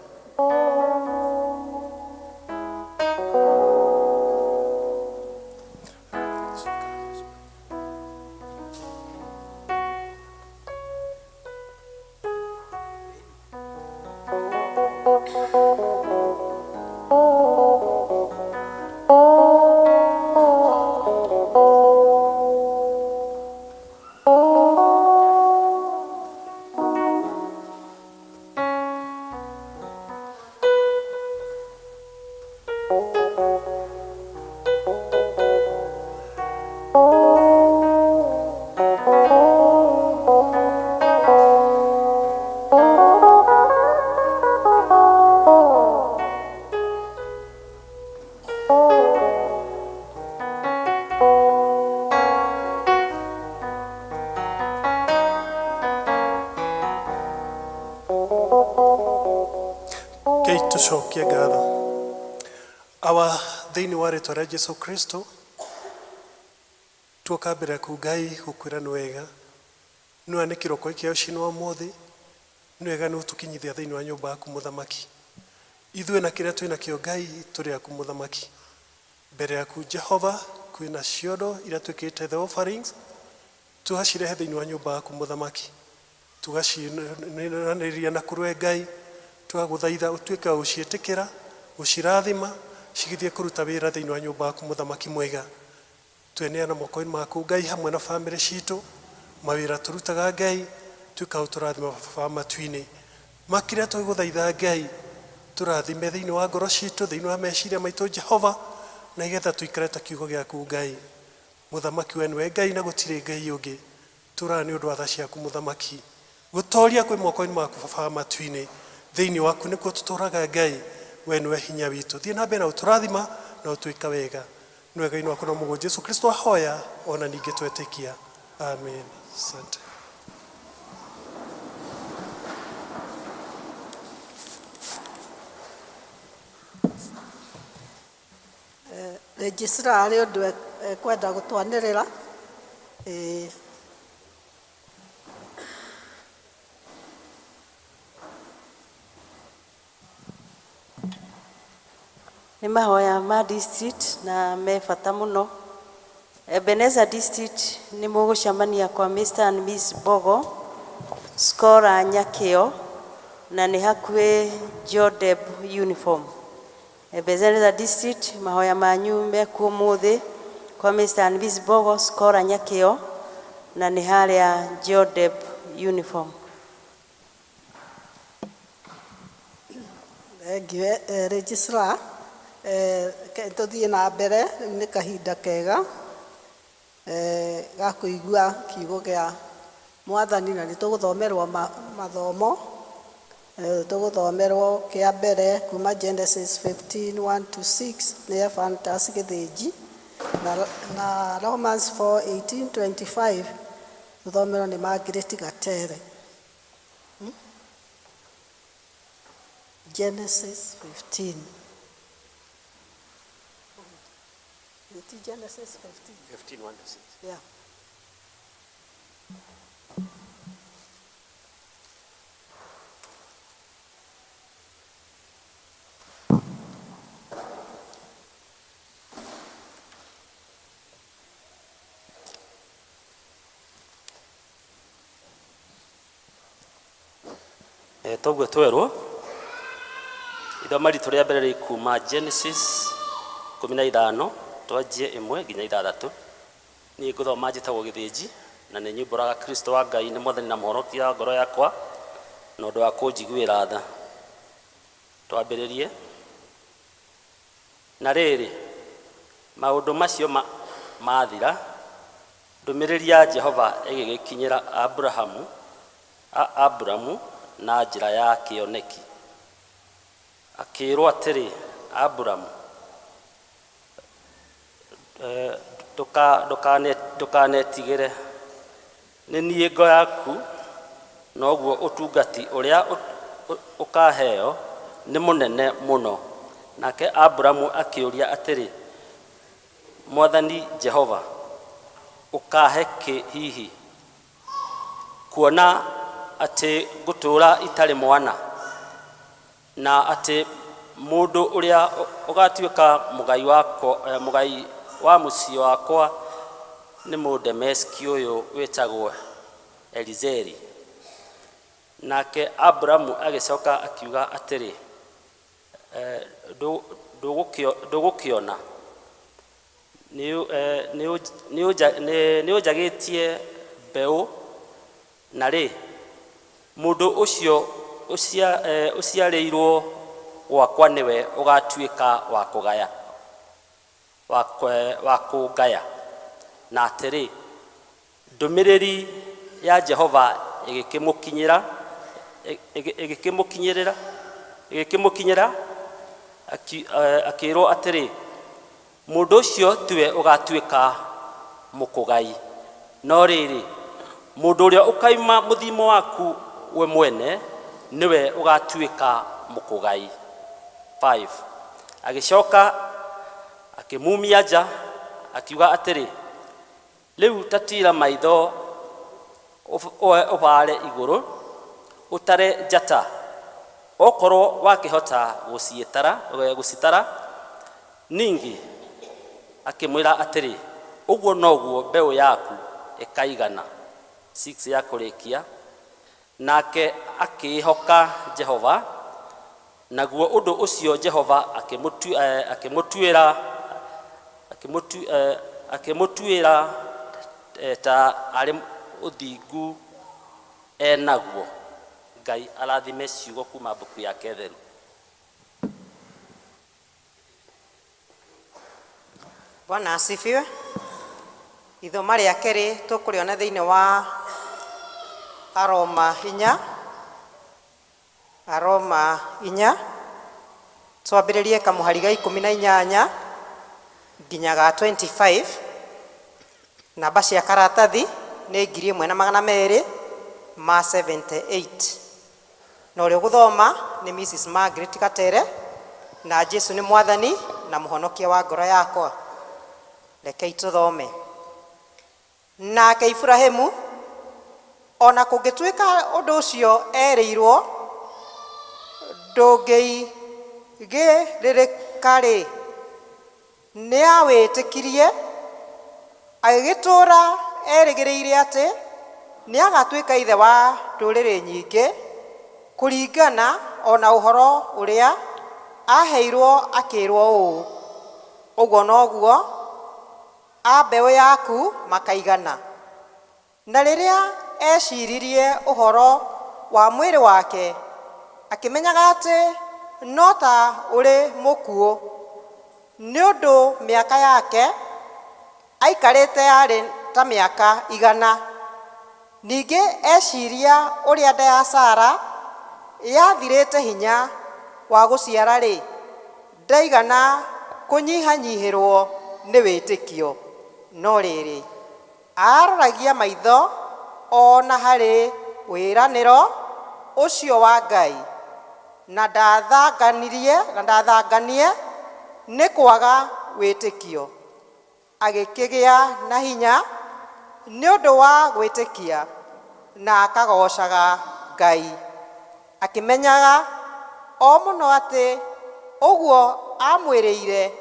tucokie ngatho awa thĩinĩ wa rĩtwa rĩa Jesũ Kristo tuokambĩra ku Ngai gũkwĩra nĩ wega nĩwe nĩ kĩroko gĩkĩ ũcini wa ũmũthĩ nĩ wega nĩ ũtũkinyithia thĩinĩ wa nyũmba yaku mũthamaki ithuĩ na kĩrĩa twĩna kĩo Ngai tũrĩ aku mũthamaki mbere yaku Jehova kwĩna ciondo iria twĩkĩte the offerings tugacirehe thĩinĩ wa nyũmba yaku mũthamaki tugacinanĩrĩria na kũrwe Ngai twagũthaitha ũtuĩke wa gũciĩtĩkĩra gũcirathima cigithie kũruta wĩra thĩinĩ wa nyũmba yaku mũthamaki mwega tweneana moko-inĩ maku Ngai hamwe na bamĩrĩ citũ mawĩra tũrutaga Ngai twĩkaga tũrathima baba matu-inĩ makĩrĩa twĩgũthaitha Ngai tũrathime thĩinĩ wa ngoro citũ thĩinĩ wa meciria maitũ Jehova na igetha tũikare ta kiugo gĩaku Ngai mũthamaki we nĩwe Ngai na gũtirĩ Ngai ũngĩ tũra nĩ ũndũ wa tha ciaku mũthamaki gũtoria kwĩ moko-inĩ maku baba matu-inĩ thĩinĩ waku nĩkuo tũtũraga Ngai we nĩwe hinya witũ thiĩ na mbere na ũtũrathima na ũtwĩka wega nĩ wega-inĩ waku na mũgũ Jesu Kristo ahoya ona ningĩ twetĩkia amen. Asante. Registrar arĩ ũndũ kwenda gũtwanĩrĩra nĩ mahoya ma district na me bata mũno. Ebenezer district nĩ mũgũcemania kwa Mr and Miss Bogo Skora Nyakĩo na nĩ hakuhĩ Jodeb uniform. Ebenezer district mahoya manyu mekuo mũthĩ kwa Mr and Miss Bogo Skora Nyakĩo na nĩ harĩa Jodeb uniform. Registrar tũthiĩ na mbere nĩ kahinda kega ga kũigua kiugo gĩa Mwathani na nĩ tũgũthomerwo mathomo tũgũthomerwo kĩa mbere kuma Genesis 15:1-6 nĩ Ephantus Gĩthĩnji na Romans 4:18-25 tũthomerwo nĩ Margaret Gatere. Genesis 15. Is it Genesis 15? 15:1-6. Yeah. Toguo twerwo ithoma ritũ rĩa mbere rĩ kuma Genesis 15 twanjie 1 nginya 6. Niĩ ngũthoma njĩtagwo Gĩthĩnji na nĩ nyumbũraga Kristo wa Ngai nĩ Mwathani na Mũhonokia wa ngoro yakwa na ũndũ wa kũnjiguĩra tha. Twambĩrĩrie. Na rĩrĩ maũndũ macio mathira ndũmĩrĩri ya Jehova ĩgĩgĩkinyĩra Aburamu na njĩra ya kĩoneki. Akĩrwo atĩrĩ Aburamu ndũkanetigĩre nĩ niĩ ngo yaku noguo ũtungati ũrĩa ũkaheo nĩ mũnene mũno. Nake Aburamu akĩũria atĩrĩ Mwathani Jehova ũkahe kĩ hihi kuona atĩ ngũtũũra itarĩ mwana na atĩ mũndũ ũrĩa ũgatuĩka mũgai wa mũciĩ wakwa nĩ Mũdameski ũyũ wĩtagwo Elizeri. Nake Aburamu agĩcoka akiuga atĩrĩ ndũgũkĩona nĩ ũnjagĩtie mbeũ na rĩ mũndũ ũcio ũciarĩirwo gwakwa nĩwe ũgatuĩka wa kũngaya. Na atĩrĩ ndũmĩrĩri ya Jehova ĩgĩkĩmũkinyĩra akĩrwo atĩrĩ mũndũ ũcio tiwe ũgatuĩka mũkũgai no rĩrĩ mũndũ ũrĩa ũkaima mũthimo waku we mwene niwe ũgatuĩka mũkũgai. 5 agĩcoka akĩmumia nja akiuga atĩrĩ rĩu tatira maitho ũbare igũrũ ũtare njata okorwo wakĩhota gũcitara. Ningĩ akĩmwĩra atĩrĩ ũguo noguo mbeũ yaku ĩkaigana. 6 ya kũrĩkia. Nake akĩhoka Jehova naguo ũndũ ũcio Jehova akĩmũtuĩra ta arĩ ũthingu enaguo. Ngai arathime ciugo kuma mbuku yake theru. Bwana asifiwe. Ithoma rĩa kerĩ tũkũrĩona thĩinĩ wa Aroma 4. Aroma 4 twambĩrĩrie kamũhari ga 18 nginyaga 25. Namba cia karatathi nĩ 1278. Na ũrĩa gũthoma nĩ Mrs. Margaret Katere, na Jesu nĩ mwathani na mũhonokia wa ngoro yakwa. Rekei tũthome. Nake Ibrahimu ona kũngĩtuĩka ũndũ ũcio erĩirwo ndũngĩigĩrĩrĩka-rĩ, nĩawĩtĩkirie agĩgĩtũũra erĩgĩrĩire atĩ nĩagatuĩka ithe wa ndũrĩrĩ nyingĩ kũringana ona ũhoro ũrĩa aheirwo akĩrwo ũũ, ũguo noguo a mbeũ yaku makaigana. Na rĩrĩa eciririe ũhoro wa mwĩrĩ wake akĩmenyaga atĩ no ta ũrĩ mũkuũ, nĩ ũndũ mĩaka yake aikarĩte yarĩ ta mĩaka 100. Ningĩ eciria ũrĩa nda ya Sara yathirĩte hinya wa gũciara-rĩ, ndaigana kũnyihanyihĩrwo nĩ wĩtĩkio. No rĩrĩ, aroragia maitho ona harĩ wĩranĩro ũcio wa Ngai, na ndathanganie nĩ kwaga wĩtĩkio, agĩkĩgĩa na hinya nĩ ũndũ wa gwĩtĩkia, na akagocaga Ngai, akĩmenyaga o mũno atĩ ũguo amwĩrĩire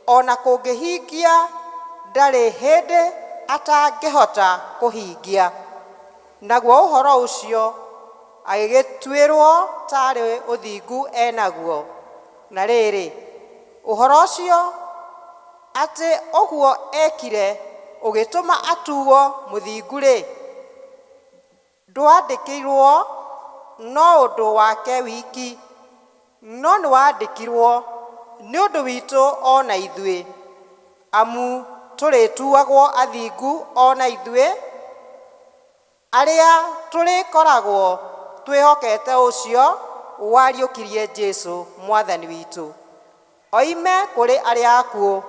ona kũngĩhingia ndarĩ hĩndĩ atangĩhota kũhingia. Naguo ũhoro ũcio agĩgĩtuĩrwo tarĩ ũthingu enaguo. Na rĩrĩ, ũhoro ũcio atĩ ũguo ekire ũgĩtũma atuo mũthingu-rĩ, ndwandĩkĩirwo no ũndũ wake wiki, no nĩwandĩkirwo nĩ ũndũ witũ ona ithuĩ, amu tũrĩtuagwo athingu ona ithuĩ arĩa tũrĩkoragwo twĩhokete ũcio wariũkirie Jesu mwathani witũ, oime kũrĩ arĩa akuũ,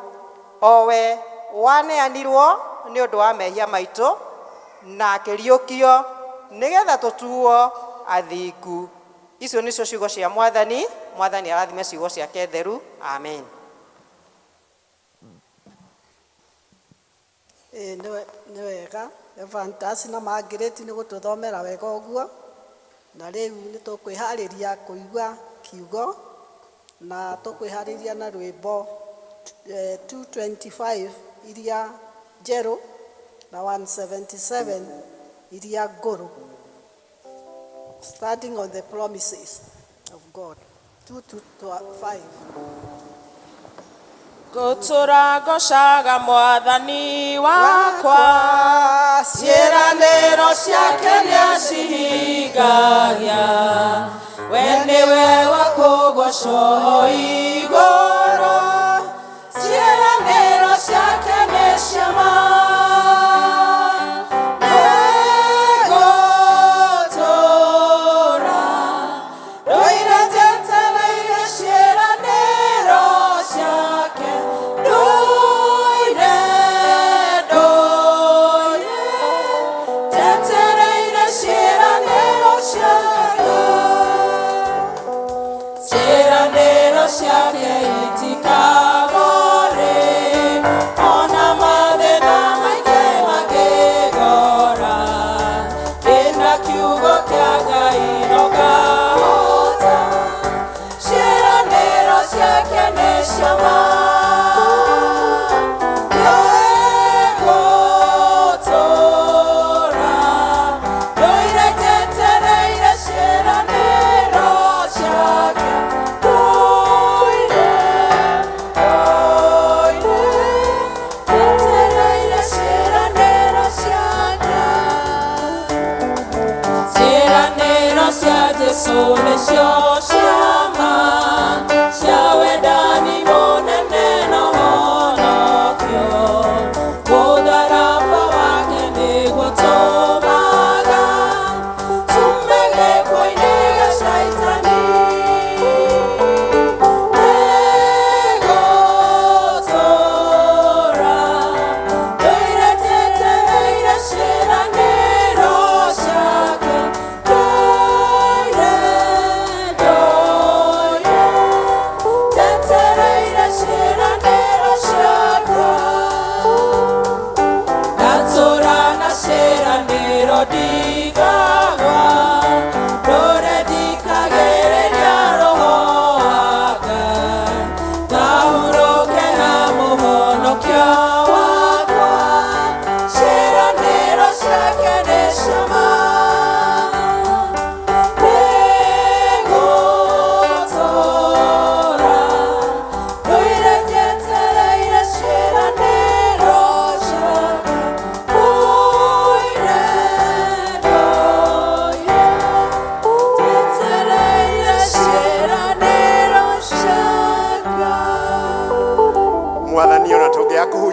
o we waneanirwo nĩ ũndũ wa mehia maitũ na akĩriũkio nĩgetha tũtuo athingu. Icio nĩcio ciugo cia mwathani. Mwathani arathime ciugo ciake theru. Amen. Nĩ wega Evantasi na Margaret nĩ gũtũthomera wega ũguo. Na rĩu nĩ tũkwĩharĩria kũigua kiugo na tũkwĩharĩria na rwĩmbo 225 iria njerũ na 177 iria ngũrũ. Starting on the promises of God. 225. Gũtũra ngocaga mwathani wakwa, ciĩranĩro ciake nĩacihingagia, we nĩwe wa kũgocwo igũrũ, ciĩranĩro ciake nĩ cia ma.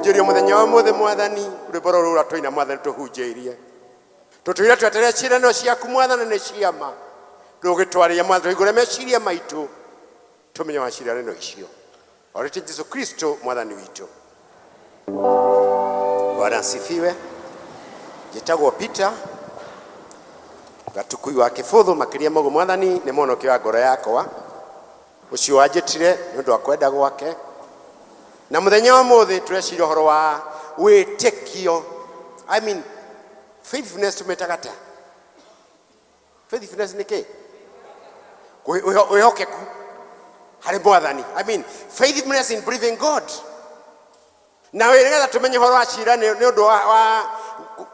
hunjirio muthenya wa muthe mwathani rwimbo rura twaina mwathani tuhunjirie tutwire twetere ciiraniro ciaku mwathani ni ciama ndugitwarĩria mwathani igũre meciria maitũ tumenye wa ciiraniro icio orete Jesu Kristo mwathani witũ. Bwana asifiwe. Njĩtagwo Peter gatukui wa kĩbũthũ makĩria mogo mwathani nĩ mũhonokia wa ngoro yakwa ũcio wanjĩtire nĩ ũndũ wa kwenda gwake na mũthenya wa mũthĩ tũreciria ũhoro wa wĩtĩkio. I mean faithfulness tumetaga ta faithfulness nĩ kĩ? Wĩhokeku harĩ mwathani. I mean faithfulness in believing God. Na wĩrĩgetha tũmenye ũhoro wa ciiranĩro nĩ ũndũ wa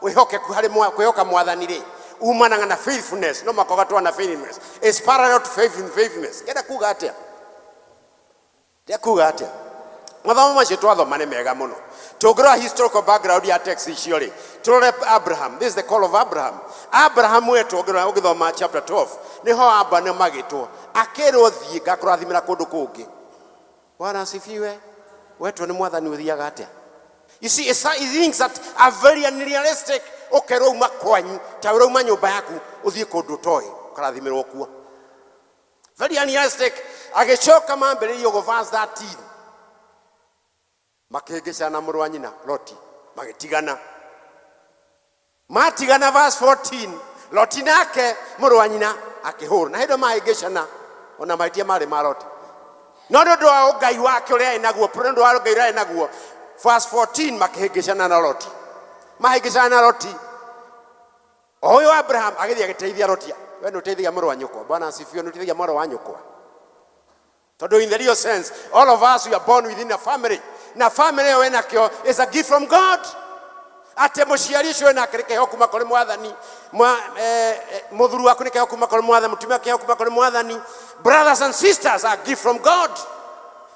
wĩhokeku harĩ kwĩhoka mwathani rĩ umanaga na faithfulness. No makoga twana faithfulness is parallel to faithfulness. Kenda kuga atĩa? Ndia kuga atĩa? Mathomo macio twathoma nĩ mega mũno. Tũngĩrora historical background ya text icio rĩ tũrore Abraham. This is the call of Abraham. Abraham wetu ũngĩthoma chapter 12 nĩho Abraham magĩtwo akĩrwo thiĩ ngakũrathimĩra kũndũ kũngĩ. Bwana asifiwe. Wetu nĩ mwathani ũthiaga atĩa? You see, it's things that are very unrealistic. Ũkerwo uma kwanyu ta ũrauma nyũmba yaku ũthiĩ kũndũ ũtoĩ ũkarathimĩrwo kuo. Very unrealistic. Agĩcoka mambĩrĩrio go verse 13 makĩhĩngĩcana na mũrũ wa nyina Loti magĩtigana. Matigana verse 14 Loti nake mũrũ wa nyina akĩhũra na hĩndĩ mahĩngĩcana ona mahĩtia marĩ ma Loti. No nĩ wa Ngai wake ũrĩa enaguo nĩ wa Ngai ũrĩa enaguo. Verse 14 makĩhĩngĩcana na Loti. Mahĩngĩcana na Loti. Ũyũ Abraham agĩthiĩ agĩteithia Loti. We nĩ ũteithagia mũrũ wa nyũkwa. Bwana asifiwe. Nĩ ũteithagia mũrũ wa nyũkwa. Tondũ in the real sense all of us we are born within a family. Na family ĩyo enakĩo is a gift from God. Atĩ mũciari ũcio ena kĩheo kuma kũrĩ mwathani. Mũthuri waku nĩ kĩheo kuma kũrĩ mwathani. Mũtumia kĩheo kuma kũrĩ mwathani. Brothers and sisters are a gift from God.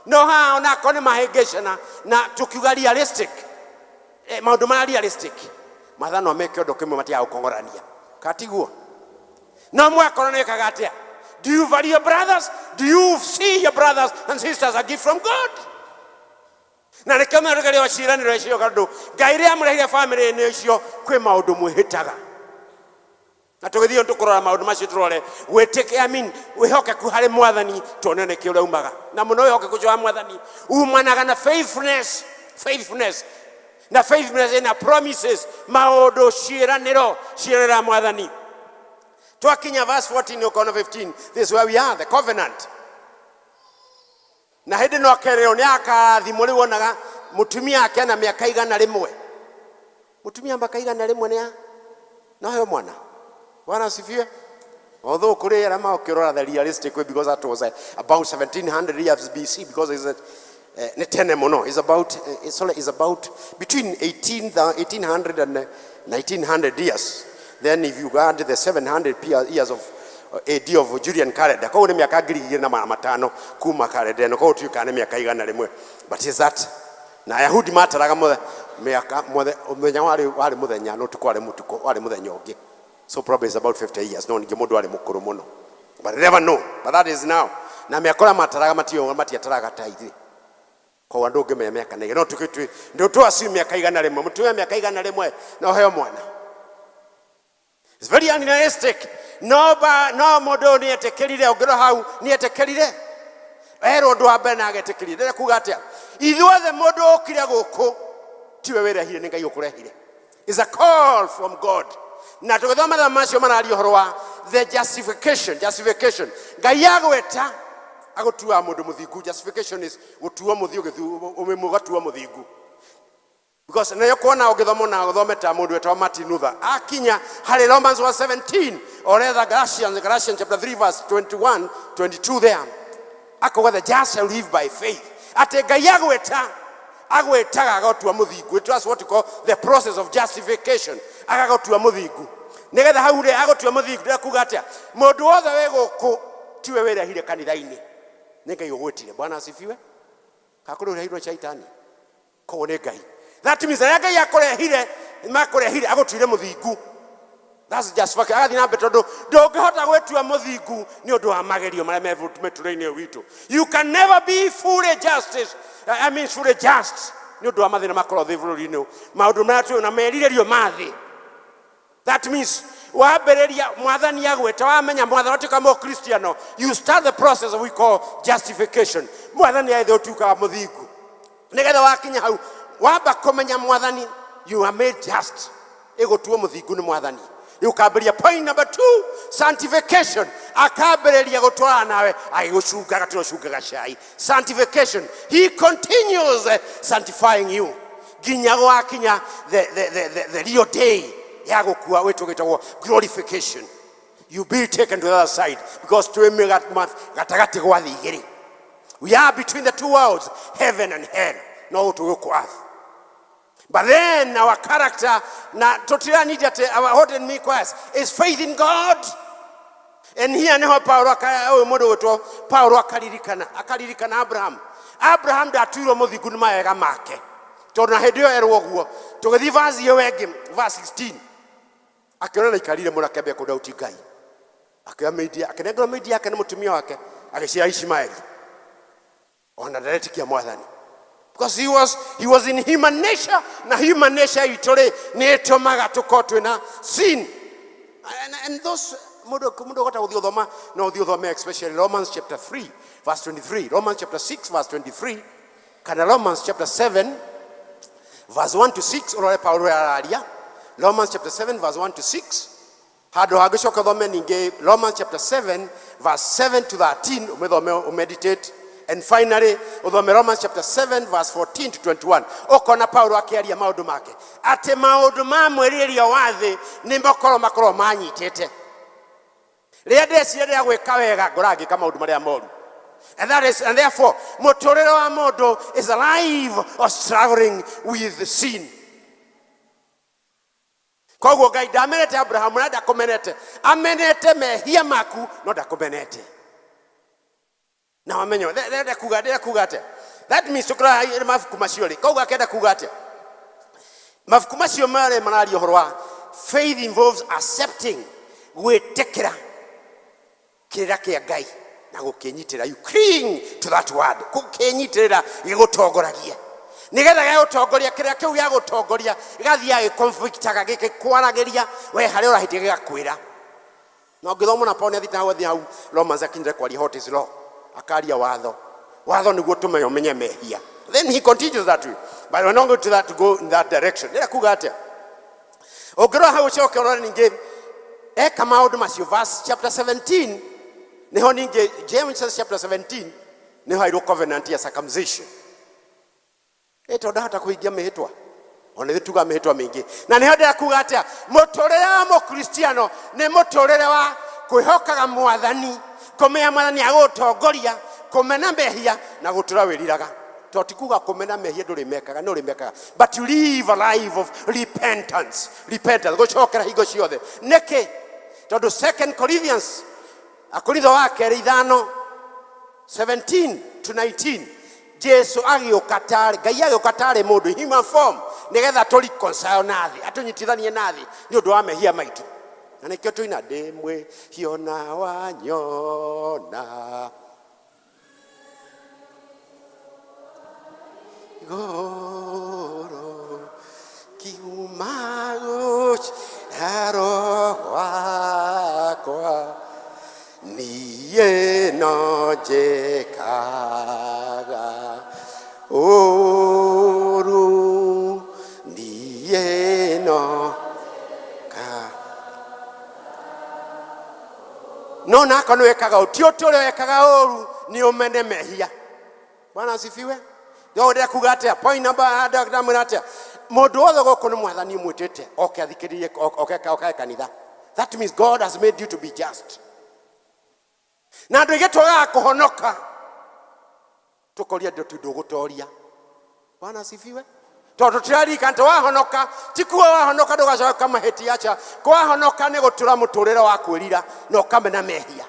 No ha ona kone mahĩngĩcana na tukiuga realistic. Maũndũ ma realistic. Mathano meke ũndũ kĩmwe matiga gũkongorania. Katiguo. No mwakora nĩ kaga atĩa? Do you value your brothers? Do you see your brothers and sisters a gift from God? Na rekama rũgari wa ciiranĩro icio gandũ Ngai rĩa mũreire family-inĩ icio kwĩ maũndũ mwĩhĩtaga. Na tũgĩthiĩ tũkũrora maũndũ macio tũrore wĩtĩkia I mean wĩhokeku harĩ mwathani tuone nĩkĩ ũraumaga. Na mũno wĩhokeku ũcio wa mwathani umanaga na faithfulness. Na faithfulness in promises maũndũ ciĩranĩro mwathani. Twakinya verse 14 ũkona 15 this is where we are the covenant. Na hĩndĩ no kerero nĩ akathimo rĩu onaga mũtumia ake na mĩaka 100. Mũtumia mpaka 100 nĩ na heo mwana. Bwana asifiwe. Although kuri era maokirora the realistic way because that was about 1700 years BC because it's tene mono is about it's about between 1800 and 1900 years. Then if you add the 700 years of AD of Julian calendar kwa miaka 2500 kuma calendar no kwa tuika ne miaka 100. But is that na Ayahudi mataraga miaka muthenya wari muthenya no tukware mutuko wari muthenya ungi. So probably it's about 50 years. No, ngimundu ari mukuru muno. But I never know. But that is now. Na miakora mataraga matiataraga taithi. Kwa wandu ngime miaka nege. No tukitwi ndio tu assume miaka 100 mutumia miaka 100 no heo mwana. It's very unrealistic. No modo ni etekerire ogero hau ni etekerire. Ero ndo abe na agetekerire kuga atia. Ithuothe modo okire guku tiwe werehire ni Ngai ukurehire. It's a call from God. Na tũgĩthoma tha macio marario horo wa the justification Ngai agweta agotua mũndũ mũthingu. Justification is gutua mũthingu ũmũgatua mũthingu because na yokona ũgĩthoma na ũthometa mũndũ wetwa Martin Luther akinya harĩ Romans 1:17 or rather Galatians chapter 3 verse 21 22 there akoga the just shall live by faith. Ate Ngai agwetaga agotua mũthingu. It was what you call the process of justification. Agagotua mũthingu nigetha hau ri agotua mũthingu ndekuga atia mũndũ wothe wĩ gũkũ tiwe wĩrehire kanitha-inĩ nĩ Ngai ũgwĩtire. Bwana asifiwe. Kakũrehirwo shaitani ko nĩ Ngai. That means that Ngai makũrehire agũtuire mũthingu. That's just fuck. Agathi na mbe tondu ndũngĩhota gwĩtua mũthingu nĩ ũndũ wa magerio marĩa metũrĩ-inĩ witũ. You can never be fully just ni undu wa mathina makoro thi bururi-ini maundu maria twi na meriririo mathi. That means wambĩrĩria mwathani agwĩta wamenya mwathani ũtuĩka mũkristiano, you start the process we call justification. Mwathani aithe ũtuĩkaga mũthingu nĩgetha wakinya hau wamba kũmenya mwathani you are made just, ĩgũtuo mũthingu nĩ mwathani. Ukambĩrĩria point number 2, sanctification. Akambĩrĩria gũtwarana nawe agĩgũcunga gatĩro cungaga cai. Sanctification, he continues sanctifying you nginya gwakinya the real day ya gũkua wĩtũgĩtagwo glorification. You be taken to the other side because gatagati gwa thĩ igĩrĩ. We are between the two worlds, heaven and hell. No to earth. But then our character, our holding me quest is faith in God. And here neho Paulo akaririkana Abraham. Abraham ndatuirwo mũthingu nĩ mawega make. Tondũ na hĩndĩ ĩyo erwo ũguo. Tũgĩthiĩ verse ĩyo wengĩ, verse 16. Akĩona ikarire mũno akĩambia kũndauti Ngai. Akĩnengera maidi yake na mũtumia wake agĩciara Ishmaeli. Ona ndaretikia mwathani. Because he was in human nature, na human nature itore nĩĩtũmaga tũkorwo twĩna sin. And those mũndũ gota gũthiĩ ũthoma no ũthiĩ ũthome especially Romans chapter 3 verse 23, Romans chapter 6 verse 23, kana Romans chapter 7 verse 1 to 6 ũrore Paulo araria. Romans chapter 7 verse 1 to 6. Handũ hangĩcoka thome ningĩ Romans chapter 7 verse 7 to 13 umeditate. And finally, Romans chapter 7 verse 14 to 21. Okona Paulo akiaria maundu make. Ate maundu ma mwĩrĩrio wa thĩ nĩ makorwo manyitĩte. Rĩrĩa ndeciria gwĩka wega ngoragĩka maundu marĩa moru. And therefore, mũtũrĩre wa mũndũ is a life of struggling with sin. Koguo Ngai ndamenete Abrahamu na ndakumenete. Amenete mehia maku no ndakumenete. Now amenyo ndenda kuga ate. That means tukora mafuku macio ri. Koguo akenda kuga ate. Mafuku macio mare marari ũhoro wa faith involves accepting, gwĩtĩkĩra kĩrĩra kĩa Ngai na gũkĩnyitĩra. You cling to that word. Gũkĩnyitĩrĩra gĩgũtongoragia. Nĩgetha gĩgũtongoria kĩrĩa kĩu gĩa gũtongoria gĩgathiĩ gĩconflictaga gĩkwaragĩria we harĩa ũrahĩtia gĩgakwĩra. No ngĩthoma na Paul nĩathita hau hau Romans akinire kwaria what is law. Akaria watho niguo tumenye umenye mehia. Then he continues that way, but we're not going to go in that direction. Nĩra kuga atĩa ũngĩrora hau ũcoke ũrore ningĩ eka maũndũ macio verse chapter 17 niho ningĩ James chapter 17 niho hairwo covenant ya circumcision. Eto ndahota kũhingia mĩhĩtwa ona ithuĩ tuga mĩhĩtwa mĩingĩ na niho ndĩra kuga atĩa mũtũrĩre wa mũkristiano nĩ mũtũrĩre wa kwĩhokaga mwathani, kũmenya mwathani agũtongoria, kũmena mehia na gũtũra wĩriraga. Totikuga kũmena mehia ndũrĩ mekaga no mekaga, but you live a life of repentance gũcokera hingo ciothe. Nĩkĩ tondũ 2 Corinthians Akorintho wa kerĩ 5:17 to 19 Jesu agĩũka tarĩ Ngai agĩũka tarĩ mũndũ human form nĩgetha tũreconcile na thĩ, atũnyitithanie na thĩ nĩ ũndũ wa mehia maitũ. Na nĩkĩo tũina ndĩmwe hiona wanyona goro kiuma gũciaro wakwa niĩ no njĩkaga ũũru niĩ no no nako nĩ wekaga ti ũtũre wekaga ũũru nĩ ũmene mehia. Bwana asifiwe. Ndio ndĩra kuga atĩa point number ndamwĩra atĩa mũndũ wothe gũkũ nĩ mwathani mwĩtĩte oke athikĩrĩrie oke kanitha. That means God has made you to be just. Na andũ aingĩ twagaga kũhonoka tũkoria ndũgũtoria. Bwana asifiwe. Tondũ tũrarika ntĩ wahonoka ti kuo wahonoka ndũgacoka mahĩtia acha kwahonoka nĩ gũtũra mũtũrĩre wa kwĩrira na ũkamena mehia.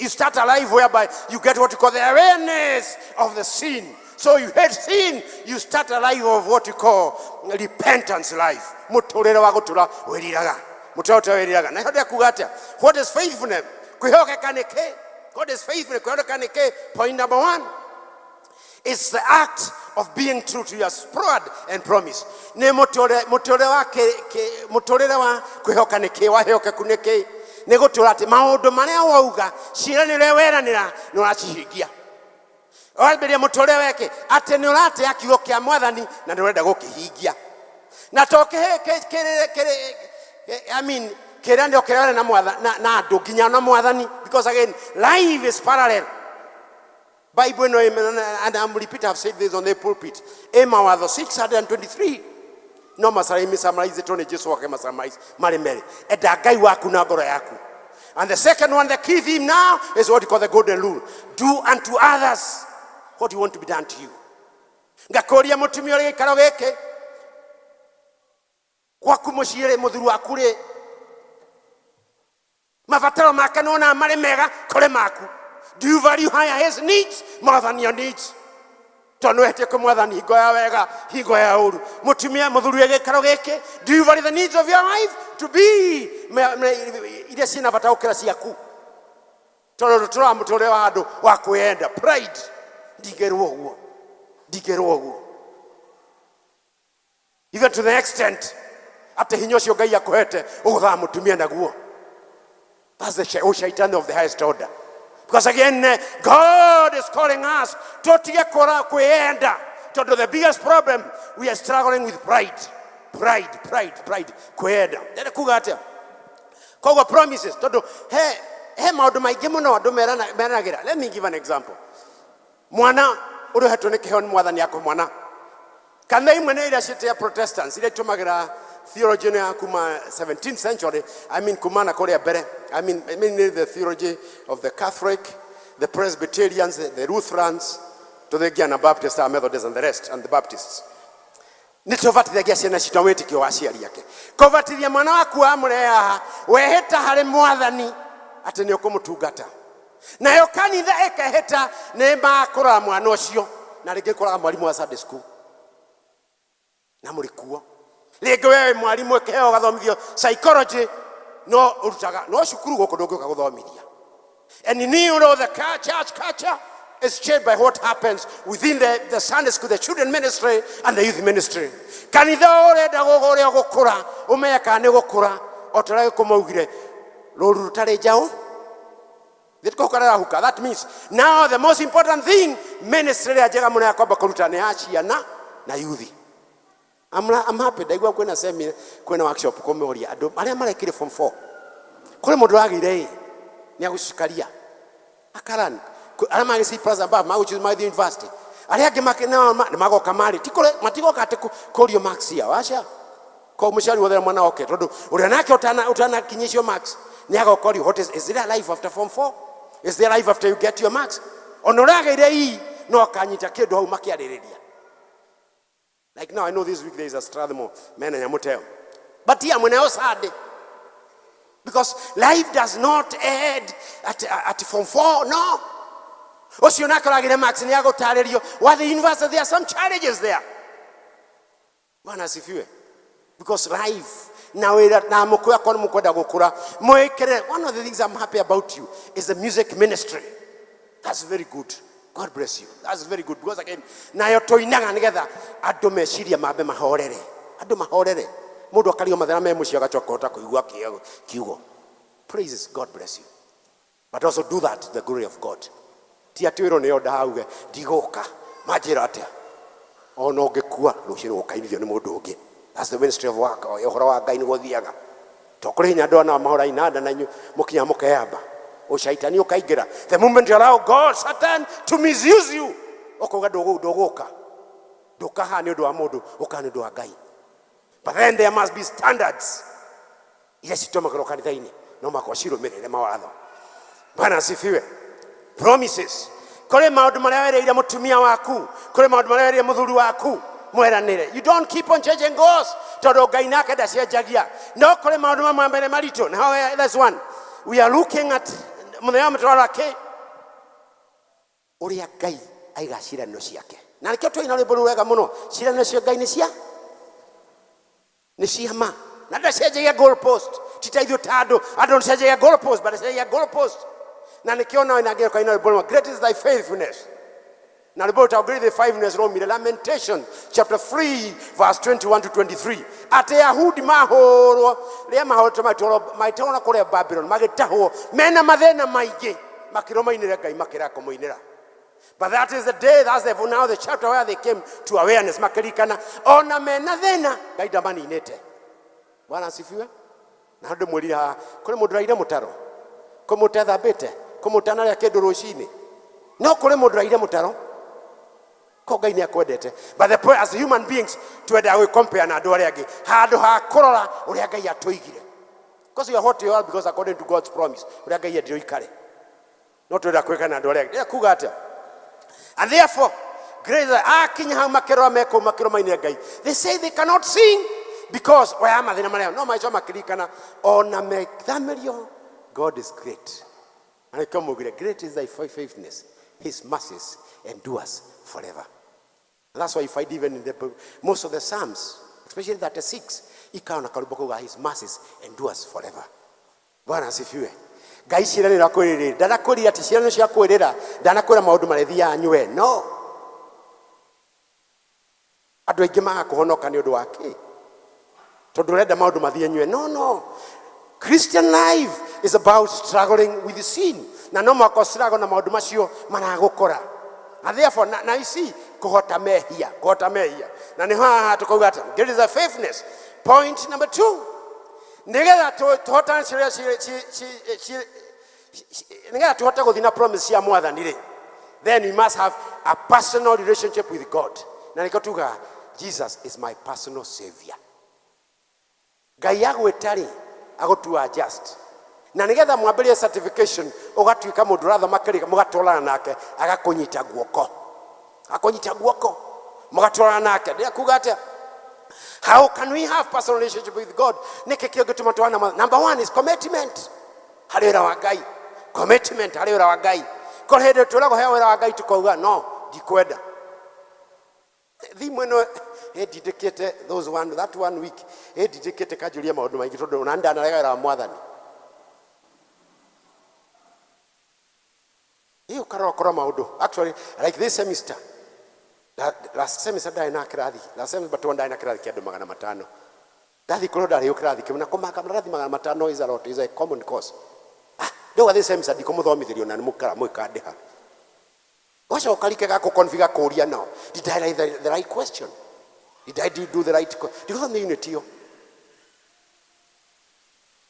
You start a life whereby you get what you call the awareness of the sin. So you hate sin, you start a life of what you call repentance life. Mũtũrĩre wa gũtũra wĩriraga. Mũtũrĩre wĩriraga. Na hĩndĩ kuga atĩa what is faithfulness? Kwĩhokeka nĩ kĩ? God is faithful. Kwĩhokeka nĩ kĩ? Point number 1. It's the act of being true to your word and promise. Ne mutore wa kwihoka niki wahoke kuniki ne gutura ati maundu maria wauga ciranire weranira no racihingia. Wambere mutore weke ati ni urate akiugo kia mwathani na ndurenda gukihingia. Na toke kera ndio kera na mwathani na andu nginya na mwathani, because again life is parallel. Bible no, and I'm repeating, I've said this on the pulpit. Emma watho 623. No masarimi summarize it on Jesus wake masarimize marimeri. Eda gai waku na ngoro yaku. And the second one, the key theme now is what you call the golden rule. Do unto others what you want to be done to you. Ngakoria mutumia ri gikaro giki. Gwaku muciire muthuru waku ri. Mabataro make no na mari mega kore maku. Do you value higher his needs more than your needs? Tono ete ko mwathani hingo ya wega hingo ya uru. Mutumia muthuru ri gikaro giki. Do you value the needs of your life to be ile sina bataukira ciaku? Tono tura mutore wa andu wa kwenda pride. Digerwo guo. Even to the extent ate hinyo cio Ngai akohete ugutha mutumia naguo. That's the shaitan of the highest order. Because again, God is calling us to kwenda. To the biggest problem, we are struggling with pride. Kwenda. Dere kugate. Kogo promises. Todo he maundu maingi muno andu meranagira. Let me give an example. Mwana uruhetwo ni kiheo ni mwathani yako mwana. Kana imwe ne ira city ya Protestants ile tumagira theology ya kuma 17th century, kumana kore bere. The theology of the Catholic, the Presbyterians, the Lutherans, to the Anabaptists, the Methodists, and the rest, and the Baptists. Nitovati the gesi na shitaweti ki wasiari yake. Kovati ya mwana waku amulea weheta hale mwathani ate ni okumutugata. Na yo kanitha ekeheta ne makora mwana ucio na rigikora mwalimu wa Sunday school. Na mulikuwa lege wewe mwalimu ekeheo gathomithio psychology no urutaga no shukuru goko ndunguka guthomithia. And you know the church culture is shaped by what happens within the Sunday school, the children ministry and the youth ministry. Kanitha urenda gugore gukura umeka ni gukura otarage kumaugire ruru rutare jao. That means now the most important thing ministry ajega muna yakwamba kuruta ni aciana na youth. I'm happy that we are seminar, kwena workshop komeoria adu aria marekire form 4. Kule mundu agire ni agushikaria akarani aria magisi plaza aba maguchi my university aria gemake na magoka mari tikole matigoka ate korio max ya washa ko mushari wothe mwana oke tondu uria nake utana kinyisho max ni agokori what is there life after form 4? Is there life after you get your max? Onoraga ire hii no kanyita kindu hau makiaririria. Like now I know this week there is a Strathmore men and Yamutel. But here when I was sad because life does not end at form 4, no. Osionakora max ni ago talerio while the university there are some challenges there. Bwana asifiwe. Because life now na mukua kwa mukwenda gukura moekere. One of the things I'm happy about you is the music ministry. That's very good. God bless you. That's very good because again na yo toinaga nigetha andu meciria mabe mahorere. Andu mahorere. Mundu akario mathera me mucio agachokota kuigua kiugo. Praises, God bless you. But also do that to the glory of God. Ti atwiro ne oda hauge digoka majira atia. Ono ngekua ruciro ukainithio ni mundu ungi. That's the ministry of work. O horo wa Ngai ni guthiaga. Tokore nya ndona mahora inanda na mukinya mukeyamba. O shaitani ukaigira. The moment you allow God Satan to misuse you, okoga dogoka. Dokaha ni ndo amodo, okani ndo Ngai. But then there must be standards. Yes, itoma kanitha ini. No makoshiro merere mawatho. Bwana asifiwe. Promises. Kore maundu maria wereire mutumia waku, kore maundu maria wereire muthuri waku, mweranire. You don't keep on changing goals. Todo Ngai nake ndaciajagia. No kore maundu mamwe mbere marito. Now that's one. We are looking at muthenya mutwara ke uria Ngai aiga ciraniro ciake. Na nikio twaina rwimbo rwega muno. Ciraniro cia Ngai ni ciama. Na ndacenjagia goal post. Titaithio tando andu cenjagia goal post, but cenjagia goal post. Na nikiona ina ngero kaina rwimbo great is thy faithfulness. Na rĩbũ taũngĩrithia 5 nĩciromire Lamentation chapter 3 verse 21 to 23. Atĩ Ayahudi mahũrwo rĩrĩa mahũrĩte maitwarwo na kũrĩa Babylon magĩtahwo mena mathĩna maingĩ makĩrwo mainĩre Ngai makĩrega kũmũinĩra. But that is the day, that's now the chapter where they came to awareness. Makirikana ona mena thĩna Ngai ndamaninĩte. Bwana asifiwe. Na ndĩ mwĩrira kũrĩ mũndũ raire mũtaro kũmũtetha mbĩte kũmũtana rĩa kĩndũ rũcinĩ no kũrĩ mũndũ raire mũtaro ko Ngai nĩakwendete. But the point as human beings twenda we compare na andũ arĩa angĩ handũ ha kũrora ũrĩa Ngai atũigire. Because you are what you are because according to God's promise ũrĩa Ngai endirwo ikare no twenda kwĩka na andũ arĩa angĩ kuga atĩa. And therefore grace akinya hau makĩrora meko makĩrwo mainĩre Ngai, they say they cannot sing because oya mathĩna marĩa no maico makĩrikana ona methamĩrio God is great. And I come with great is thy faithfulness, his mercies endures forever. And that's why you find even in the most of the Psalms, especially 36, ikaona karubuko his mercies endures forever. Bwana asifiwe. Ngai ciĩranĩra kwĩrĩrĩra ndanakwĩrĩra atĩ ciĩranĩro cia kwĩrĩra ndanakwĩra maũndũ marĩa anyue no. Andũ aingĩ magakũhonoka nĩ ũndũ wa kĩ tondũ ũrenda maũndũ mathiĩ anyue no. Christian life is about struggling with sin. Na no mwako struggle na maũndũ macio maragũkora. And therefore now you see kuhota mehia. Na nĩ haha tukauga atĩ there is a faithfulness. Point number 2. Nigetha tuhota nigetha tuhota gũthiĩ na promise ya Mwathani rĩ, then we must have a personal relationship with God. Na nĩkĩo tuga Jesus is my personal savior. Ngai agwĩta rĩ agũtua just. Na nigetha mwambĩrĩrie certification ũgatuĩka mũndũ ũrathoma kĩrĩka mũgatwarana nake agakũnyita guoko mũgatwarana nake ndĩ kuga atĩa. How can we have personal relationship with God? Nĩkĩ kĩo gĩtũma twana number 1 is commitment harĩ wĩra wa Ngai. Commitment harĩ wĩra wa Ngai. Kũrĩ hĩndĩ tũragũheo wĩra wa Ngai tukauga no ndikwenda. Thimũ ĩno ndindĩkĩte that one week ndindĩkĩte kanjũria maũndũ maingĩ tondũ ona ndanarega wĩra wa Mwathani. Hiyo karokora maũndũ actually like this semester last semester ndari na kĩrathi last semester but ndari na kĩrathi kĩa andũ 500 ndathi kũrĩ ndarĩ kĩrathi kĩu na kũmaka marathi 500 is a lot, is a common course. Ndĩwa this semester ndikumũthomithĩrio na nĩ mũkara mwĩkandĩha wacoka rike gako configure kũria nao did I write the right question, did I do the right because the unit hiyo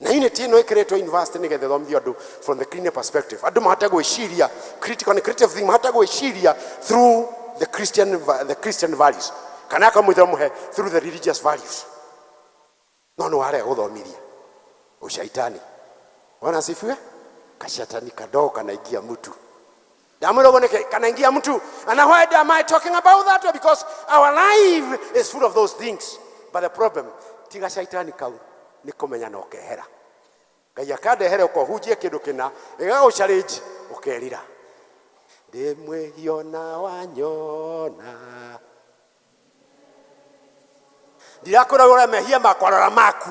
na unity no ĩkĩrĩtwo university nĩgetha thomithio andũ from the cleaner perspective. Andũ mahata gwĩciria critical and creative thing mahata gwĩciria through the Christian values kana kamũthomuhe through the religious values. No warega gũthomithia ũshaitani. Bwana asifiwe. Kashatani kadogo kanaingia mtu. Damurogone kanaingia mtu. And why am I talking about that? Because our life is full of those things. But the problem tiga shaitani kau ni kũmenya na ũkehera. Ngai akadehere ũkohunjie kĩndũ kĩna ĩgagũ-challenge ũkerira. Ndĩmwĩhiona wanyona. Ndirakũragũra mehia makwarora maku.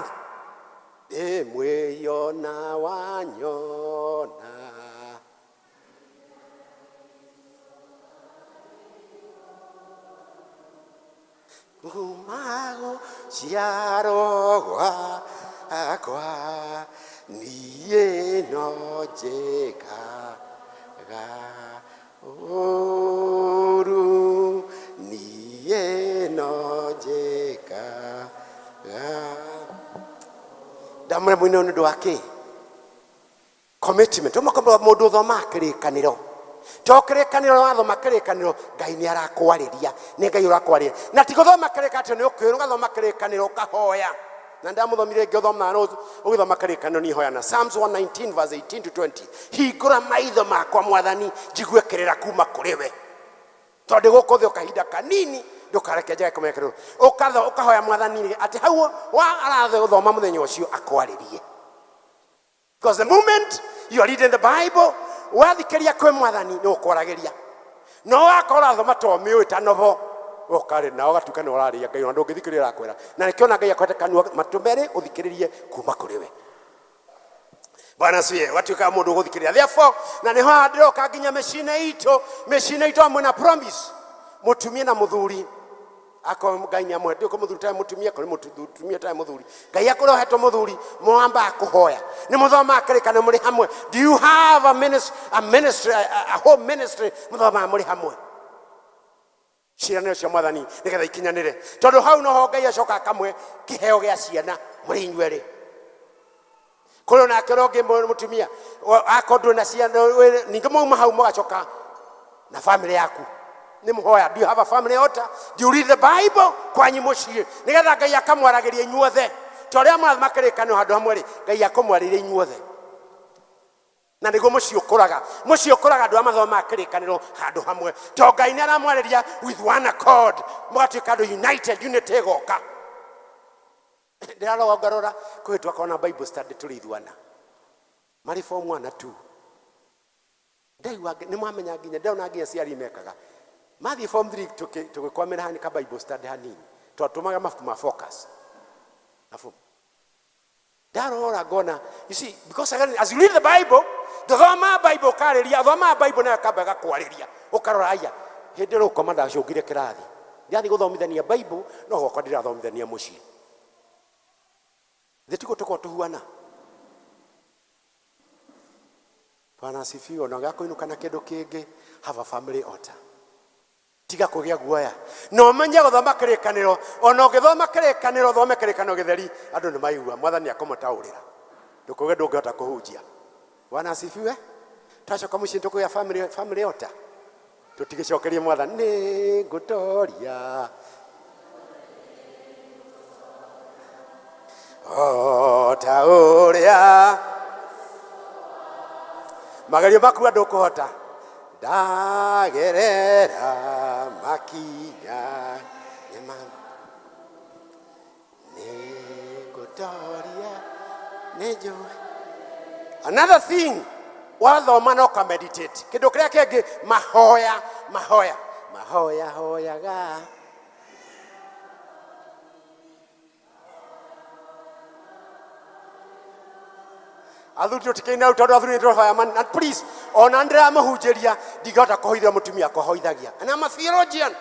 Ndĩmwĩhiona wanyona. Umago ciarogwa akwa niĩ no njĩkaga ũũru niĩ no njĩkaga. Ndamũre mũino nĩ ũndũ wa kĩ? Commitment. Ũmakomba mũndũ ũthoma kĩrĩkanĩro. Tokĩrĩkanĩro wathoma kĩrĩkanĩro Ngai nĩ arakwarĩria nĩ Ngai ũrakwarĩria na ti gũthoma kĩrĩkanĩro nĩ ũkĩrwo ũgathoma kĩrĩkanĩro ũkahoya. Na ndamuthomire ngĩthoma no ũgĩthoma kĩrĩkanĩro nĩ ihoya na Psalms 119 verse 18 to 20. Hingũra maitho makwa Mwathani njigue kĩrĩra kuma kũrĩ we. Tondũ gũkũ thĩ kahinda kanini ndũkareke njage kũmenya kĩrĩra. Ũkahoya Mwathani atĩ hau arathe gũthoma mũthenya ũcio akwarĩrie. Because the moment you are reading the Bible wathikĩria kwĩ Mwathani nĩ ũkwaragĩria. No wakora thoma to mĩũĩ ta noho ũkarĩ na ũgatuĩka nĩ ũrarĩria Ngai na ndũngĩthikĩrĩria akwĩra. Na nĩkĩo na Ngai akwete kanua matũmerĩ ũthikĩrĩrie kuma kũrĩ we. Bwana siye watu kama mundu guthikiria. Therefore na niho ndiroka nginya mecine ito amwe na promise mutumie na muthuri ako Ngai ni amwe ndiko muthuri ta mutumia ko mutumia ta muthuri Ngai akoro heto muthuri mwamba akuhoya ni muthoma akirikana muri hamwe. Do you have a home ministry muthoma muri hamwe ciana cia mwathani nigetha ikinyanire tondu hau no Ngai acoka kamwe kiheo gia ciana muri inyuere kolo na keroge mutumia akondu na ciana ninge muma hau mugacoka na family yaku ni muhoya. Do you have a family altar? Do you read the Bible kwanyu mucie nigetha Ngai akamwaragiria inyuothe toria makirikano handu hamwe ri Ngai akamwaragiria inyuothe na nigo mucie ukuraga andu amathoma akirikaniro handu hamwe to Ngai ni aramwariria with one accord mugatuika andu united unity goka. Ndiraro ngarora kwetu akona Bible study turithuana mari form 1 na 2 ndaiwa ni mwamenya nginya ndona nginya ciari mekaga mathi form 3 tugikwamira hani ka Bible study hanini twatumaga mafuku ma focus afu ndarora ngona you see because as you read the Bible thoma Bible kariria thoma Bible na kabaga kwariria ukarora aya hindi ro komanda acungire kirathi ndiathi guthomithania Bible no goko ndirathomithania mucie thitiko tuko tuhuana. Bwana asifiwe. Na ngako inu kana kindu kingi have a family altar tiga kugia guoya no menye guthoma kirikaniro ona ugithoma kirikaniro thome kirikaniro githeri andu ni maigua mwathani akomataurira ndukuge ndungihota kuhunjia. Bwana asifiwe. Tacoka mucie tukuya family altar tutigicokerie mwathani ni ngutoria tauria magario maku andu kuhota ndagerera makinya ningutoria nejo. Another thing wathoma no ka meditate kindu kiria kingi mahoya hoyaga athuti tikina utondo athuri ndo hoya man and please ona ndira mahunjeria ndigota kuhoithia mutumia kuhoithagia ana ma theologian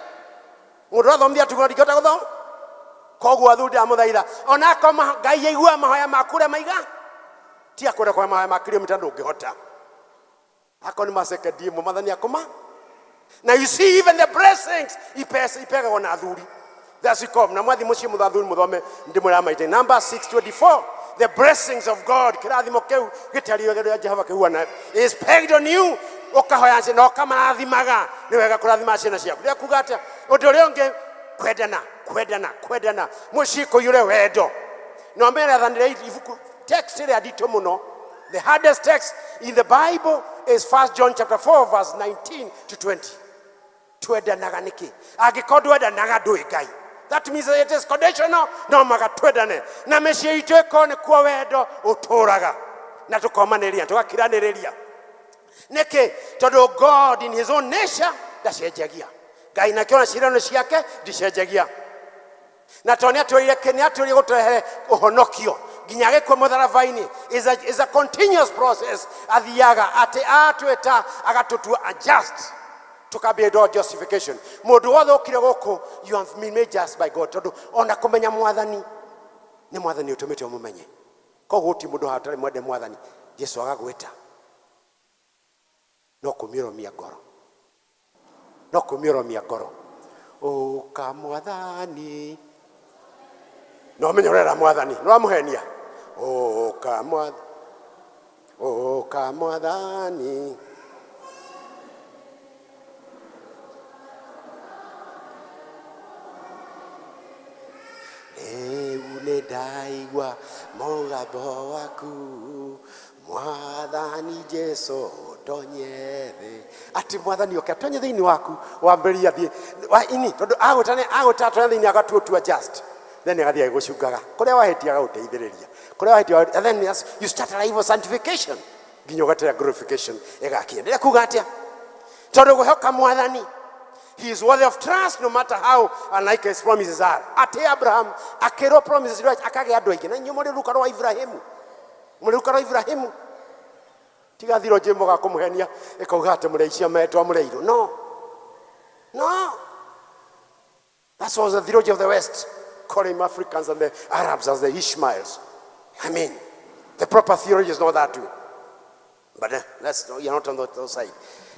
mundu athomithia tugo ndigota guthoma koguo athuti amuthaitha ona koma Ngai aigua mahoya makure maiga ti akure kwa mahoya makire mutando ungihota akoni masekedi mu mathani akoma. Now you see even the blessings ipega ona athuri that's it come na mwathi mucie muthathuri muthome ndimura maite number 6:24 the blessings of God kirathimo keu gitario gya Jehova kihuana is pegged on you ukahoya nse no kamarathimaga ni wega kurathima ciana ciaku ria kugata undu uri ungi kwendana mucie kuyure wendo no mbere thanire ibuku text ria dito muno. The hardest text in the Bible is 1 John chapter 4 verse 19 to 20. Twendanaga niki agikorwo ndanaga ndui Ngai. That means it is conditional. No magatwendane na mecie itu ikone kwa wendo uturaga na tukomaniria tugakiraniria niki tondu God in his own nature ndacenjagia Ngai na kiona cirano ciake ndicenjagia na toni atwire kene atwire gutwehere uhonokio ginyage kwa mutharabaini is a continuous process athiaga ati atweta agatutua adjust tukabe do justification mundu wothe ukire guku you have been made just by God tondu ona kumenya mwathani ni mwathani utumite umumenye koguo ti mundu hatari mwende mwathani Jesu agagwita no kumiromia ngoro o ka mwathani no menyorera mwathani no amuhenia o ka mwathani ndaigua mugambo waku mwathani Jesu tonyethe ati mwathani oke tonye thiini waku wamberia thie wa ini tondu agutata thiini agatutua just then agathia gucungaga kuria wahetia guteithiriria kuria wahetia and then you start a life of sanctification nginya ugatera glorification egakia ndira kuga atia tondu guhoka mwathani he is worthy of trust no matter how unlike his promises are. Ate Abraham akero promises right akage andu aingi na nyu muri rukaro wa Ibrahimu tiga thiro jemo ga kumuhenia ikauga ate mureicia metwa mureiro. No, that was the theology of the West, calling Africans and the Arabs as the Ishmaels. I mean, the proper theology is not that way. But you're not on the side.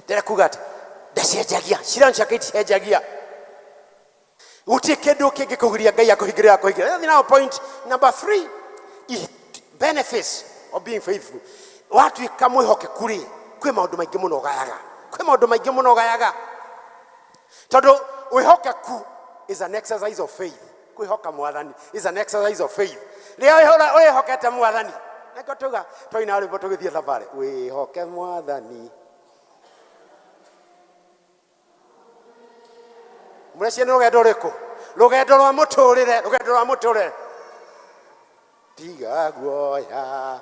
Then I could get the Shiran Shakit Hejagia. Utikedo keke kugiria gaya kuhigiria kuhigiria. Now point number 3 is benefits of being faithful. What we come with hoke kuri kwe maundu maingi muno gayaga. Kwe maundu maingi muno gayaga. Todo we hoke ku is an exercise of faith. Kwe hoka mwathani is an exercise of faith. Leo we hoke te mwathani. Nekotoga toina ri boto githia thabare. We hoke mwathani. Mureciene rugendo riko rugendo rwa muturire tiga guoya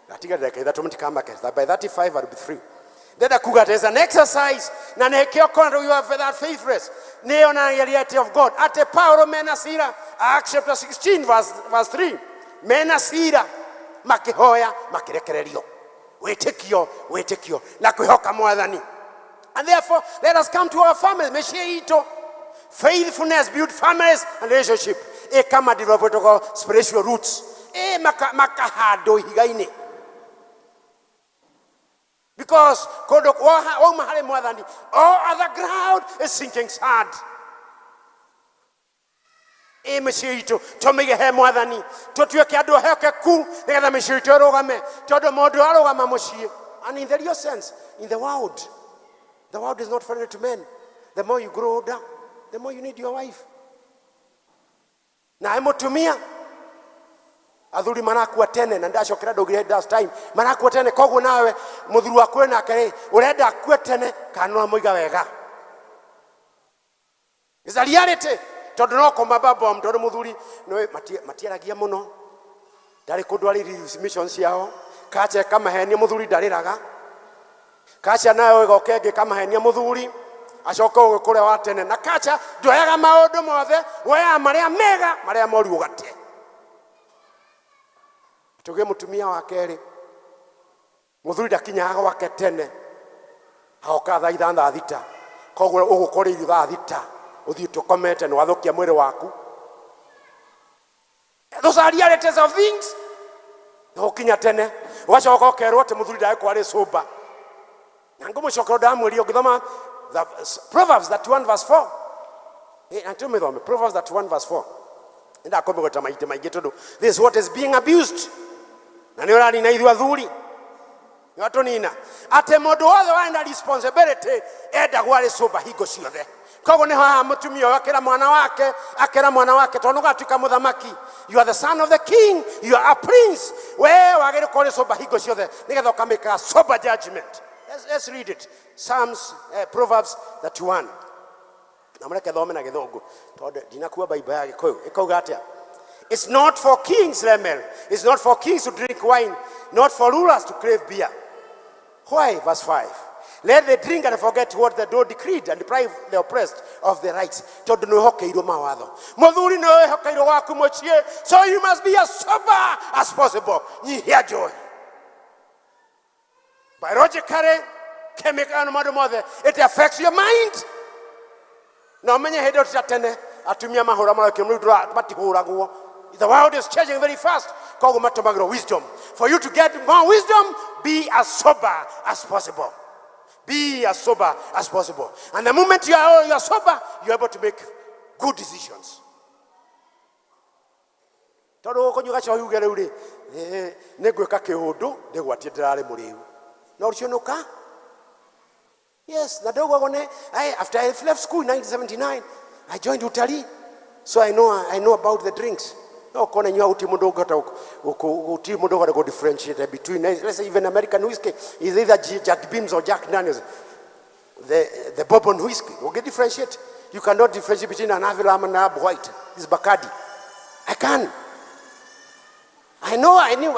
atiga ndeke that moment come back by 35 I'll be through. Then akuga there's an exercise na nekio kondo you have that faithless neo na reality of God ate Paulo menasira Acts chapter 16 verse 3 menasira makihoya makirekererio wetekio na kuhoka mwathani. And therefore, let us come to our families. Mesheito, faithfulness build families and relationship. E kama develop spiritual roots. E makahado higaine. Because all other ground is sinking sand. E mesheito, tomege he mwadhani. Totueke ado heke ku, nekada mesheito rogame. Todo modo arogama moshie. And in the real sense, in the world is not friendly to men. The more you grow older, the more you need your wife. Na emotumia athuri manakuwa tene na ndacokera ndogire last time manakuwa tene koguo nawe muthuru wakwe na kare urenda akue tene kana moiga wega. Is a reality. Tondu no koma baba mtondo muthuri no matiaragia muno ndari kundwari missions yao kache kama henia muthuri ndariraga kacha nayo igokenge kama henia muthuri acoka ugikure wa tene na kacha ndoyaga maundu mothe weya maria mega maria moru ugate tuge mutumia wa keri muthuri ndakinyaga wake tene haoka tha ithanda thita koguo ugukore itha thita uthii tukomete no wathukia mwiri waku. Those are realities of things. Ukinya tene ugacoka ukerwo ati muthuri ndakwari soba. Nangomo shokoda mwiri ogithoma Proverbs 31 verse 4. Until me thome Proverbs 31 verse 4. Nda komegota maite maige todo. This is what is being abused. Na ni orani na ithu athuri. Ni watu nina. Ate modo wothe wa responsibility enda gwari soba hingo ciothe. Koguo ni ha mutumia akera mwana wake tondu gatuika muthamaki. You are the son of the king, you are a prince. We wagire kore soba hingo ciothe nigetha ukameka sober judgment. Let's read it. Psalms, Proverbs 31. Namreke thome na githungu tondu dinakuwa Bible ya Gikuyu ikauga atia. It's not for kings, Lemel. It's not for kings to drink wine, not for rulers to crave beer. Why? Verse 5. Let they drink and forget what the law decreed and deprive the oppressed of their rights. Tondu no hokeiro mawatho. Muthuri no hokeiro waku muchie. So you must be as sober as possible. Nyihia joy. Biologically, chemical and mother, it affects your mind. Now many head out tene atumia mahora mara kemudra matihura guo. The world is changing very fast. Kogo matomagro wisdom. For you to get more wisdom, be as sober as possible. Be as sober as possible. And the moment you are sober, you are able to make good decisions. Todo konyuga cho yugere uri negweka kehodo ndegwatie ndirare muriu. No cionoka? Yes, na dogo gone after I left school in 1979, I joined Utali. So I know about the drinks. No kone nywa uti mudogo ta uti mudogo to go differentiate between, let's say, even American whiskey is either Jack Beams or Jack Daniels. The bourbon whiskey, okay, differentiate. You cannot differentiate between an Avilam and an White. It's Bacardi. I can. I knew.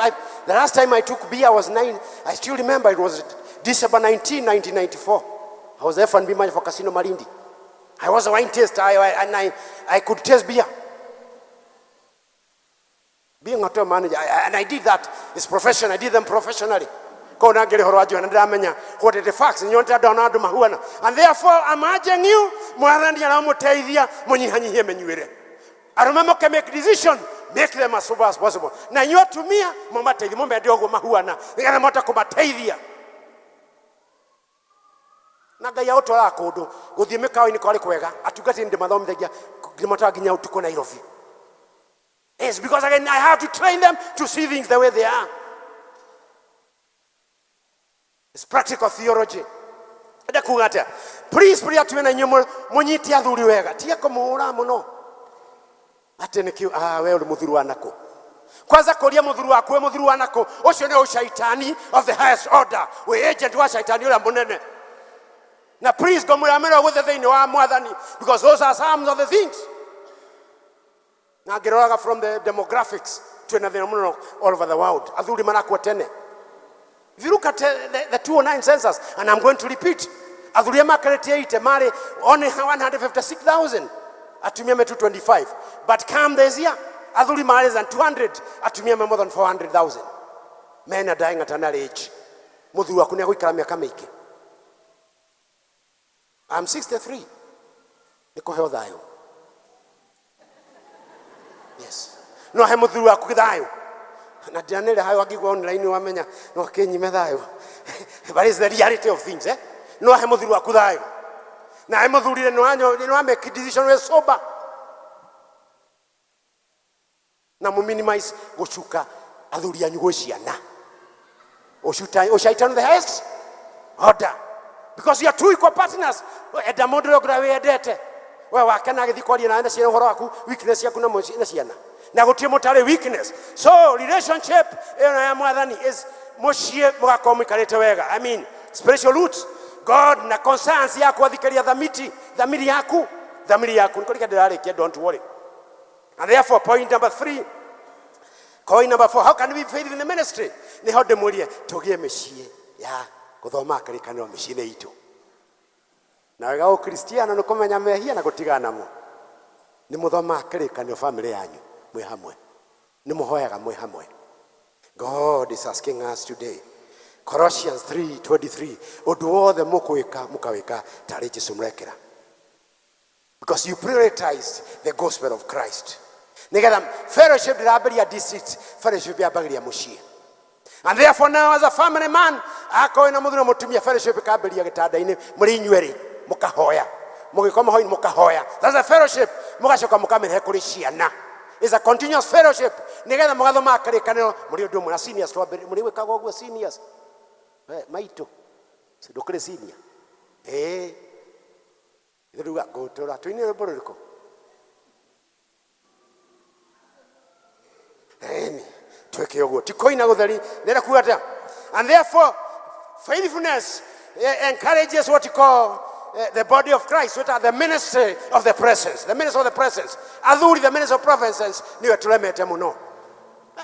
The last time I took beer, I was 9. I still remember it was December 19, 1994. I was F&B manager for Casino Malindi. I was a wine taster, and I could taste beer. Being a hotel manager, and I did that. It's profession. I did them professionally. Kona ngere horo ajwa ndira menya what are the facts nyonta dona andu mahuana. And therefore I'm urging you mwathani ara muteithia munyihanyihie menyuire. Arumemo can make decision, make them as sober as possible. Na nyo tumia mumateithia mumende ogo mahuana. Ngara mota kumateithia. Na ngai autora kundu guthie mikawa-ini kwari kwega atungati ndi mathomithagia ngimota nginya utuko Nairobi. It's because again I have to train them to see things the way they are. It's practical theology. Please pray to me na munyiti athuri wega tiga kumuura muno ati nikio we uri muthuru wanako kwanza koria muthuru waku we muthuru wanako ucio ni ushaitani of the highest order we agent wa shaitani ura munene. Now please go muramero with the thing wa mwathani because those are some of the things. Now get from the demographics to another all over the world. Athuri manako tene. If you look at the 209 census, and I'm going to repeat, athuri makareti 8 mari only 156,000 atumia 225. But come this year, athuri mari than 200 atumia more than 400,000. Men are dying at an early age. Muthuru waku ni agwikara miaka mingi. I'm 63. Niko heo thayo. Yes. No he muthuru waku thayo. Na dianele hayo agigwa online wamenya no kenyime thayo. But it's the reality of things, eh? No he muthuru waku thayo. Na he muthurire no make decision we sober. Na mu minimize gucuka athuri anyu gociana. Oshaitanu the highest order. Because you are two equal partners. Eda modelo grawe edete. We wakana githi kwaria na enda ciana horo waku weakness yaku na ciana. Na gutie mutare weakness. So relationship ya mwathani is mushie mugakomu ikarete wega. I mean spiritual roots. God na conscience yako athikaria dhamiri yaku nikolika ndirarikia, don't worry. And therefore point number 3, point number 4, how can we be faithful in the ministry? Ni hode murie tugie mishie ya guthoma karikaniro mishine itu. Na wega o Kristiano no kumenya mehia na gutigana mo. Ni muthoma karikaniro family yanyu mwe hamwe. Ni muhoyaga mwe hamwe. God is asking us today. Colossians 3:23. Odu othe mukaweka tari Jesu mrekera. Because you prioritized the gospel of Christ. Nigetha fellowship diraberia district, fellowship ya bagiria mushie. And therefore now as a family man, ako na muthuro mutumia fellowship kaberia gitanda-ini muri inyueri mukahoya. Mugikoma hoini mukahoya. That's a fellowship. Mugacoka mukamire kuri ciana. It's a continuous fellowship. Nigetha mugathoma karikaniro muri undu mwe na seniors twambere muri wikaga ogwo seniors. Maito. Ndukire senior. Iruga gotora twine bororiko. Tweke ogwo tikoina guthari nera kuata. And therefore faithfulness encourages what you call the body of Christ, which are the ministry of the presence. The ministry of the presence. Athuri, the ministry of presence, niwe tulemete muno.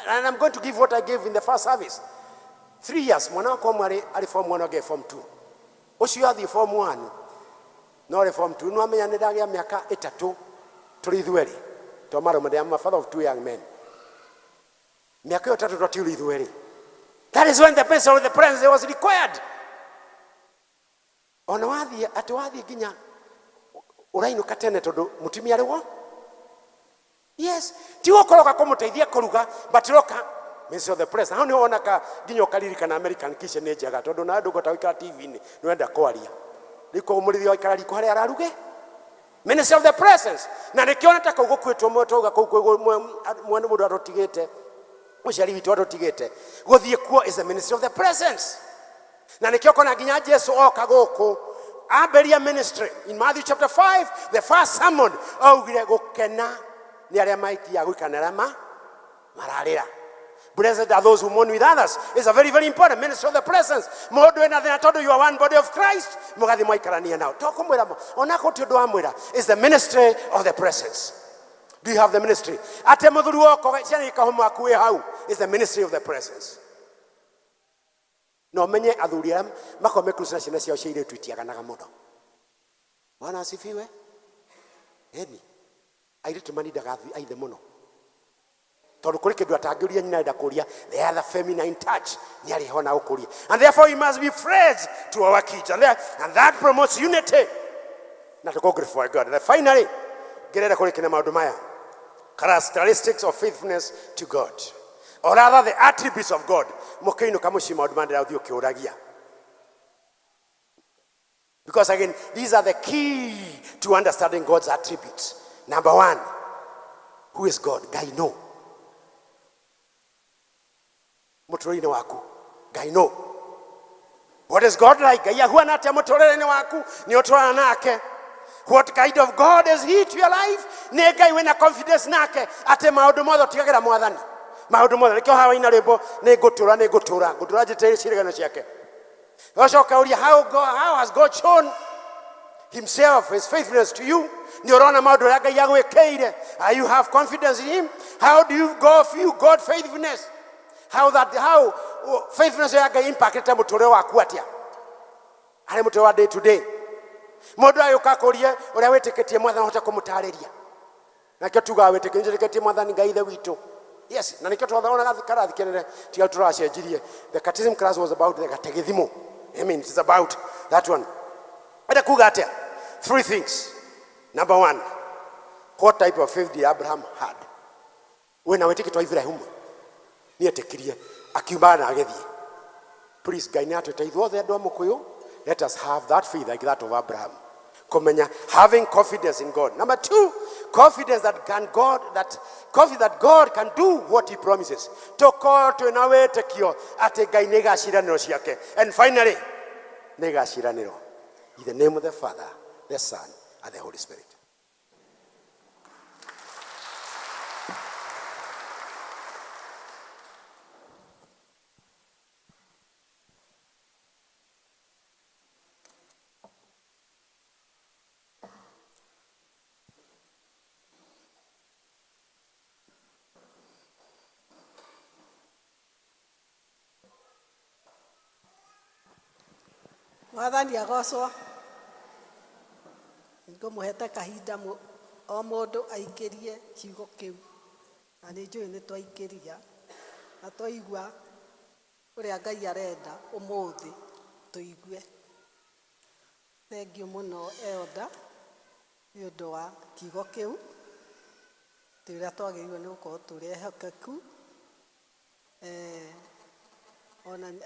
And I'm going to give what I gave in the first service. 3 years, mwana wako mwari aliform 1 age form 2. Ucio athi form 1. No reform 2. No amenya nidagia miaka 3 turi thweri. Tomaro made am a father of 2 young men. Miaka 3 turi thweri. That is when the person of the presence was required. Ona wathi atwathi ginya urainu katene tondu mutimia riwo. Yes, tiwo koroka kumuteithia kuruga but roka ministry of the press. How ni ona ka ginyo kalirika na American kitchen ne jaga tondu na ndu gota wika TV ni nwenda kwaria. Liko umurithi oikara liko hari araruge. Ministry of the presence. Na nikiona taka ugukwitwo moto ugakugo mwana mundu arotigete. Mushari witu arotigete. Guthie kuo is the ministry of the presence. Na nikioko na ginya Jesu oka guku aberia ministry in Matthew chapter 5, the first sermon augire gukena ni aria maiki ya gukanera mararira. Blessed are those who mourn with others. It's a very, very important ministry of the presence. More do nothing. I told you are one body of Christ. Mugathi maikarania now. Talk mwera mo. Onako tiodo amwera is the ministry of the presence. Do you have the ministry? Ate muthuru wako ciana ikahomo akuwe hau is the ministry of the presence. No menye athuri am makome kusina ciana ciao ciire twitiaganaga muno. Bwana asifiwe. Eni. Aire tumani dagathi aithe muno. tondu kuri kindu atangĩũria nyina enda kũria, the other feminine touch nĩ arĩ ho na ũkũria. And therefore we must be friends to our kids, and that promotes unity na to glorify God. And finally, ngerenda kũrĩkĩra maũndũ maya, characteristics of faithfulness to God, or rather the attributes of God. Mũkĩinũka mũciĩ maũndũ maya ndĩrathiĩ ũkĩũragia, because again these are the key to understanding God's attributes. Number one, who is God? Ngai no. Mũtũrĩre-inĩ waku, Ngai no. What is God like? Ngai ahuana atĩa mũtũrĩre-inĩ waku? Nĩ ũtũrana nake. What kind of God is he to your life? Nĩ Ngai wĩna confidence nake atĩ maũndũ mothe ũtigagĩra Mwathani. Maũndũ mothe nĩkĩo hawa ina rwĩmbo nĩ ngũtũra njĩtĩire ciĩrĩgano ciake. Ũcoka ũria, how has God shown himself, his faithfulness to you? Nĩ ũrona maũndũ ũrĩa Ngai agwĩkĩire? You have confidence in him? How do you feel God faithfulness? How faithfulness ya Ngai impactete mũtũrĩre waku atĩa? Harĩ mũtũrĩre wa day to day. Mũndũ agĩũka kũrie ũrĩa wĩtĩkĩtie Mwathani ũhote kũmũtarĩria. Nakĩo tugaga wĩtĩkĩtie Mwathani Ngai ithe witũ. Yes, na nikio twathona karathi kenene tiga turacenjirie. The catechism class was about the kategithimo. I mean, it's about that one. Enda kuga atia? Three things. Number one, what type of faith did Abraham had? When I wetike to Ibrahim, ni etekirie akiuma na agethie. Please, Ngai nĩ atũteithia othe andũ a Mũkũyũ. Let us have that faith like that of Abraham. Komenya, having confidence in God. Number two, confidence that God can do what he promises. Toko tunawe tekio ate Ngai nĩ gaciranĩro ciake. And finally, nĩ gaciranĩro. In the name of the Father, the Son, and the Holy Spirit. Mwathani agocwo. Ngũmũhete kahinda o mũndũ aikĩrie kiugo kĩu. Na nĩ njũĩ nĩ twaikĩria na twaigua ũrĩa Ngai arenda ũmũthĩ tũigue. Thengiũ mũno Elda nĩ ũndũ wa kiugo kĩu. Tũrĩa twagĩrĩirwo nĩ gũkorwo tũrĩ ehokeku.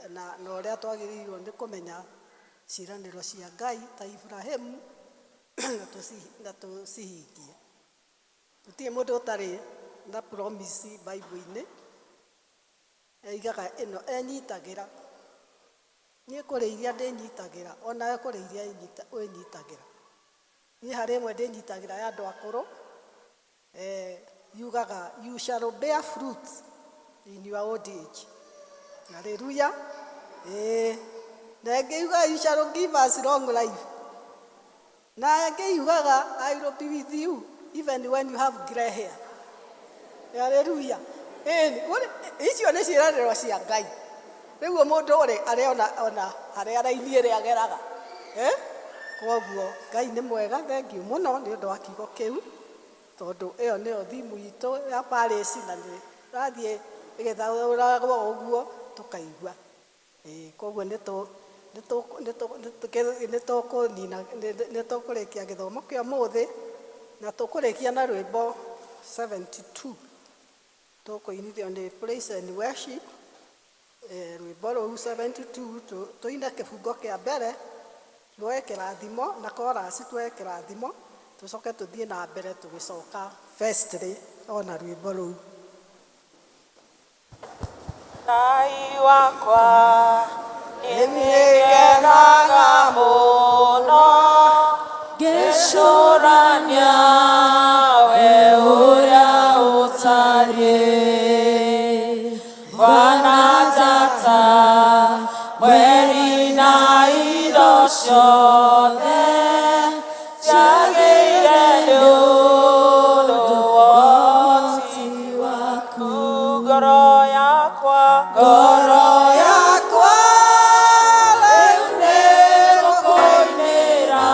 Na ũrĩa twagĩrĩirwo nĩ kũmenya ciĩranĩro cia Ngai ta Ibrahimu na tũcihingie. Gũtirĩ mũndũ ũtarĩ na promise Bible-inĩ. Eigaga ĩno enyitagĩra. Niĩ kũrĩ iria ndĩnyitagĩra, onawe kũrĩ iria wĩnyitagĩra. Niĩ harĩ ĩmwe ndĩnyitagĩra ya andũ akũrũ. Yugaga, you shall bear fruit in your old age. Hallelujah. Na ngĩuga, you shall give us long life. Na ngĩugaga, I will be with you even when you have grey hair. Hallelujah. Icio nĩ ciĩranĩro cia Ngai. Rĩu mũndũ arĩona harĩa raini ĩrĩa ageraga. Koguo Ngai nĩ mwega, thengiũ mũno nĩ ũndũ wa kiugo kĩu. Tondũ ĩyo nĩyo thimu itũ ya Paris na nĩ rathiĩ ĩgĩthaũragwo ũguo tũkaigua. Koguo nĩtũkũrĩkia gĩthomo kĩa mũthĩ na tũkũrĩkia na rwĩmbo 72. Tũkũinithio nĩ praise and worship. Rwĩmbo rũu 72 tũine kĩbungo kĩa mbere tuoe kĩrathimo na chorus tuoe kĩrathimo tũcoke tũthiĩ na mbere tũgĩcoka firstly ona rwĩmbo rũu. Ngai wakwa nĩngenaga mũno ngĩcũrania we ũrĩa ũtariĩ bwana tata mweri na indo ciothe ciagĩire nĩ ũndũ wa ũhoti waku. Ngoro yakwa rĩu nĩ gũkũinĩra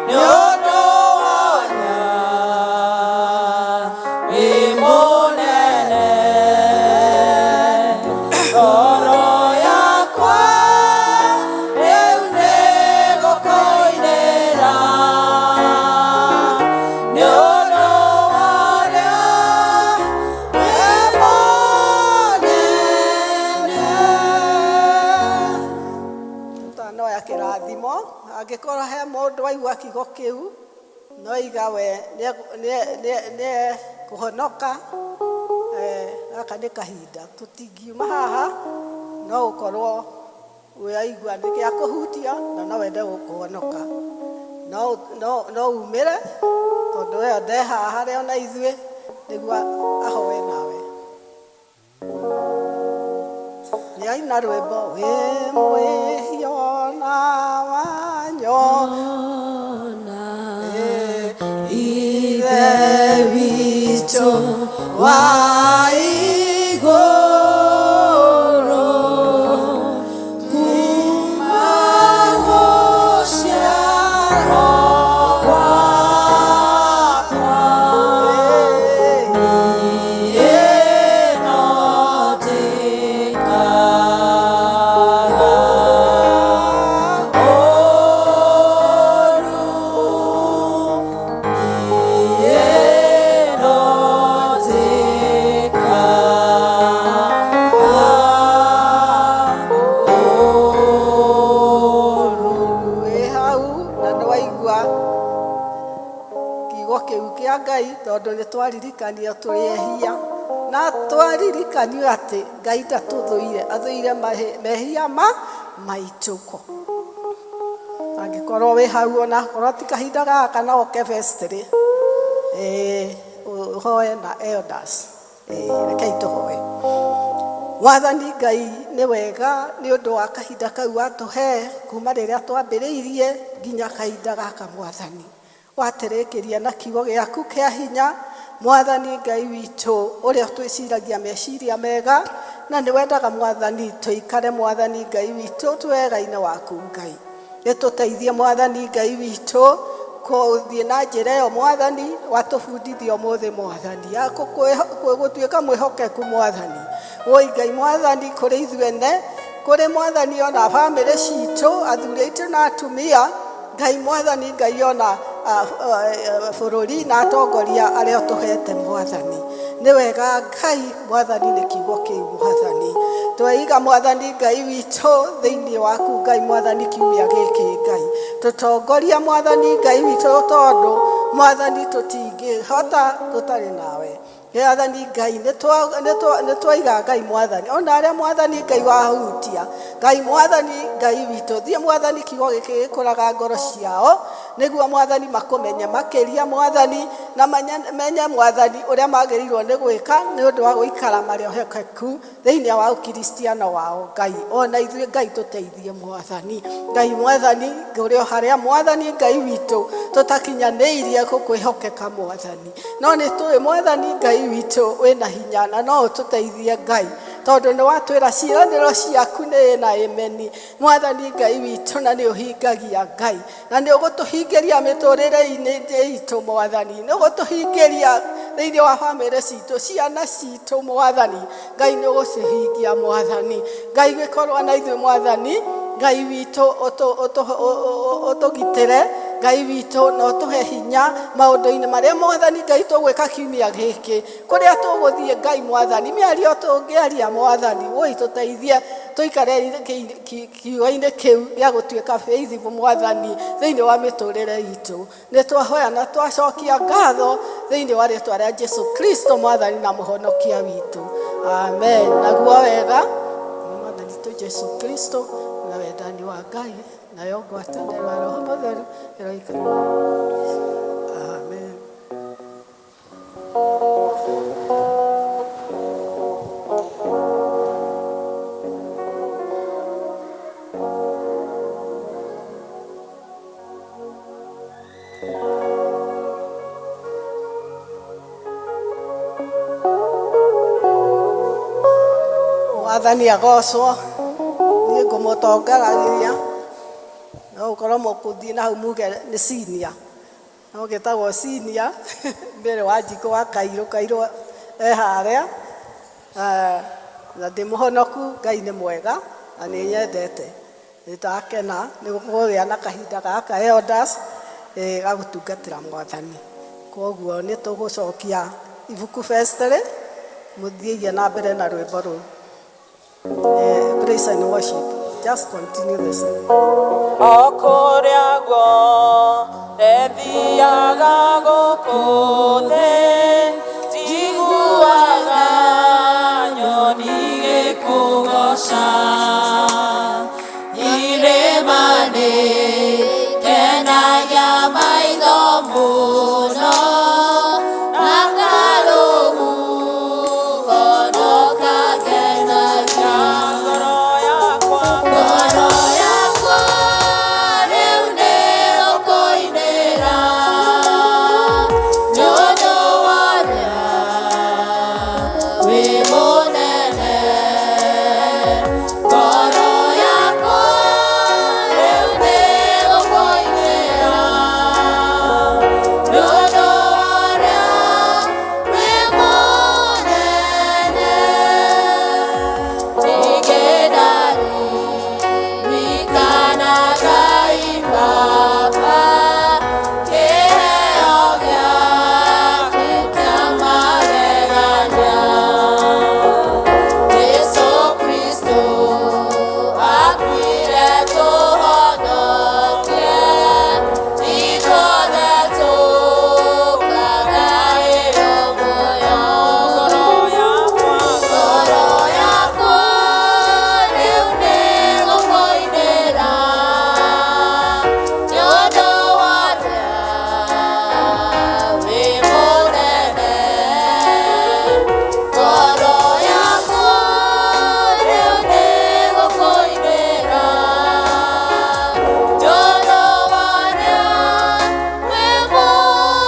nĩ ũndũ wonya wĩ kuoya kirathimo angikorwo he mundu waigua kiugo kiu no igawe ne kuhonoka aka nĩ kahinda tũtingiuma haha no ũkorwo waigua nĩ gĩa kũhutia na no wende kũhonoka no umĩre tondũ we nde haha harĩa ona ithuĩ nĩguo ahoe nawe nĩ aina rwĩmbo wĩ mwĩhio na wanyona ithe witũ wa igũrũ kuma gũciarwo gwakwa niĩ no ndĩkaga ũũru niĩ no Ngai tondu ni twaririkanio turihia na twaririkanio ati Ngai ndatuthuire athuire mehia maituko angikorwo wi hau ona korwo ti kahinda gaka no oke vestry uhoe na elders rekei tuhoe Mwathani Ngai ni wega ni undu wa kahinda kau atuhe kuma riria twambiriirie nginya kahinda gaka Mwathani waterekeria na kiugo giaku kia hinya Mwathani Ngai witu uria twiciragia meciria mega na ni wendaga Mwathani tuikare Mwathani Ngai witu twega-ine waku Ngai nituteithie Mwathani Ngai witu kuthie na njira iyo Mwathani watubundithia umuthi Mwathani gutuika mwihokeku Mwathani woi Ngai Mwathani kuri ithuene kuri Mwathani ona family citu athuri aitu na atumia Ngai Mwathani Ngai ona bururi na atongoria aria tuhete Mwathani ni wega Ngai Mwathani ni kiugo kiu Mwathani twaiga Mwathani Ngai witu thiini waku Ngai Mwathani kiumia giki Ngai tutongoria Mwathani Ngai witu tondu Mwathani tutingihota tutari nawe Mwathani Ngai ni twaiga Ngai Mwathani ona aria Mwathani Ngai wahutia Ngai Mwathani Ngai witu thie Mwathani kiugo giki gikuraga ngoro ciao niguo Mwathani makumenya makiria Mwathani na menye Mwathani uria magirirwo ni gwika ni undu wa guikara mari ohekeku thiini wa ukristiano wao Ngai ona ithuĩ Ngai tuteithie Mwathani Ngai Mwathani uria haria Mwathani Ngai witu tutakinyaniirie gukwihokeka Mwathani no ni tuĩ Mwathani Ngai witu wina hinya na no tuteithie Ngai tondu ni watwira ciiraniro ciaku ni na ameni Mwathani Ngai witu na ni uhingagia Ngai na ni ugutuhingiria miturire-ini itu Mwathani ni ugutuhingiria thiini wa family citu ciana citu Mwathani Ngai ni ugucihingia Mwathani Ngai gikorwo na ithuĩ Mwathani Ngai witu utugitire Ngai witu no tuhe hinya maundu-ini maria Mwathani Ngai tugwika kiumia giki kuria tuguthie Ngai Mwathani miario tungiaria Mwathani woi tuteithie tuikare kiugo-ini kiu gia gutuika faithful Mwathani thiini wa miturire itu ni twahoya na twacokia ngatho thiini wa ritwa ria Jesu Kristo Mwathani na muhonokia witu amen naguo wega Mwathani tu Jesu Kristo na wendani wa Ngai na yo ngwatanĩro ya Roho Mũtheru ĩroikara amen Mwathani agocwo ni ngũmũtongaragia no ukorwo mũkuthi na hau muge ni senior no getagwo senior mbere wa Njiko wa Kairũ haria na ndimuhonoku Ngai ni mwega na ni nyendete nitakena ni gũkũgĩa na kahinda gaka elders gagutungatĩra Mwathani koguo ni tũgũcokia ibuku vestry mũthieie na mbere na rwĩmbo rũu praise and worship Just continue the song. Okoria go ethiaga gũkũ thĩ